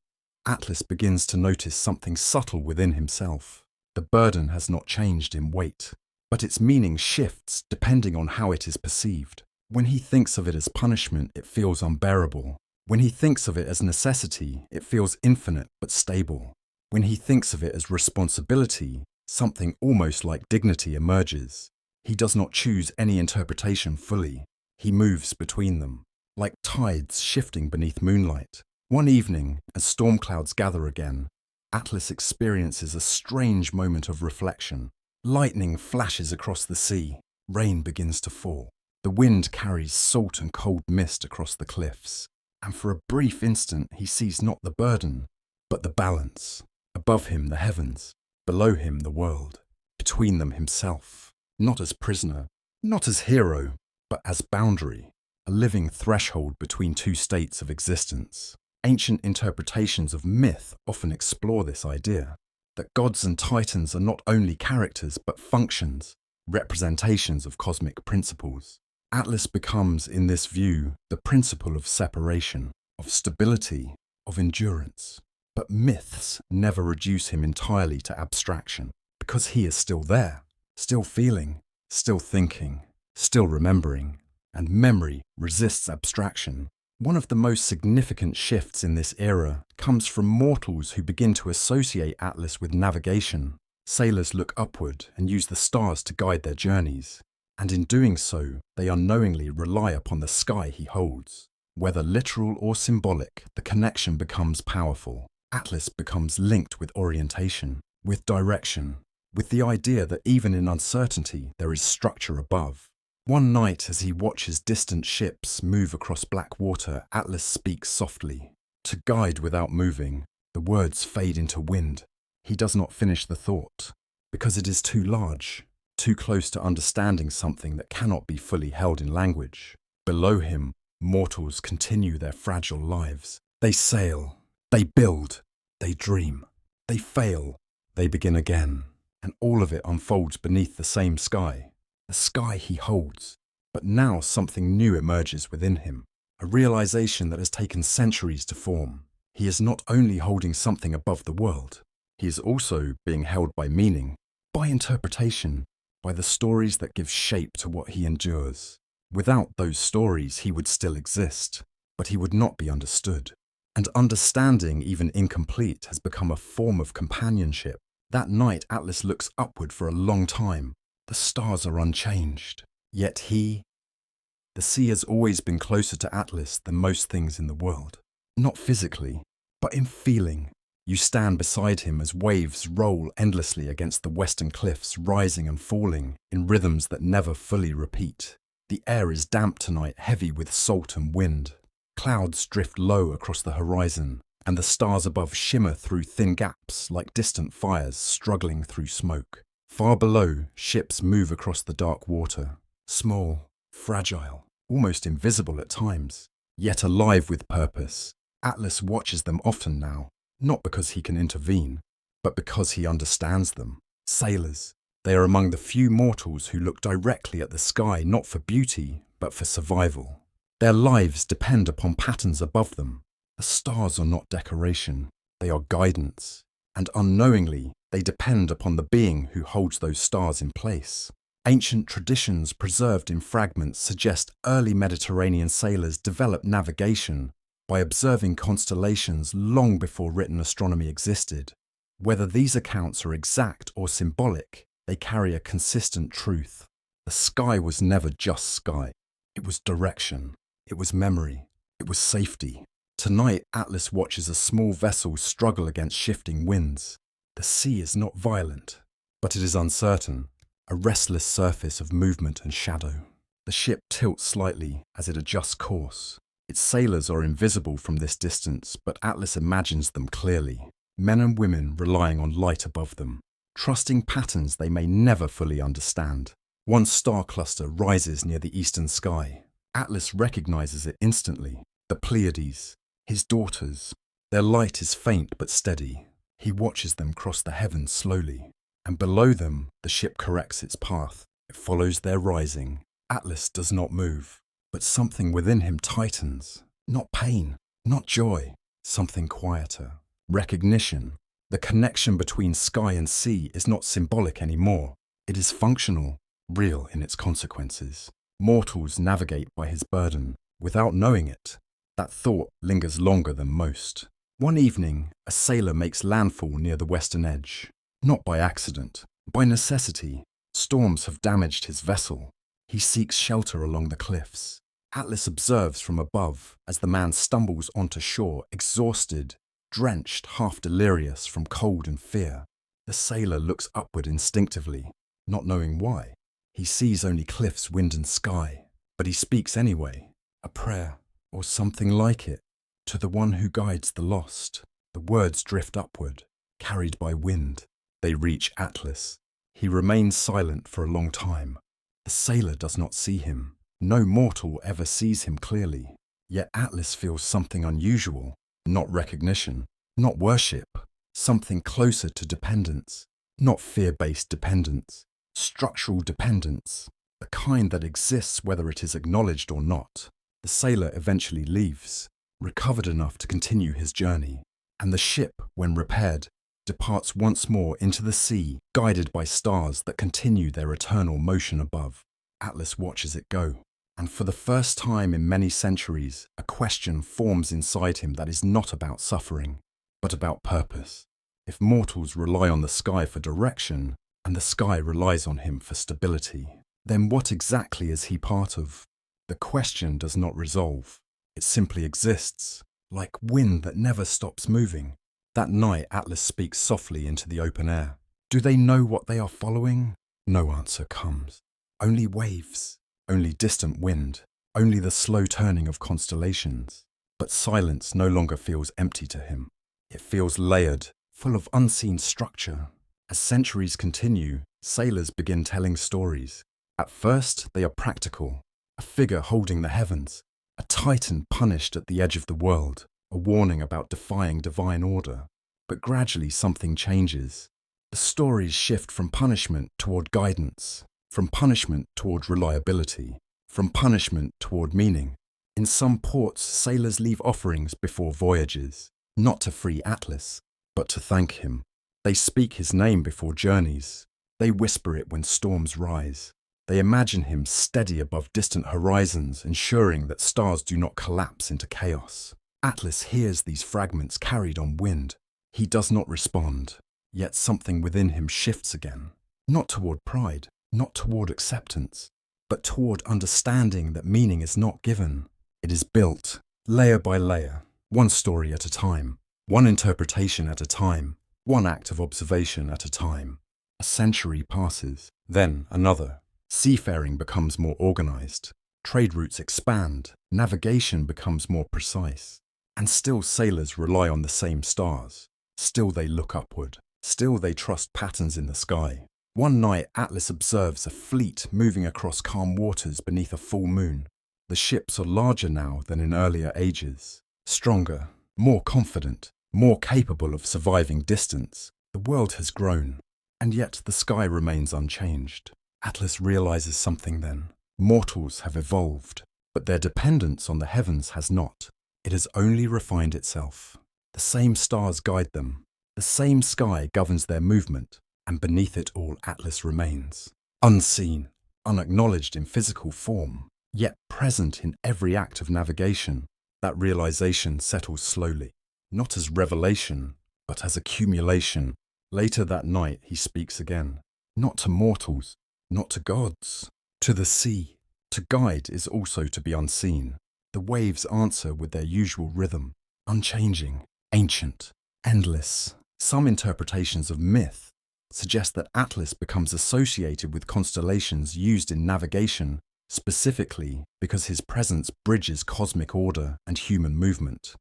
Atlas begins to notice something subtle within himself. The burden has not changed in weight, but its meaning shifts depending on how it is perceived. When he thinks of it as punishment, it feels unbearable. When he thinks of it as necessity, it feels infinite but stable. When he thinks of it as responsibility, something almost like dignity emerges. He does not choose any interpretation fully. He moves between them, like tides shifting beneath moonlight. One evening, as storm clouds gather again, Atlas experiences a strange moment of reflection. Lightning flashes across the sea. Rain begins to fall. The wind carries salt and cold mist across the cliffs. And for a brief instant, he sees not the burden, but the balance. Above him, the heavens. Below him, the world. Between them, himself. Not as prisoner, not as hero, but as boundary. A living threshold between two states of existence. Ancient interpretations of myth often explore this idea, that gods and titans are not only characters but functions, representations of cosmic principles. Atlas becomes, in this view, the principle of separation, of stability, of endurance. But myths never reduce him entirely to abstraction, because he is still there, still feeling, still thinking, still remembering. And memory resists abstraction. One of the most significant shifts in this era comes from mortals who begin to associate Atlas with navigation. Sailors look upward and use the stars to guide their journeys. And in doing so, they unknowingly rely upon the sky he holds. Whether literal or symbolic, the connection becomes powerful. Atlas becomes linked with orientation, with direction, with the idea that even in uncertainty there is structure above. One night, as he watches distant ships move across black water, Atlas speaks softly. To guide without moving, the words fade into wind. He does not finish the thought, because it is too large, too close to understanding something that cannot be fully held in language. Below him, mortals continue their fragile lives. They sail, they build, they dream, they fail, they begin again, and all of it unfolds beneath the same sky. The sky he holds. But now something new emerges within him, a realization that has taken centuries to form. He is not only holding something above the world, he is also being held by meaning, by interpretation, by the stories that give shape to what he endures. Without those stories, he would still exist, but he would not be understood. And understanding, even incomplete, has become a form of companionship. That night, Atlas looks upward for a long time. The stars are unchanged, yet the sea has always been closer to Atlas than most things in the world. Not physically, but in feeling. You stand beside him as waves roll endlessly against the western cliffs, rising and falling in rhythms that never fully repeat. The air is damp tonight, heavy with salt and wind. Clouds drift low across the horizon, and the stars above shimmer through thin gaps like distant fires struggling through smoke. Far below, ships move across the dark water, small, fragile, almost invisible at times, yet alive with purpose. Atlas watches them often now, not because he can intervene, but because he understands them. Sailors, they are among the few mortals who look directly at the sky not for beauty, but for survival. Their lives depend upon patterns above them. The stars are not decoration, they are guidance. And unknowingly, they depend upon the being who holds those stars in place. Ancient traditions preserved in fragments suggest early Mediterranean sailors developed navigation by observing constellations long before written astronomy existed. Whether these accounts are exact or symbolic, they carry a consistent truth. The sky was never just sky. It was direction. It was memory. It was safety. Tonight, Atlas watches a small vessel struggle against shifting winds. The sea is not violent, but it is uncertain, a restless surface of movement and shadow. The ship tilts slightly as it adjusts course. Its sailors are invisible from this distance, but Atlas imagines them clearly. Men and women relying on light above them, trusting patterns they may never fully understand. One star cluster rises near the eastern sky. Atlas recognizes it instantly. The Pleiades, his daughters. Their light is faint but steady. He watches them cross the heavens slowly, and below them the ship corrects its path. It follows their rising. Atlas does not move, but something within him tightens. Not pain, not joy, something quieter. Recognition. The connection between sky and sea is not symbolic anymore. It is functional, real in its consequences. Mortals navigate by his burden, without knowing it. That thought lingers longer than most. One evening, a sailor makes landfall near the western edge. Not by accident, by necessity. Storms have damaged his vessel. He seeks shelter along the cliffs. Atlas observes from above as the man stumbles onto shore, exhausted, drenched, half delirious from cold and fear. The sailor looks upward instinctively, not knowing why. He sees only cliffs, wind and sky, but he speaks anyway. A prayer, or something like it, to the one who guides the lost. The words drift upward, carried by wind. They reach Atlas. He remains silent for a long time. The sailor does not see him. No mortal ever sees him clearly. Yet Atlas feels something unusual. Not recognition, not worship. Something closer to dependence. Not fear-based dependence. Structural dependence. The kind that exists whether it is acknowledged or not. The sailor eventually leaves, recovered enough to continue his journey. And the ship, when repaired, departs once more into the sea, guided by stars that continue their eternal motion above. Atlas watches it go, and for the first time in many centuries, a question forms inside him that is not about suffering, but about purpose. If mortals rely on the sky for direction, and the sky relies on him for stability, then what exactly is he part of? The question does not resolve. It simply exists, like wind that never stops moving. That night, Atlas speaks softly into the open air. Do they know what they are following? No answer comes. Only waves, only distant wind, only the slow turning of constellations. But silence no longer feels empty to him. It feels layered, full of unseen structure. As centuries continue, sailors begin telling stories. At first, they are practical. A figure holding the heavens, a titan punished at the edge of the world, a warning about defying divine order. But gradually something changes. The stories shift from punishment toward guidance, from punishment toward reliability, from punishment toward meaning. In some ports, sailors leave offerings before voyages, not to free Atlas, but to thank him. They speak his name before journeys. They whisper it when storms rise. They imagine him steady above distant horizons, ensuring that stars do not collapse into chaos. Atlas hears these fragments carried on wind. He does not respond, yet something within him shifts again. Not toward pride, not toward acceptance, but toward understanding that meaning is not given. It is built, layer by layer, one story at a time, one interpretation at a time, one act of observation at a time. A century passes, then another. Seafaring becomes more organized. Trade routes expand. Navigation becomes more precise. And still sailors rely on the same stars. Still they look upward. Still they trust patterns in the sky. One night Atlas observes a fleet moving across calm waters beneath a full moon. The ships are larger now than in earlier ages. Stronger, more confident, more capable of surviving distance. The world has grown, and yet the sky remains unchanged. Atlas realizes something then. Mortals have evolved, but their dependence on the heavens has not. It has only refined itself. The same stars guide them. The same sky governs their movement, and beneath it all Atlas remains. Unseen, unacknowledged in physical form, yet present in every act of navigation. That realization settles slowly, not as revelation, but as accumulation. Later that night he speaks again, not to mortals, not to gods, to the sea. To guide is also to be unseen. The waves answer with their usual rhythm, unchanging, ancient, endless. Some interpretations of myth suggest that Atlas becomes associated with constellations used in navigation, specifically because his presence bridges cosmic order and human movement.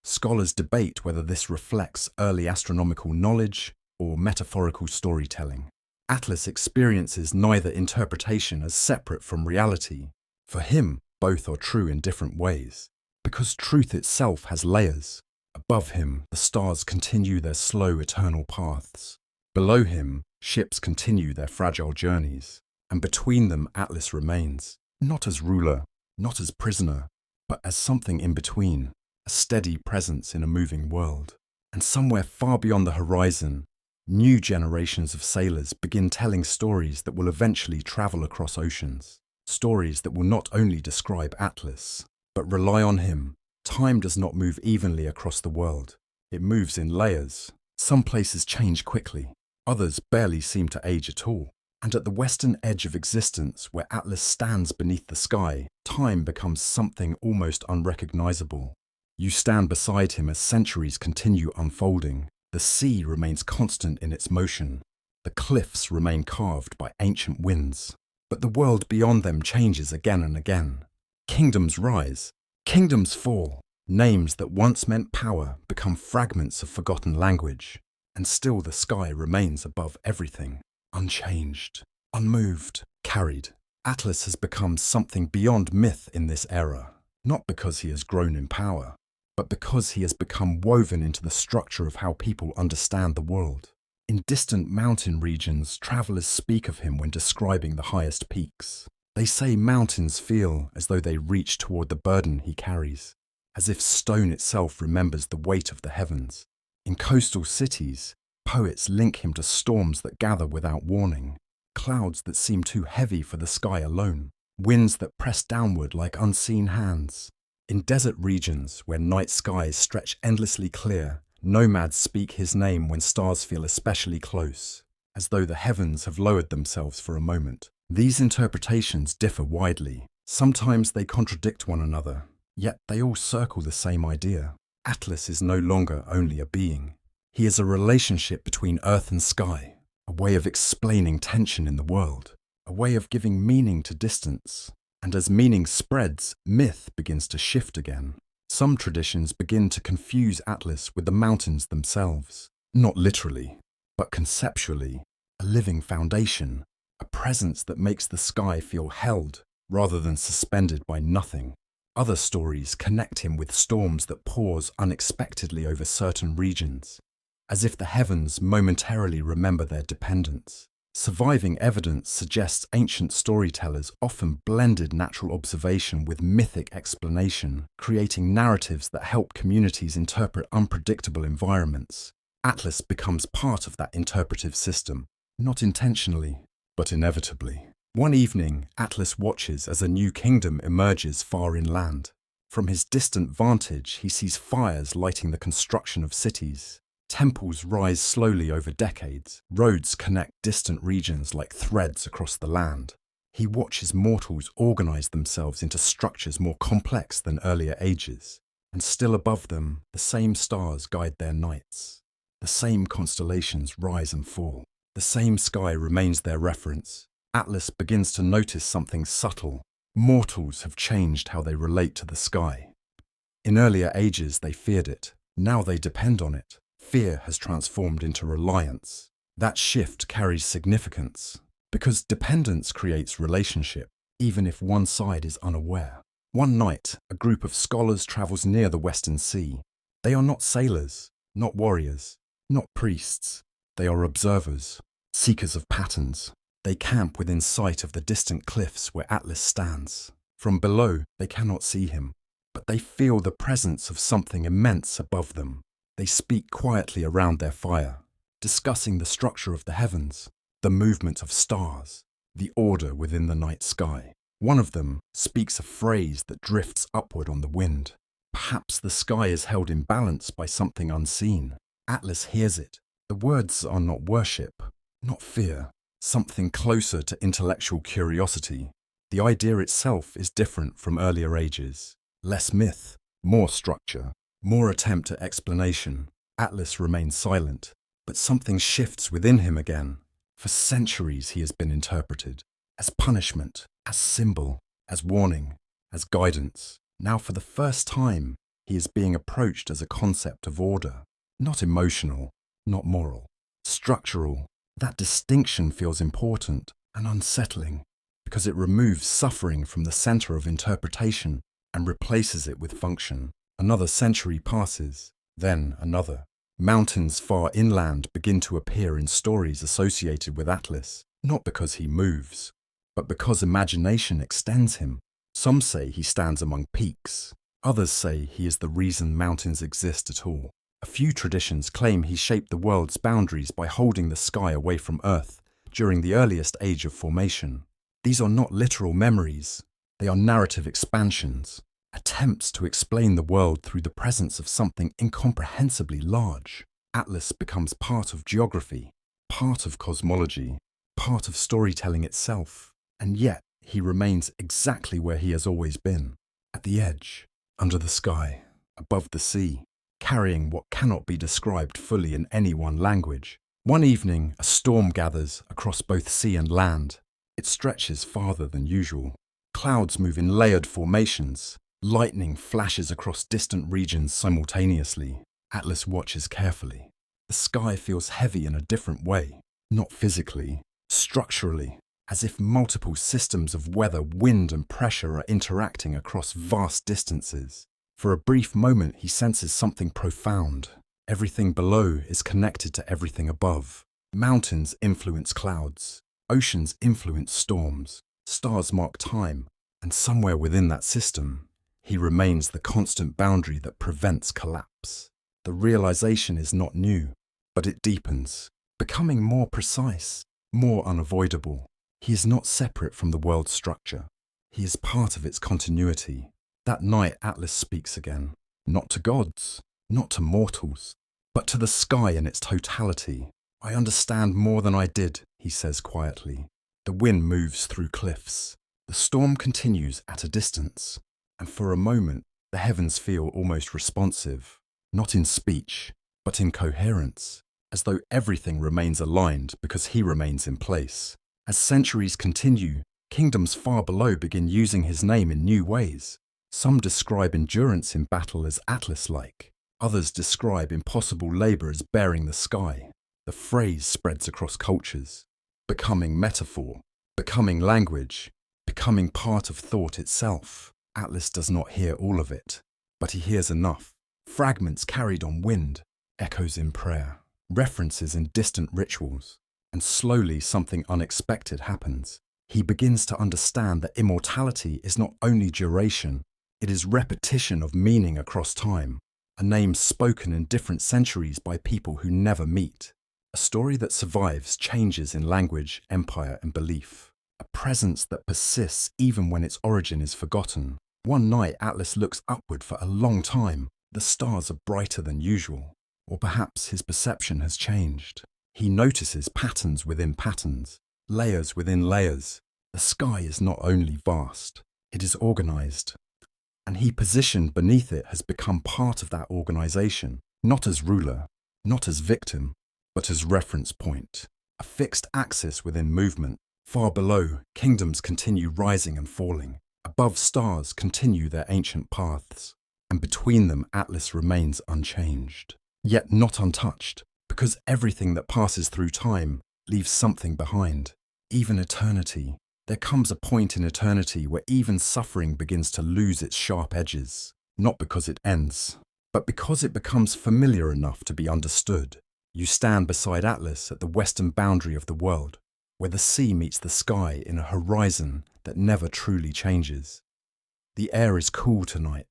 Scholars debate whether this reflects early astronomical knowledge or metaphorical storytelling. Atlas experiences neither interpretation as separate from reality. For him, both are true in different ways, because truth itself has layers. Above him, the stars continue their slow eternal paths. Below him, ships continue their fragile journeys. And between them, Atlas remains, not as ruler, not as prisoner, but as something in between, a steady presence in a moving world. And somewhere far beyond the horizon, new generations of sailors begin telling stories that will eventually travel across oceans. Stories that will not only describe Atlas, but rely on him. Time does not move evenly across the world. It moves in layers. Some places change quickly. Others barely seem to age at all. And at the western edge of existence, where Atlas stands beneath the sky, time becomes something almost unrecognizable. You stand beside him as centuries continue unfolding. The sea remains constant in its motion. The cliffs remain carved by ancient winds. But the world beyond them changes again and again. Kingdoms rise. Kingdoms fall. Names that once meant power become fragments of forgotten language. And still the sky remains above everything. Unchanged, unmoved, carried. Atlas has become something beyond myth in this era, not because he has grown in power, but because he has become woven into the structure of how people understand the world. In distant mountain regions, travelers speak of him when describing the highest peaks. They say mountains feel as though they reach toward the burden he carries, as if stone itself remembers the weight of the heavens. In coastal cities, poets link him to storms that gather without warning, clouds that seem too heavy for the sky alone, winds that press downward like unseen hands. In desert regions where night skies stretch endlessly clear, nomads speak his name when stars feel especially close, as though the heavens have lowered themselves for a moment. These interpretations differ widely. Sometimes they contradict one another, yet they all circle the same idea. Atlas is no longer only a being. He is a relationship between earth and sky, a way of explaining tension in the world, a way of giving meaning to distance. And as meaning spreads, myth begins to shift again. Some traditions begin to confuse Atlas with the mountains themselves, not literally, but conceptually, a living foundation, a presence that makes the sky feel held rather than suspended by nothing. Other stories connect him with storms that pause unexpectedly over certain regions, as if the heavens momentarily remember their dependence. Surviving evidence suggests ancient storytellers often blended natural observation with mythic explanation, creating narratives that help communities interpret unpredictable environments. Atlas becomes part of that interpretive system, not intentionally, but inevitably. One evening, Atlas watches as a new kingdom emerges far inland. From his distant vantage, he sees fires lighting the construction of cities. Temples rise slowly over decades. Roads connect distant regions like threads across the land. He watches mortals organize themselves into structures more complex than earlier ages. And still above them, the same stars guide their nights. The same constellations rise and fall. The same sky remains their reference. Atlas begins to notice something subtle. Mortals have changed how they relate to the sky. In earlier ages, they feared it. Now they depend on it. Fear has transformed into reliance. That shift carries significance, because dependence creates relationship, even if one side is unaware. One night, a group of scholars travels near the Western Sea. They are not sailors, not warriors, not priests. They are observers, seekers of patterns. They camp within sight of the distant cliffs where Atlas stands. From below, they cannot see him, but they feel the presence of something immense above them. They speak quietly around their fire, discussing the structure of the heavens, the movement of stars, the order within the night sky. One of them speaks a phrase that drifts upward on the wind. Perhaps the sky is held in balance by something unseen. Atlas hears it. The words are not worship, not fear, something closer to intellectual curiosity. The idea itself is different from earlier ages. Less myth, more structure, more attempt at explanation. Atlas remains silent, but something shifts within him again. For centuries he has been interpreted as punishment, as symbol, as warning, as guidance. Now for the first time, he is being approached as a concept of order, not emotional, not moral, structural. That distinction feels important and unsettling because it removes suffering from the center of interpretation and replaces it with function. Another century passes, then another. Mountains far inland begin to appear in stories associated with Atlas, not because he moves, but because imagination extends him. Some say he stands among peaks. Others say he is the reason mountains exist at all. A few traditions claim he shaped the world's boundaries by holding the sky away from Earth during the earliest age of formation. These are not literal memories. They are narrative expansions, attempts to explain the world through the presence of something incomprehensibly large. Atlas becomes part of geography, part of cosmology, part of storytelling itself, and yet he remains exactly where he has always been, at the edge, under the sky, above the sea, carrying what cannot be described fully in any one language. One evening, a storm gathers across both sea and land. It stretches farther than usual. Clouds move in layered formations. Lightning flashes across distant regions simultaneously. Atlas watches carefully. The sky feels heavy in a different way, not physically, structurally, as if multiple systems of weather, wind, and pressure are interacting across vast distances. For a brief moment, he senses something profound. Everything below is connected to everything above. Mountains influence clouds. Oceans influence storms. Stars mark time. And somewhere within that system, he remains the constant boundary that prevents collapse. The realization is not new, but it deepens, becoming more precise, more unavoidable. He is not separate from the world's structure. He is part of its continuity. That night, Atlas speaks again, not to gods, not to mortals, but to the sky in its totality. I understand more than I did, he says quietly. The wind moves through cliffs. The storm continues at a distance, and for a moment, the heavens feel almost responsive, not in speech, but in coherence, as though everything remains aligned because he remains in place. As centuries continue, kingdoms far below begin using his name in new ways. Some describe endurance in battle as Atlas-like. Others describe impossible labor as bearing the sky. The phrase spreads across cultures, becoming metaphor, becoming language, becoming part of thought itself. Atlas does not hear all of it, but he hears enough. Fragments carried on wind, echoes in prayer, references in distant rituals, and slowly something unexpected happens. He begins to understand that immortality is not only duration, it is repetition of meaning across time, a name spoken in different centuries by people who never meet, a story that survives changes in language, empire, and belief, a presence that persists even when its origin is forgotten. One night, Atlas looks upward for a long time. The stars are brighter than usual, or perhaps his perception has changed. He notices patterns within patterns, layers within layers. The sky is not only vast, it is organized. And he positioned beneath it has become part of that organization, not as ruler, not as victim, but as reference point, a fixed axis within movement. Far below, kingdoms continue rising and falling. Above, stars continue their ancient paths, and between them Atlas remains unchanged, yet not untouched, because everything that passes through time leaves something behind, even eternity. There comes a point in eternity where even suffering begins to lose its sharp edges, not because it ends, but because it becomes familiar enough to be understood. You stand beside Atlas at the western boundary of the world, where the sea meets the sky in a horizon that never truly changes. The air is cool tonight.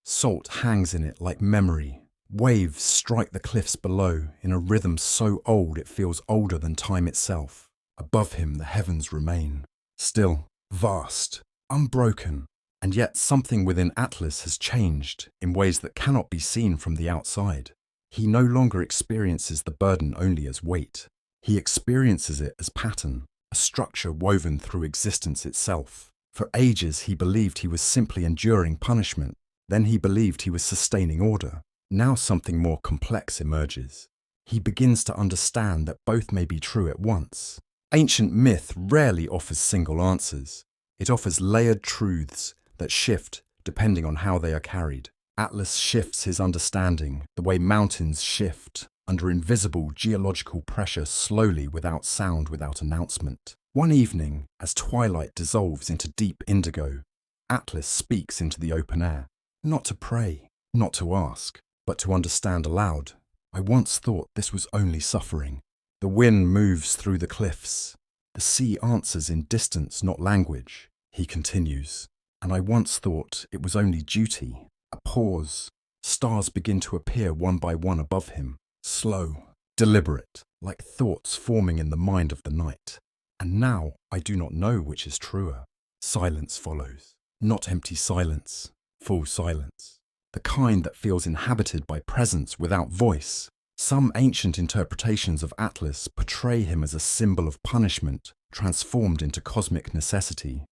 Salt hangs in it like memory. Waves strike the cliffs below in a rhythm so old it feels older than time itself. Above him the heavens remain, still, vast, unbroken, and yet something within Atlas has changed in ways that cannot be seen from the outside. He no longer experiences the burden only as weight. He experiences it as pattern, a structure woven through existence itself. For ages he believed he was simply enduring punishment. Then he believed he was sustaining order. Now something more complex emerges. He begins to understand that both may be true at once. Ancient myth rarely offers single answers. It offers layered truths that shift depending on how they are carried. Atlas shifts his understanding the way mountains shift under invisible geological pressure, slowly, without sound, without announcement. One evening, as twilight dissolves into deep indigo, Atlas speaks into the open air, not to pray, not to ask, but to understand aloud. I once thought this was only suffering. The wind moves through the cliffs. The sea answers in distance, not language. He continues, and I once thought it was only duty. A pause. Stars begin to appear one by one above him, slow, deliberate, like thoughts forming in the mind of the night. And now I do not know which is truer. Silence follows. Not empty silence, full silence. The kind that feels inhabited by presence without voice. Some ancient interpretations of Atlas portray him as a symbol of punishment, transformed into cosmic necessity.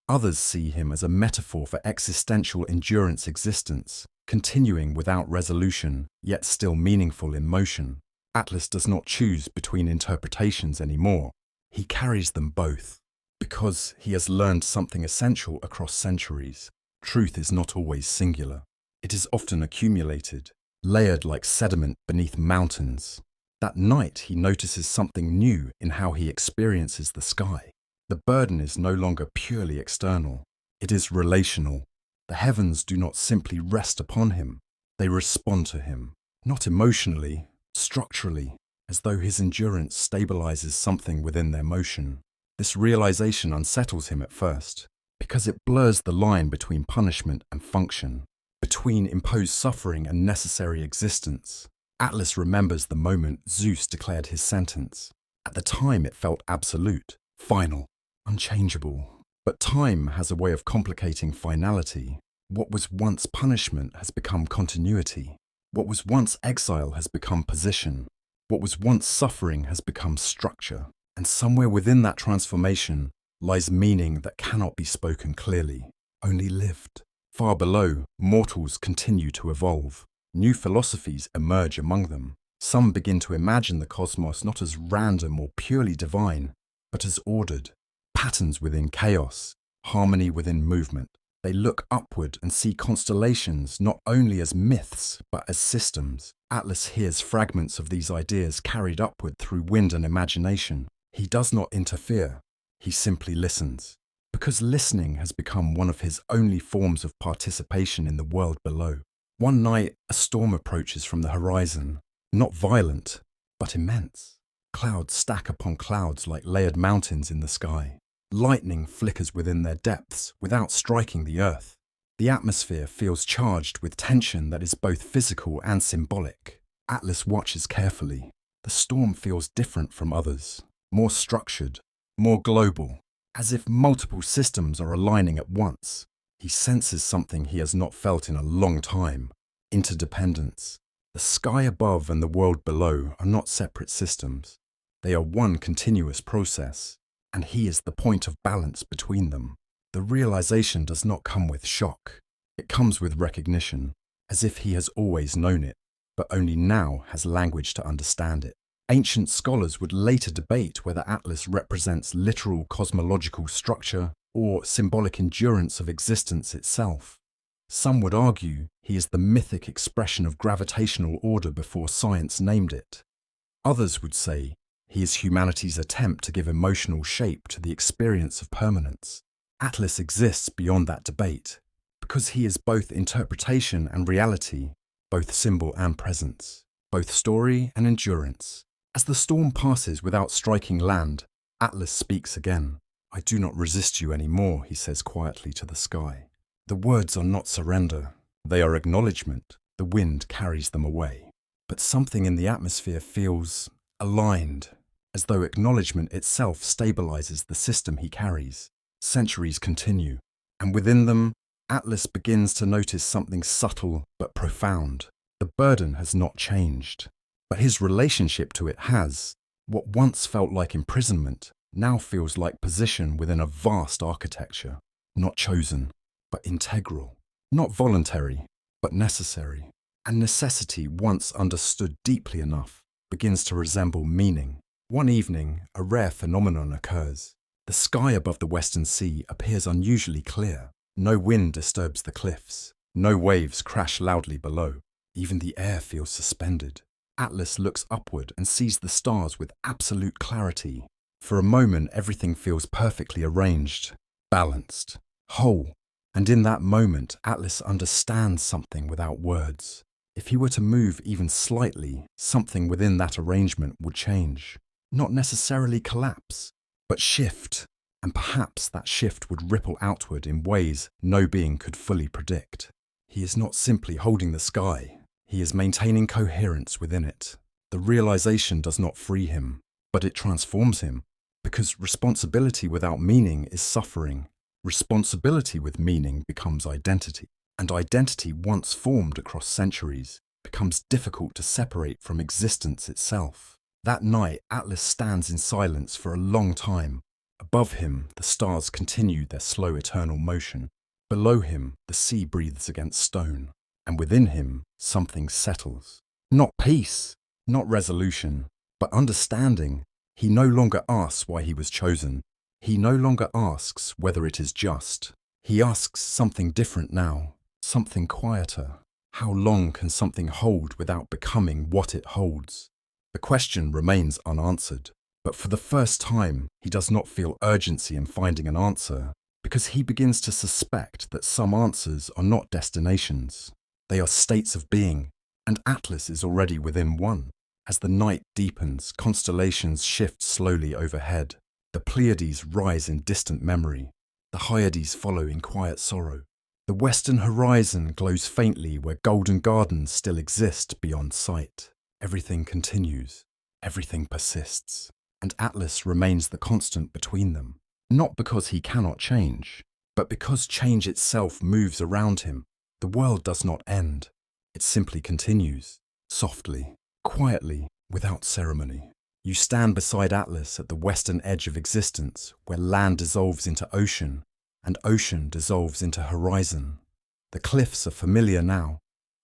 Others see him as a metaphor for existential endurance existence, continuing without resolution, yet still meaningful in motion. Atlas does not choose between interpretations anymore. He carries them both, because he has learned something essential across centuries. Truth is not always singular. It is often accumulated, layered like sediment beneath mountains. That night he notices something new in how he experiences the sky. The burden is no longer purely external. It is relational. The heavens do not simply rest upon him. They respond to him, not emotionally, structurally, as though his endurance stabilizes something within their motion. This realization unsettles him at first, because it blurs the line between punishment and function, between imposed suffering and necessary existence. Atlas remembers the moment Zeus declared his sentence. At the time it felt absolute, final, unchangeable. But time has a way of complicating finality. What was once punishment has become continuity. What was once exile has become position. What was once suffering has become structure. And somewhere within that transformation lies meaning that cannot be spoken clearly, only lived. Far below, mortals continue to evolve. New philosophies emerge among them. Some begin to imagine the cosmos not as random or purely divine, but as ordered. Patterns within chaos, harmony within movement. They look upward and see constellations not only as myths, but as systems. Atlas hears fragments of these ideas carried upward through wind and imagination. He does not interfere. He simply listens. Because listening has become one of his only forms of participation in the world below. One night, a storm approaches from the horizon. Not violent, but immense. Clouds stack upon clouds like layered mountains in the sky. Lightning flickers within their depths without striking the earth. The atmosphere feels charged with tension that is both physical and symbolic. Atlas watches carefully. The storm feels different from others, more structured, more global, as if multiple systems are aligning at once. He senses something he has not felt in a long time: interdependence. The sky above and the world below are not separate systems. They are one continuous process, and he is the point of balance between them. The realization does not come with shock. It comes with recognition, as if he has always known it, but only now has language to understand it. Ancient scholars would later debate whether Atlas represents literal cosmological structure or symbolic endurance of existence itself. Some would argue he is the mythic expression of gravitational order before science named it. Others would say he is humanity's attempt to give emotional shape to the experience of permanence. Atlas exists beyond that debate, because he is both interpretation and reality, both symbol and presence, both story and endurance. As the storm passes without striking land, Atlas speaks again. "I do not resist you anymore," he says quietly to the sky. The words are not surrender. They are acknowledgement. The wind carries them away. But something in the atmosphere feels aligned, as though acknowledgement itself stabilizes the system he carries. Centuries continue, and within them, Atlas begins to notice something subtle but profound. The burden has not changed, but his relationship to it has. What once felt like imprisonment now feels like position within a vast architecture, not chosen, but integral, not voluntary, but necessary. And necessity, once understood deeply enough, begins to resemble meaning. One evening, a rare phenomenon occurs. The sky above the western sea appears unusually clear. No wind disturbs the cliffs. No waves crash loudly below. Even the air feels suspended. Atlas looks upward and sees the stars with absolute clarity. For a moment, everything feels perfectly arranged, balanced, whole. And in that moment, Atlas understands something without words. If he were to move even slightly, something within that arrangement would change. Not necessarily collapse, but shift. And perhaps that shift would ripple outward in ways no being could fully predict. He is not simply holding the sky. He is maintaining coherence within it. The realization does not free him, but it transforms him. Because responsibility without meaning is suffering. Responsibility with meaning becomes identity. And identity, once formed across centuries, becomes difficult to separate from existence itself. That night, Atlas stands in silence for a long time. Above him, the stars continue their slow eternal motion. Below him, the sea breathes against stone. And within him, something settles. Not peace, not resolution, but understanding. He no longer asks why he was chosen. He no longer asks whether it is just. He asks something different now, something quieter. How long can something hold without becoming what it holds? The question remains unanswered, but for the first time, he does not feel urgency in finding an answer, because he begins to suspect that some answers are not destinations. They are states of being, and Atlas is already within one. As the night deepens, constellations shift slowly overhead. The Pleiades rise in distant memory. The Hyades follow in quiet sorrow. The western horizon glows faintly where golden gardens still exist beyond sight. Everything continues. Everything persists. And Atlas remains the constant between them. Not because he cannot change, but because change itself moves around him. The world does not end. It simply continues. Softly, quietly, without ceremony. You stand beside Atlas at the western edge of existence, where land dissolves into ocean, and ocean dissolves into horizon. The cliffs are familiar now.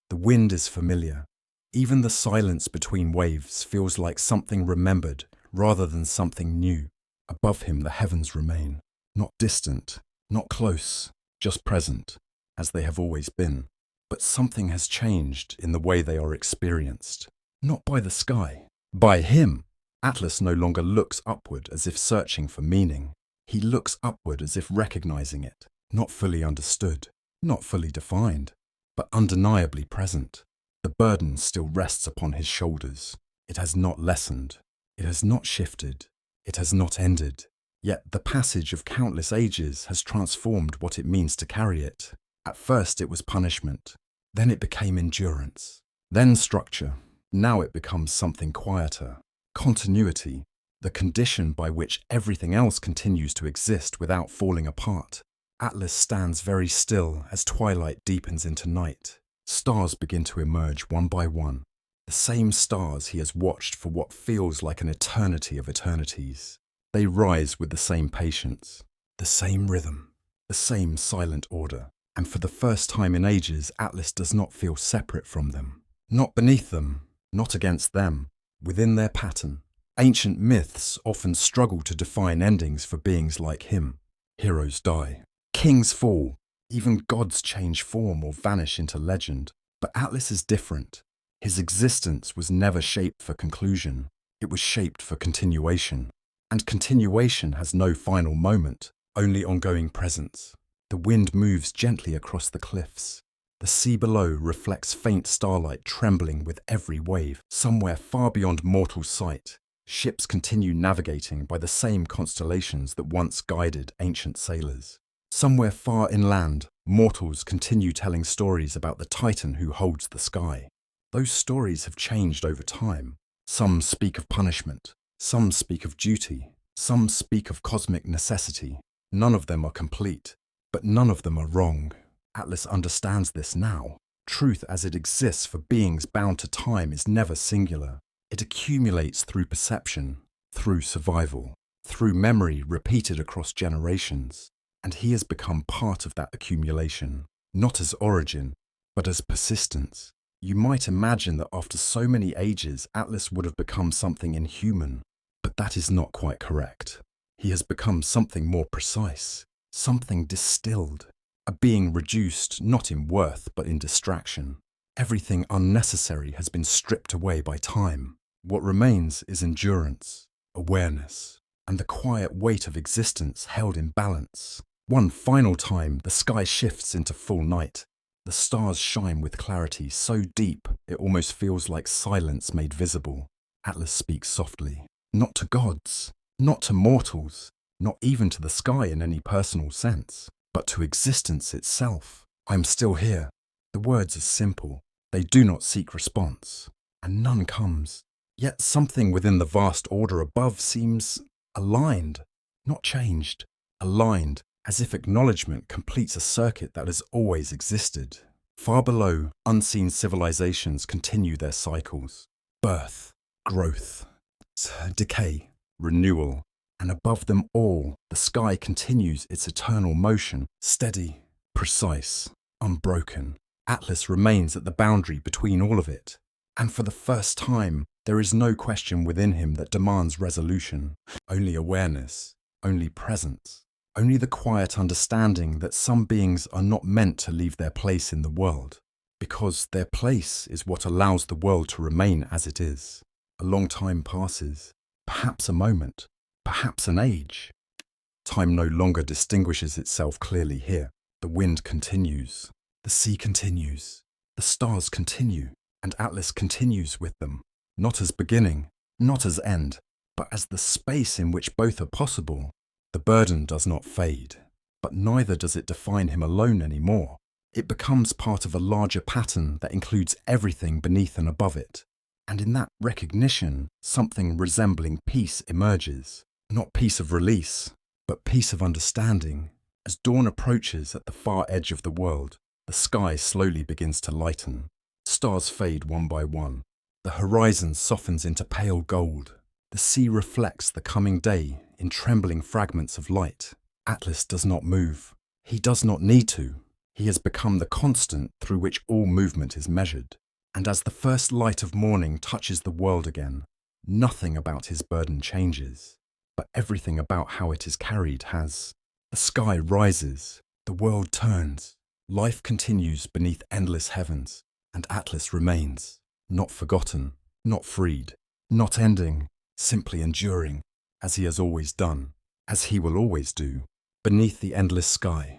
The wind is familiar. Even the silence between waves feels like something remembered rather than something new. Above him the heavens remain, not distant, not close, just present, as they have always been. But something has changed in the way they are experienced. Not by the sky, by him. Atlas no longer looks upward as if searching for meaning. He looks upward as if recognizing it, not fully understood, not fully defined, but undeniably present. The burden still rests upon his shoulders. It has not lessened. It has not shifted. It has not ended. Yet the passage of countless ages has transformed what it means to carry it. At first it was punishment. Then it became endurance. Then structure. Now it becomes something quieter. Continuity, the condition by which everything else continues to exist without falling apart. Atlas stands very still as twilight deepens into night. Stars begin to emerge one by one. The same stars he has watched for what feels like an eternity of eternities. They rise with the same patience, the same rhythm, the same silent order. And for the first time in ages, Atlas does not feel separate from them. Not beneath them, not against them, within their pattern. Ancient myths often struggle to define endings for beings like him. Heroes die. Kings fall. Even gods change form or vanish into legend. But Atlas is different. His existence was never shaped for conclusion. It was shaped for continuation. And continuation has no final moment, only ongoing presence. The wind moves gently across the cliffs. The sea below reflects faint starlight trembling with every wave. Somewhere far beyond mortal sight, ships continue navigating by the same constellations that once guided ancient sailors. Somewhere far inland, mortals continue telling stories about the Titan who holds the sky. Those stories have changed over time. Some speak of punishment. Some speak of duty. Some speak of cosmic necessity. None of them are complete, but none of them are wrong. Atlas understands this now. Truth as it exists for beings bound to time is never singular. It accumulates through perception, through survival, through memory repeated across generations. And he has become part of that accumulation, not as origin, but as persistence. You might imagine that after so many ages, Atlas would have become something inhuman, but that is not quite correct. He has become something more precise, something distilled, a being reduced not in worth but in distraction. Everything unnecessary has been stripped away by time. What remains is endurance, awareness, and the quiet weight of existence held in balance. One final time, the sky shifts into full night. The stars shine with clarity so deep it almost feels like silence made visible. Atlas speaks softly. Not to gods, not to mortals, not even to the sky in any personal sense, but to existence itself. I'm still here. The words are simple. They do not seek response, and none comes. Yet something within the vast order above seems aligned, not changed. Aligned, as if acknowledgement completes a circuit that has always existed. Far below, unseen civilizations continue their cycles. Birth, growth, decay, renewal, and above them all, the sky continues its eternal motion, steady, precise, unbroken. Atlas remains at the boundary between all of it, and for the first time, there is no question within him that demands resolution, only awareness, only presence, only the quiet understanding that some beings are not meant to leave their place in the world, because their place is what allows the world to remain as it is. A long time passes, perhaps a moment, perhaps an age. Time no longer distinguishes itself clearly here. The wind continues, the sea continues, the stars continue, and Atlas continues with them, not as beginning, not as end, but as the space in which both are possible. The burden does not fade, but neither does it define him alone anymore. It becomes part of a larger pattern that includes everything beneath and above it. And in that recognition, something resembling peace emerges. Not peace of release, but peace of understanding. As dawn approaches at the far edge of the world, the sky slowly begins to lighten. Stars fade one by one. The horizon softens into pale gold. The sea reflects the coming day in trembling fragments of light. Atlas does not move. He does not need to. He has become the constant through which all movement is measured. And as the first light of morning touches the world again, nothing about his burden changes, but everything about how it is carried has. The sky rises, the world turns, life continues beneath endless heavens, and Atlas remains, not forgotten, not freed, not ending, simply enduring, as he has always done, as he will always do, beneath the endless sky.